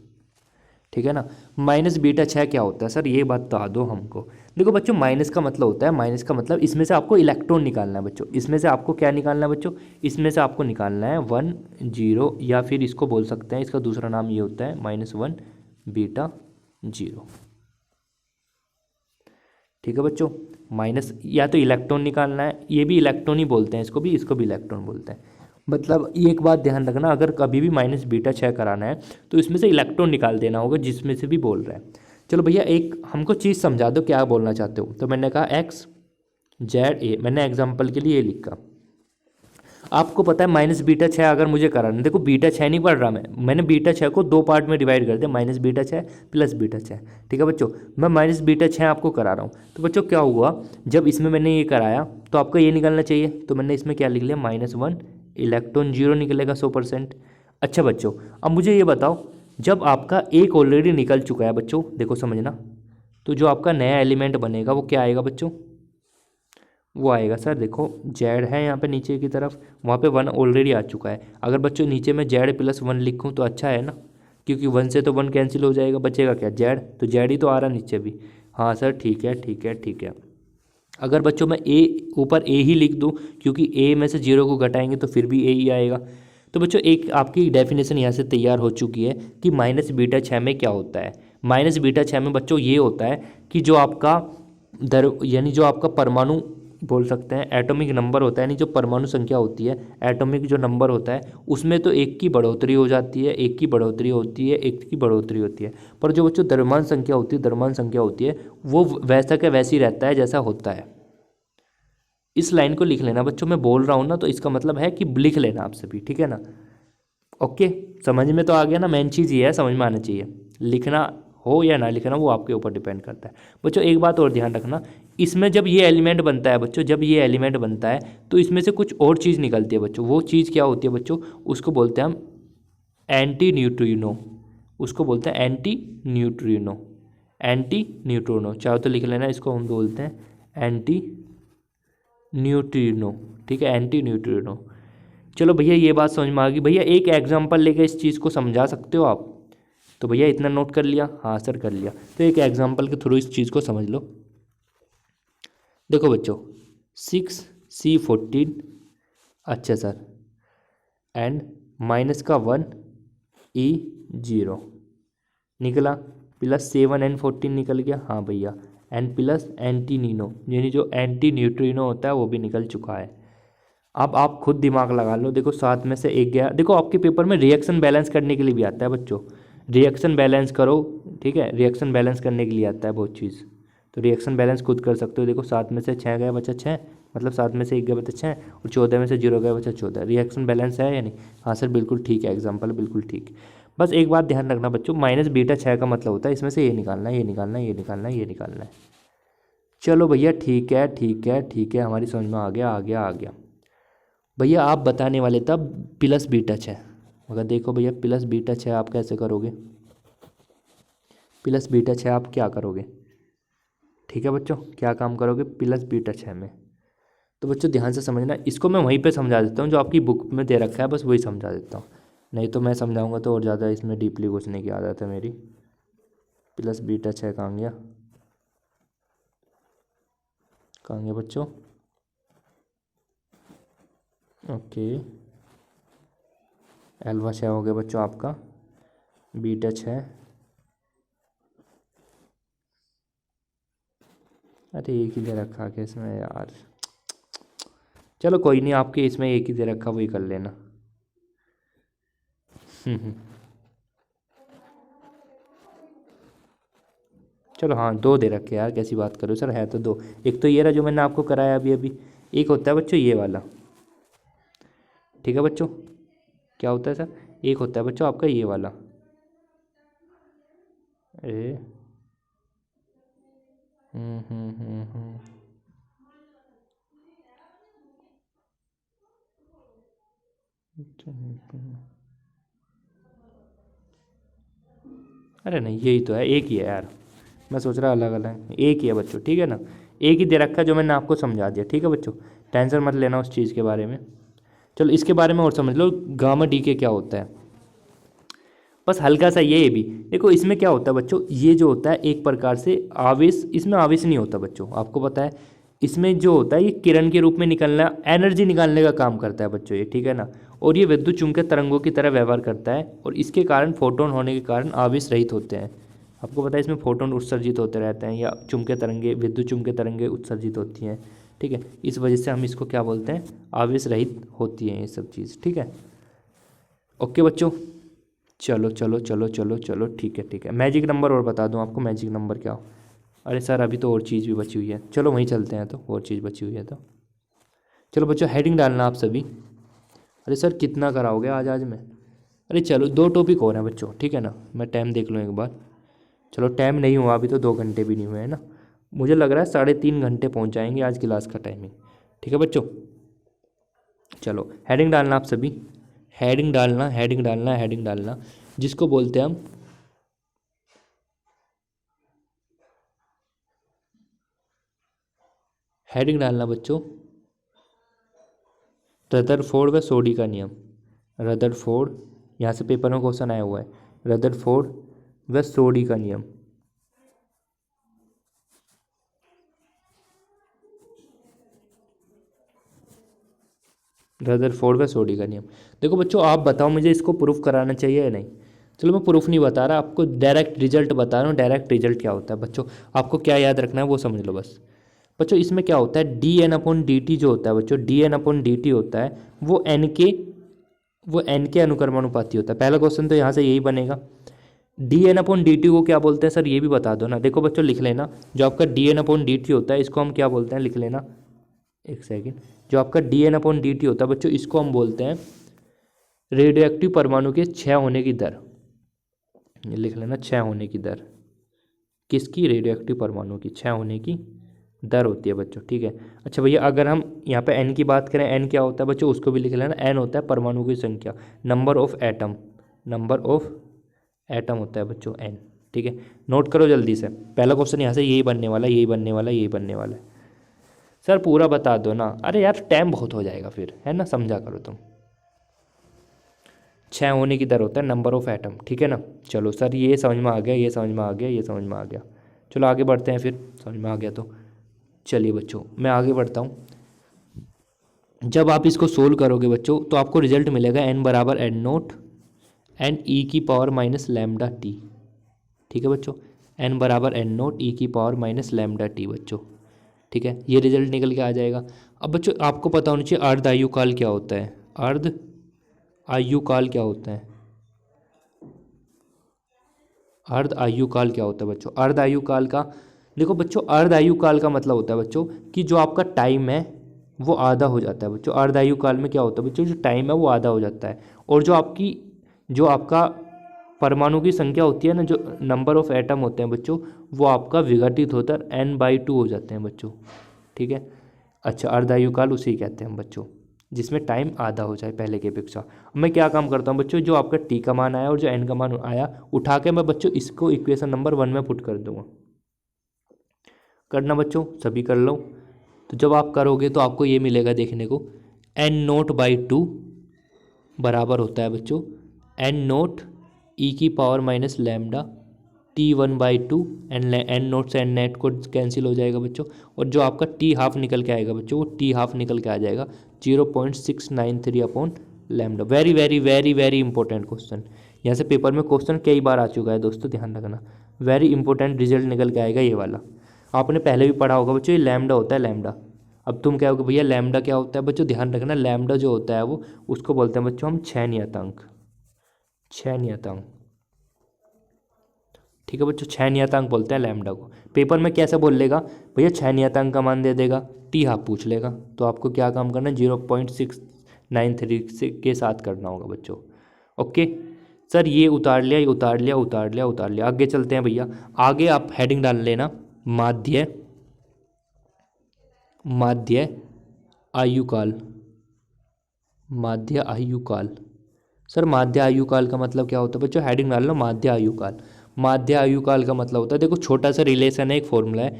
ठीक है ना। माइनस बीटा 6 क्या होता है सर, ये बता दो हमको। देखो बच्चों माइनस का मतलब होता है, माइनस का मतलब इसमें से आपको इलेक्ट्रॉन निकालना है बच्चों, इसमें से आपको क्या निकालना है बच्चों, इसमें से आपको निकालना है 1 0, या फिर इसको बोल सकते हैं, इसका दूसरा नाम ये होता है -1 बीटा 0, ठीक है बच्चों। माइनस या तो इलेक्ट्रॉन निकालना है, ये भी इलेक्ट्रॉन ही बोलते हैं इसको भी, इसको भी इलेक्ट्रॉन बोलते हैं। मतलब एक बात ध्यान रखना, अगर कभी भी माइनस बीटा 6 कराना है तो इसमें से इलेक्ट्रॉन निकाल देना होगा जिसमें से भी बोल रहा है। चलो भैया एक हमको चीज़ समझा दो, क्या बोलना चाहते हो। तो मैंने कहा x ZA, मैंने एग्जाम्पल के लिए ये लिखा। आपको पता है माइनस बीटा 6 अगर मुझे कराना, देखो बीटा 6 नहीं पढ़ रहा मैंने बीटा 6 को 2 पार्ट में डिवाइड कर दिया, माइनस बीटा 6 प्लस बीटा 6। ठीक है बच्चों, मैं माइनस बीटा 6 आपको करा रहा हूँ। तो बच्चों क्या हुआ, जब इसमें मैंने ये कराया तो आपका ये निकलना चाहिए, तो मैंने इसमें क्या लिख लिया, -1, इलेक्ट्रॉन 0 निकलेगा 100%। अच्छा बच्चों, अब मुझे ये बताओ, जब आपका एक ऑलरेडी निकल चुका है बच्चों, देखो समझना, तो जो आपका नया एलिमेंट बनेगा वो क्या आएगा बच्चों, वो आएगा सर, देखो जेड है यहाँ पे नीचे की तरफ, वहाँ पे 1 ऑलरेडी आ चुका है। अगर बच्चों नीचे में Z+1 लिखूँ तो अच्छा है ना, क्योंकि 1 से तो 1 कैंसिल हो जाएगा, बचेगा क्या, जेड, तो जेड ही तो आ रहा नीचे भी। हाँ सर ठीक है ठीक है ठीक है। अगर बच्चों मैं ऊपर ए ही लिख दूँ, क्योंकि ए में से 0 को घटाएंगे तो फिर भी ए ही आएगा। तो बच्चों एक आपकी डेफिनेशन यहाँ से तैयार हो चुकी है कि माइनस बीटा 6 में क्या होता है। माइनस बीटा 6 में बच्चों ये होता है कि जो आपका यानी जो आपका परमाणु बोल सकते हैं एटॉमिक नंबर होता है, यानी जो परमाणु संख्या होती है, एटॉमिक जो नंबर होता है, उसमें तो एक की बढ़ोतरी हो जाती है, एक की बढ़ोतरी होती है, एक की बढ़ोतरी होती है, पर जो बच्चों द्रव्यमान संख्या होती है, द्रव्यमान संख्या होती है, वो वैसा का वैसी रहता है जैसा होता है। इस लाइन को लिख लेना बच्चों, मैं बोल रहा हूँ ना तो इसका मतलब है कि लिख लेना आप सभी, ठीक है ना। ओके, समझ में तो आ गया ना, मेन चीज़ ये है, समझ में आना चाहिए। लिखना हो या ना लिखना वो आपके ऊपर डिपेंड करता है। बच्चों एक बात और ध्यान रखना, इसमें जब ये एलिमेंट बनता है बच्चों, जब ये एलिमेंट बनता है तो इसमें से कुछ और चीज़ निकलती है बच्चों। वो चीज़ क्या होती है बच्चों, उसको बोलते हैं हम एंटी न्यूट्रिनो, उसको बोलते हैं एंटी न्यूट्रिनो, एंटी न्यूट्रिनो, चाहो तो लिख लेना, इसको हम बोलते हैं एंटी न्यूट्रिनो। ठीक है, एंटी न्यूट्रिनो। चलो भैया ये बात समझ में आ गई। भैया एक एग्जांपल लेके इस चीज़ को समझा सकते हो आप, तो भैया इतना नोट कर लिया, हाँ सर कर लिया। तो एक एग्जांपल के थ्रू इस चीज़ को समझ लो। देखो बच्चों 6C14, अच्छा सर, एंड -1 E0 निकला, प्लस 7N14 निकल गया, हाँ भैया, एंड प्लस एंटी नीनो, यानी जो एंटी न्यूट्रिनो होता है वो भी निकल चुका है। अब आप खुद दिमाग लगा लो, देखो 7 में से 1 गया। देखो आपके पेपर में रिएक्शन बैलेंस करने के लिए भी आता है बच्चों, रिएक्शन बैलेंस करो, ठीक है, रिएक्शन बैलेंस करने के लिए आता है बहुत चीज़, तो रिएक्शन बैलेंस खुद कर सकते हो। देखो 7 में से 6 गया बचा 6, मतलब 7 में से 1 गया बचा 6, और 14 में से 0 गया बचा 14। रिएक्शन बैलेंस है या नहीं, हाँ सर बिल्कुल ठीक है, एग्जाम्पल बिल्कुल ठीक। बस एक बात ध्यान रखना बच्चों, माइनस बीटा 6 का मतलब होता है इसमें से ये निकालना है, ये निकालना है, ये निकालना है, ये निकालना है। चलो भैया ठीक है ठीक है ठीक है, हमारी समझ में आ गया आ गया आ गया। भैया आप बताने वाले तब प्लस बीटा 6, मगर देखो भैया प्लस बीटा 6 आप कैसे करोगे, प्लस बीटा 6 आप क्या करोगे, ठीक है बच्चों, क्या काम करोगे प्लस बीटा 6 में। तो बच्चों ध्यान से समझना, इसको मैं वहीं पे समझा देता हूँ जो आपकी बुक में दे रखा है, बस वही समझा देता हूँ, नहीं तो मैं समझाऊंगा तो और ज़्यादा इसमें डीपली घुसने की आदत है मेरी। प्लस बीटा 6 कहाँ गया, कहाँ गया बच्चों, ओके, एल्फा 6 हो गया बच्चों आपका, बीटा 6, अरे एक ही दे रखा है इसमें यार, चलो कोई नहीं, आपके इसमें एक ही दे रखा वही कर लेना। चलो हाँ 2 दे रखे यार, कैसी बात करो सर, है तो 2, एक तो ये रहा जो मैंने आपको कराया अभी अभी, एक होता है बच्चों ये वाला, ठीक है बच्चों, क्या होता है सर, एक होता है बच्चों आपका ये वाला, ए अरे नहीं यही तो है, एक ही है यार, मैं सोच रहा अलग अलग, एक ही है बच्चों, ठीक है ना, एक ही दे रखा है जो मैंने आपको समझा दिया, ठीक है बच्चों, टेंशन मत लेना उस चीज़ के बारे में। चलो इसके बारे में और समझ लो, गामा डी के क्या होता है, बस हल्का सा ये भी देखो, इसमें क्या होता है बच्चों, ये जो होता है एक प्रकार से आवेश, इसमें आवेश नहीं होता बच्चों, आपको पता है, इसमें जो होता है ये किरण के रूप में निकलना, एनर्जी निकालने का काम करता है बच्चों ये, ठीक है ना, और ये विद्युत चुंबकीय तरंगों की तरह व्यवहार करता है, और इसके कारण फोटोन होने के कारण आवेश रहित होते हैं। आपको पता है इसमें फोटोन उत्सर्जित होते रहते हैं, या चुंबकीय तरंगे, विद्युत चुंबकीय तरंगे उत्सर्जित होती हैं, ठीक है, इस वजह से हम इसको क्या बोलते हैं, आवेश रहित होती हैं ये सब चीज़, ठीक है। ओके बच्चों, चलो चलो चलो चलो चलो ठीक है ठीक है। मैजिक नंबर और बता दूं आपको, मैजिक नंबर क्या हो, अरे सर अभी तो और चीज़ भी बची हुई है, चलो वहीं चलते हैं, तो और चीज़ बची हुई है तो चलो बच्चों हेडिंग डालना आप सभी। अरे सर कितना कराओगे आज आज में? अरे चलो 2 टॉपिक और हैं बच्चों, ठीक है ना, मैं टाइम देख लूँ एक बार। चलो टाइम नहीं हुआ अभी तो, 2 घंटे भी नहीं हुए हैं ना, मुझे लग रहा है 3.5 घंटे पहुँच जाएंगे आज क्लास का टाइमिंग। ठीक है बच्चों, चलो हेडिंग डालना आप सभी, हेडिंग डालना, हेडिंग डालना, हेडिंग डालना, जिसको बोलते हैं हम हेडिंग डालना बच्चों, रदरफोर्ड व सोडी का नियम। रदरफोर्ड, यहाँ से पेपर में क्वेश्चन आया हुआ है, रदरफोर्ड व सोडी का नियम। रदरफोर्ड व सोडी का नियम। देखो बच्चों आप बताओ मुझे इसको प्रूफ कराना चाहिए या नहीं। चलो मैं प्रूफ नहीं बता रहा आपको, डायरेक्ट रिजल्ट बता रहा हूँ। डायरेक्ट रिजल्ट क्या होता है बच्चों, आपको क्या याद रखना है वो समझ लो बस। बच्चों इसमें क्या होता है, d n upon d t जो होता है बच्चों, d n upon d t होता है वो एन के अनुक्रमानुपाती होता है। पहला क्वेश्चन तो यहाँ से यही बनेगा। D n upon d t को क्या बोलते हैं सर, ये भी बता दो ना। देखो बच्चों लिख लेना, जो आपका d n upon d t होता है इसको हम क्या बोलते हैं, लिख लेना एक सेकेंड। जो आपका d n upon d t होता है बच्चों, इसको हम बोलते हैं रेडियो एक्टिव परमाणु के क्षय होने की दर। ये लिख लेना, क्षय होने की दर। किसकी, रेडियो एक्टिव परमाणु की क्षय होने की दर होती है बच्चों, ठीक है। अच्छा भैया अगर हम यहाँ पे एन की बात करें, एन क्या होता है बच्चों, उसको भी लिख लेना। एन होता है परमाणु की संख्या, number of atom, number of atom होता है बच्चों एन, ठीक है। नोट करो जल्दी से, पहला क्वेश्चन यहाँ से यही बनने वाला है, यही बनने वाला है, यही बनने वाला है। सर पूरा बता दो ना, अरे यार टाइम बहुत हो जाएगा फिर, है ना, समझा करो तुम। क्षय होने की दर होता है नंबर ऑफ एटम, ठीक है ना। चलो सर ये समझ में आ गया, ये समझ में आ गया, ये समझ में आ गया। चलो आगे बढ़ते हैं फिर, समझ में आ गया तो चलिए बच्चों मैं आगे बढ़ता हूँ। जब आप इसको सोल्व करोगे बच्चों तो आपको रिजल्ट मिलेगा एन बराबर एन नोट एन ई की पावर माइनस लैम्डा टी, ठीक है बच्चों। एन बराबर एन नोट ई की पावर माइनस लैम्डा टी बच्चों, ठीक है। ये रिजल्ट निकल के आ जाएगा। अब बच्चों आपको पता होना चाहिए अर्ध आयुकाल क्या होता है, अर्ध आयुकाल क्या होता है, अर्ध आयुकाल क्या होता है बच्चों। अर्ध आयुकाल का, देखो बच्चों अर्ध आयुकाल का मतलब होता है बच्चों कि जो आपका टाइम है वो आधा हो जाता है बच्चों। अर्ध आयुकाल में क्या होता है बच्चों, जो टाइम है वो आधा हो जाता है, और जो आपका परमाणु की संख्या होती है ना, जो नंबर ऑफ एटम होते हैं बच्चों, वो आपका विघटित होकर n/2 हो जाते हैं बच्चों, ठीक है। अच्छा अर्धायुकाल उसे ही कहते हैं बच्चों जिसमें टाइम आधा हो जाए पहले की अपेक्षा। मैं क्या काम करता हूँ बच्चों, जो आपका टी का मान आया और जो एन का मान आया उठा के मैं बच्चों इसको इक्वेशन नंबर 1 में पुट कर दूंगा। करना बच्चों सभी कर लो। तो जब आप करोगे तो आपको ये मिलेगा देखने को, n0/2 बराबर होता है बच्चों n0 ई की power minus lambda T1/2, N naught से एन नेट को कैंसिल हो जाएगा बच्चों, और जो आपका टी हाफ निकल के आएगा बच्चों, वो टी हाफ निकल के आ जाएगा 0.693 upon lambda. Very very very very important question, यहाँ से पेपर में क्वेश्चन कई बार आ चुका है दोस्तों, ध्यान रखना। वेरी इंपॉर्टेंट रिजल्ट निकल के आएगा ये वाला, आपने पहले भी पढ़ा होगा बच्चों, ये लैम्डा होता है लैम्डा। अब तुम कहोगे भैया लैम्डा क्या होता है बच्चों, ध्यान रखना लैम्डा जो होता है वो उसको बोलते हैं बच्चों हम क्षय नियतांक, क्षय नियतांक, ठीक है बच्चों। क्षय नियतांक बोलते हैं लैम्डा को। पेपर में कैसे बोल लेगा भैया, क्षय नियतांक का मान दे देगा, टी हाफ पूछ लेगा, तो आपको क्या काम करना है 0.693 के साथ करना होगा बच्चों। ओके सर ये उतार लिया, ये उतार लिया, उतार लिया, उतार लिया। आगे चलते हैं भैया, आगे आप हेडिंग डाल लेना माध्य, माध्य आयुकाल, माध्य आयुकाल। सर माध्य आयुकाल का मतलब क्या होता है बच्चों, हेडिंग डाल लो माध्य आयुकाल। माध्य आयुकाल का मतलब होता है, देखो छोटा सा रिलेशन है, एक फॉर्मूला है,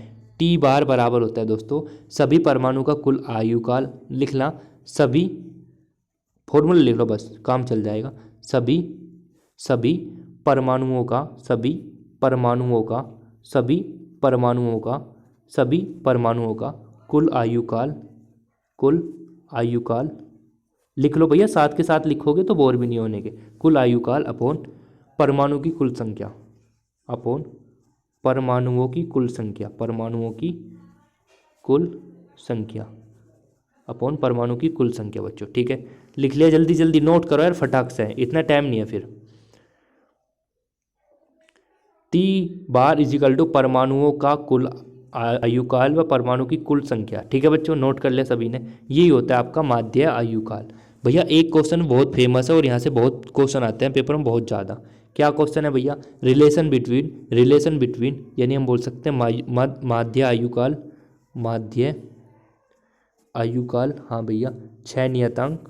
टी बार बराबर होता है दोस्तों सभी परमाणु का कुल आयुकाल। लिखना सभी, फॉर्मूला लिख लो बस काम चल जाएगा। सभी सभी परमाणुओं का, सभी परमाणुओं का, सभी परमाणुओं का, सभी परमाणुओं का कुल आयुकाल, कुल आयुकाल। लिख लो भैया, साथ के साथ लिखोगे तो बोर भी नहीं होने के। कुल आयुकाल अपॉन परमाणु की कुल संख्या, अपॉन परमाणुओं की कुल संख्या, परमाणुओं की कुल संख्या, अपॉन परमाणु की कुल संख्या बच्चों, ठीक है। लिख लिया, जल्दी जल्दी नोट करो यार फटाक से, इतना टाइम नहीं है फिर। टी बार इजिकल टू परमाणुओं का कुल आयुकाल व परमाणु की कुल संख्या। ठीक है बच्चों, नोट कर लिया सभी ने। यही होता है आपका माध्य आयुकाल। भैया एक क्वेश्चन बहुत फेमस है और यहाँ से बहुत क्वेश्चन आते हैं पेपर में बहुत ज़्यादा। क्या क्वेश्चन है भैया? रिलेशन बिटवीन यानी हम बोल सकते हैं माध्य आयुकाल, माध्य आयुकाल, हाँ भैया, 6 नियतांक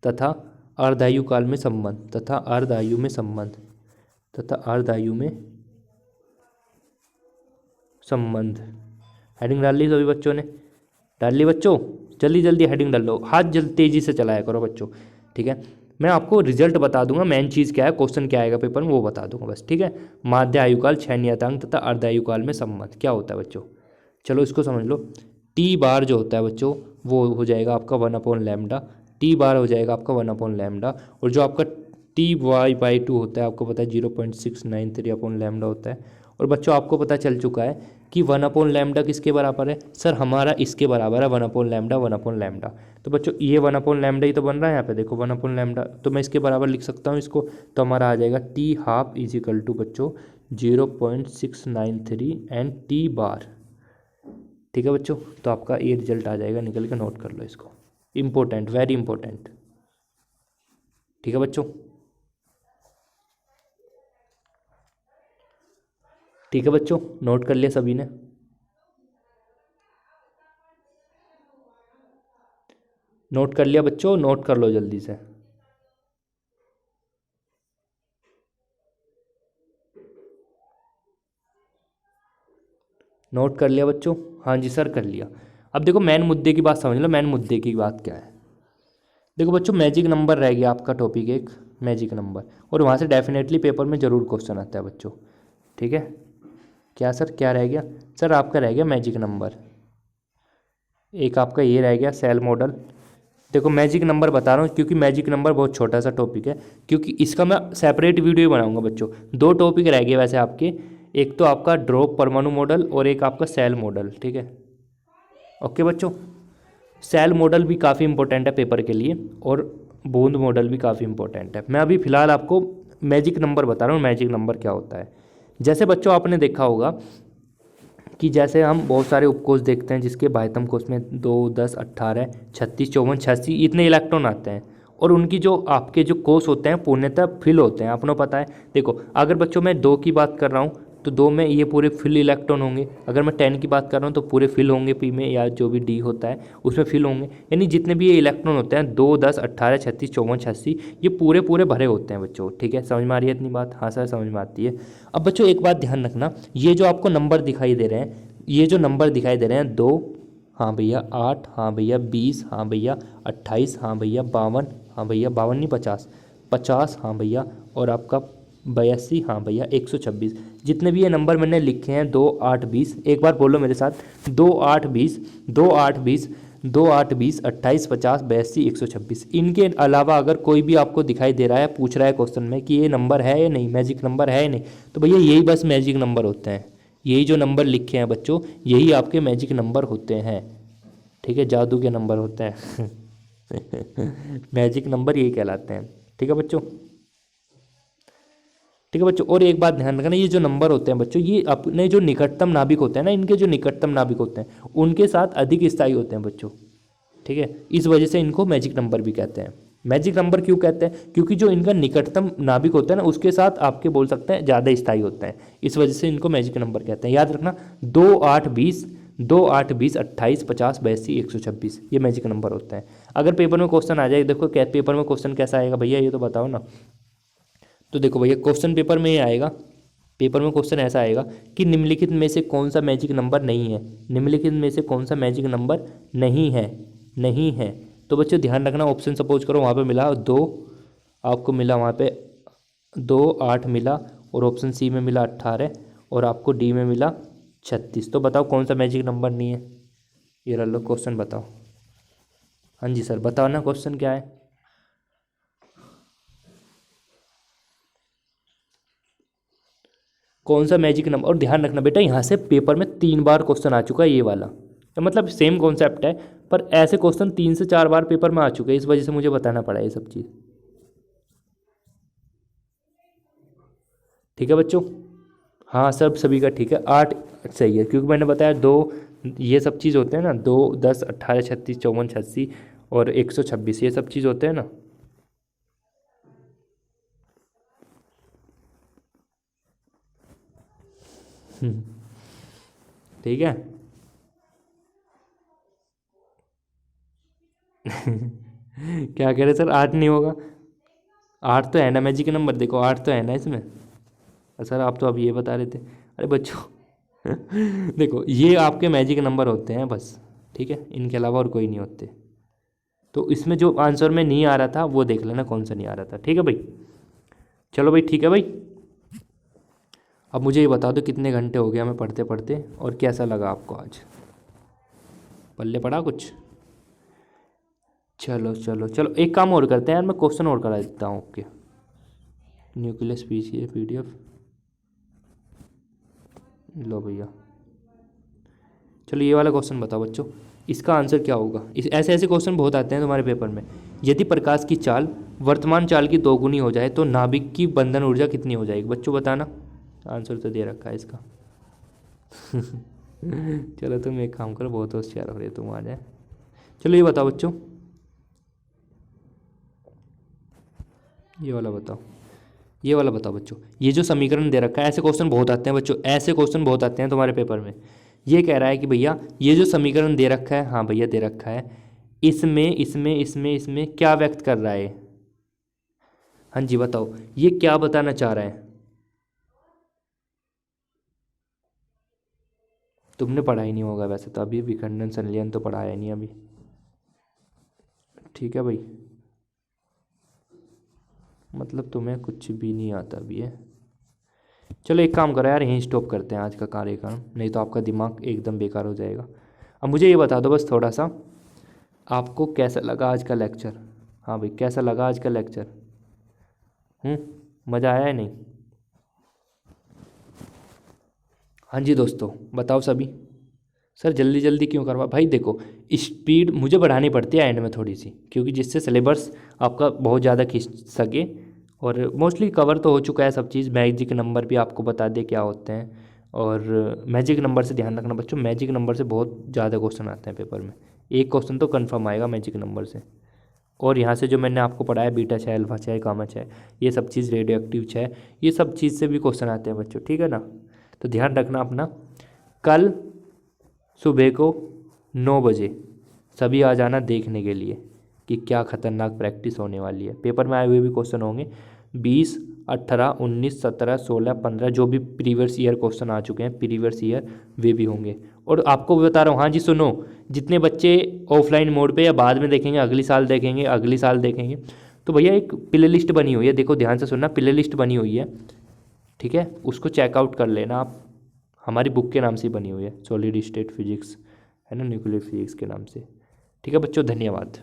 तथा अर्धायुकाल में संबंध, तथा अर्धायु में संबंध। हेडिंग डाल ली सभी बच्चों ने? डाल ली बच्चों? जल्दी जल्दी हेडिंग डाल लो, हाथ जल्दी तेजी से चलाया करो बच्चों। ठीक है, मैं आपको रिजल्ट बता दूंगा, मेन चीज़ क्या है, क्वेश्चन क्या आएगा पेपर में वो बता दूंगा बस। ठीक है, माध्य आयुकाल, 6 नियतांक तथा अर्धायुकाल में संबंध क्या होता है बच्चों? चलो इसको समझ लो। टी बार जो होता है बच्चों वो हो जाएगा आपका 1/λ, टी बार हो जाएगा आपका 1/λ, और जो आपका टी वाई बाई 2 होता है आपको पता है 0.693/λ होता है। और बच्चों आपको पता चल चुका है कि 1/λ किसके बराबर है? सर हमारा इसके बराबर है 1/λ। तो बच्चों ये 1/λ ही तो बन रहा है यहाँ पे, देखो 1/λ, तो मैं इसके बराबर लिख सकता हूँ इसको। तो हमारा आ जाएगा T half is equal to बच्चों 0.693 एंड टी बार। ठीक है बच्चों, तो आपका ये रिजल्ट आ जाएगा निकल के, नोट कर लो इसको, इम्पोर्टेंट, वेरी इंपॉर्टेंट। ठीक है बच्चों, ठीक है बच्चों, नोट कर लिया सभी ने? नोट कर लिया बच्चों? नोट कर लो जल्दी से। नोट कर लिया बच्चों? हाँ जी सर कर लिया। अब देखो मेन मुद्दे की बात समझ लो, मेन मुद्दे की बात क्या है। देखो बच्चों मैजिक नंबर रह गया आपका टॉपिक एक, मैजिक नंबर, और वहाँ से डेफिनेटली पेपर में ज़रूर क्वेश्चन आता है बच्चों। ठीक है, क्या सर क्या रह गया? सर आपका रह गया मैजिक नंबर, एक आपका ये रह गया सेल मॉडल। देखो मैजिक नंबर बता रहा हूँ क्योंकि मैजिक नंबर बहुत छोटा सा टॉपिक है, क्योंकि इसका मैं सेपरेट वीडियो बनाऊंगा बच्चों। 2 टॉपिक रह गए वैसे आपके, एक तो आपका ड्रॉप परमाणु मॉडल और एक आपका सेल मॉडल। ठीक है, ओके बच्चों, सेल मॉडल भी काफ़ी इंपॉर्टेंट है पेपर के लिए, और बूंद मॉडल भी काफ़ी इंपॉर्टेंट है। मैं अभी फ़िलहाल आपको मैजिक नंबर बता रहा हूँ, मैजिक नंबर क्या होता है। जैसे बच्चों आपने देखा होगा कि जैसे हम बहुत सारे उपकोष देखते हैं जिसके बाह्यतम कोष में 2, 10, 18, 36, 54, 86 इतने इलेक्ट्रॉन आते हैं, और उनकी जो आपके जो कोष होते हैं पूर्णतः फिल होते हैं, आपको पता है। देखो अगर बच्चों मैं 2 की बात कर रहा हूँ तो 2 में ये पूरे फिल इलेक्ट्रॉन होंगे, अगर मैं 10 की बात कर रहा हूँ तो पूरे फिल होंगे पी में, या जो भी डी होता है उसमें फिल होंगे। यानी जितने भी ये इलेक्ट्रॉन होते हैं 2, 10, 18, 36, 54, 86 ये पूरे पूरे भरे होते हैं बच्चों। ठीक है, समझ में आ रही है इतनी बात? हाँ सर समझ में आती है। अब बच्चों एक बात ध्यान रखना, ये जो आपको नंबर दिखाई दे रहे हैं, ये जो नंबर दिखाई दे रहे हैं 2, हाँ भैया 8, हाँ भैया 20, हाँ भैया 28, हाँ भैया 52, हाँ भैया 52 नहीं 50, 50 हाँ भैया, और आपका 82, हाँ भैया 126, जितने भी ये नंबर मैंने लिखे हैं 2, 8, 20, एक बार बोलो मेरे साथ, 2, 8, 20, 2, 8, 20, 2, 8, 20, 28, 50, 82, 126। इनके अलावा अगर कोई भी आपको दिखाई दे रहा है, पूछ रहा है क्वेश्चन में कि ये नंबर है या नहीं, मैजिक नंबर है या नहीं, तो भैया यही बस मैजिक नंबर होते हैं। यही जो नंबर लिखे हैं बच्चों यही आपके मैजिक नंबर होते हैं। ठीक है, जादू के नंबर होते हैं मैजिक नंबर यही कहलाते हैं। ठीक है बच्चों, ठीक है बच्चों, और एक बात ध्यान रखना, ये जो नंबर होते हैं बच्चों ये अपने जो निकटतम नाभिक होते हैं ना, इनके जो निकटतम नाभिक होते हैं उनके साथ अधिक स्थायी होते हैं बच्चों। ठीक है, इस वजह से इनको मैजिक नंबर भी कहते हैं। मैजिक नंबर क्यों कहते हैं? क्योंकि जो इनका निकटतम नाभिक होता है ना उसके साथ आपके बोल सकते हैं ज़्यादा स्थायी होते हैं, इस वजह से इनको मैजिक नंबर कहते हैं। याद रखना 2, 8, 20, 2, 8, 20, 28, 50, 82, 126 ये मैजिक नंबर होते हैं। अगर पेपर में क्वेश्चन आ जाए, देखो क्या पेपर में क्वेश्चन कैसा आएगा भैया ये तो बताओ ना। तो देखो भैया क्वेश्चन पेपर में ये आएगा, पेपर में क्वेश्चन ऐसा आएगा कि निम्नलिखित में से कौन सा मैजिक नंबर नहीं है, निम्नलिखित में से कौन सा मैजिक नंबर नहीं है, नहीं है। तो बच्चों ध्यान रखना, ऑप्शन सपोज करो वहाँ पे मिला 2, आपको मिला वहाँ पे 2, 8 मिला, और ऑप्शन सी में मिला 18, और आपको डी में मिला 36। तो बताओ कौन सा मैजिक नंबर नहीं है? ये रख लो क्वेश्चन बताओ। हाँ जी सर बताओ ना क्वेश्चन क्या है? कौन सा मैजिक नंबर, और ध्यान रखना बेटा यहाँ से पेपर में 3 बार क्वेश्चन आ चुका है ये वाला, तो मतलब सेम कॉन्सेप्ट है, पर ऐसे क्वेश्चन 3 से 4 बार पेपर में आ चुके हैं, इस वजह से मुझे बताना पड़ा ये सब चीज़। ठीक है बच्चों। हाँ सब सभी का ठीक है, 8 सही है, क्योंकि मैंने बताया दो ये सब चीज़ होते हैं ना, 2 10 18 36 54 86 और 126 ये सब चीज़ होते हैं ना। ठीक है। क्या कह रहे सर, 8 नहीं होगा? 8 तो है ना मैजिक नंबर, देखो 8 तो है ना इसमें। सर आप तो अब ये बता रहे थे। अरे बच्चों, देखो ये आपके मैजिक नंबर होते हैं बस, ठीक है, इनके अलावा और कोई नहीं होते। तो इसमें जो आंसर में नहीं आ रहा था वो देख लेना कौन सा नहीं आ रहा था, ठीक है भाई। चलो भाई ठीक है भाई। अब मुझे ये बता दो कितने घंटे हो गए हमें पढ़ते पढ़ते, और कैसा लगा आपको आज, पल्ले पड़ा कुछ? चलो चलो चलो, एक काम और करते हैं यार, मैं क्वेश्चन और करा देता हूँ। ओके, न्यूक्लियस स्पीशीज PDF, लो भैया। चलो ये वाला क्वेश्चन बताओ बच्चों, इसका आंसर क्या होगा? इस ऐसे ऐसे क्वेश्चन बहुत आते हैं तुम्हारे पेपर में। यदि प्रकाश की चाल वर्तमान चाल की दोगुनी हो जाए तो नाभिक की बंधन ऊर्जा कितनी हो जाएगी? बच्चों बताना, आंसर तो दे रखा है इसका। चलो तुम एक काम करो, बहुत होशियार हो रहे तुम आ जाए। चलो ये बताओ बच्चों, ये वाला बताओ, ये वाला बताओ बच्चों। ये जो समीकरण दे रखा है, ऐसे क्वेश्चन बहुत आते हैं बच्चों, ऐसे क्वेश्चन बहुत आते हैं तुम्हारे पेपर में। ये कह रहा है कि भैया ये जो समीकरण दे रखा है, हाँ भैया दे रखा है, इसमें इसमें इसमें इसमें क्या व्यक्त कर रहा है? हाँ जी बताओ, ये क्या बताना चाह रहा है? तुमने पढ़ा ही नहीं होगा वैसे तो, अभी विखंडन संलयन तो पढ़ाया नहीं अभी। ठीक है भाई, मतलब तुम्हें कुछ भी नहीं आता अभी है। चलो एक काम करो यार, यहीं स्टॉप करते हैं आज का कार्यक्रम, नहीं तो आपका दिमाग एकदम बेकार हो जाएगा। अब मुझे ये बता दो बस थोड़ा सा, आपको कैसा लगा आज का लेक्चर? हाँ भाई कैसा लगा आज का लेक्चर? मज़ा आया है नहीं? हाँ जी दोस्तों बताओ सभी। सर जल्दी जल्दी क्यों करवा भाई? देखो स्पीड मुझे बढ़ानी पड़ती है एंड में थोड़ी सी, क्योंकि जिससे सिलेबस आपका बहुत ज़्यादा खींच सके। और मोस्टली कवर तो हो चुका है सब चीज़, मैजिक नंबर भी आपको बता दे क्या होते हैं। और मैजिक नंबर से ध्यान रखना बच्चों, मैजिक नंबर से बहुत ज़्यादा क्वेश्चन आते हैं पेपर में, एक क्वेश्चन तो कन्फर्म आएगा मैजिक नंबर से। और यहाँ से जो मैंने आपको पढ़ाया बीटा क्षय, अल्फा क्षय, गामा क्षय, ये सब चीज़, रेडियो एक्टिव क्षय, ये सब चीज़ से भी क्वेश्चन आते हैं बच्चों, ठीक है ना। तो ध्यान रखना अपना। कल सुबह को 9 बजे सभी आ जाना देखने के लिए कि क्या खतरनाक प्रैक्टिस होने वाली है। पेपर में आए हुए भी क्वेश्चन होंगे, 20 18 19 17 16 15 जो भी प्रीवियस ईयर क्वेश्चन आ चुके हैं प्रीवियस ईयर, वे भी होंगे। और आपको भी बता रहा हूँ, हाँ जी सुनो, जितने बच्चे ऑफलाइन मोड पे या बाद में देखेंगे, अगली साल देखेंगे, अगली साल देखेंगे, तो भैया एक प्ले लिस्ट बनी हुई है, देखो ध्यान से सुनना, प्ले लिस्ट बनी हुई है, ठीक है, उसको चेकआउट कर लेना आप। हमारी बुक के नाम से ही बनी हुई है, सॉलिड स्टेट फिजिक्स है ना, न्यूक्लियर फिजिक्स के नाम से। ठीक है बच्चों, धन्यवाद।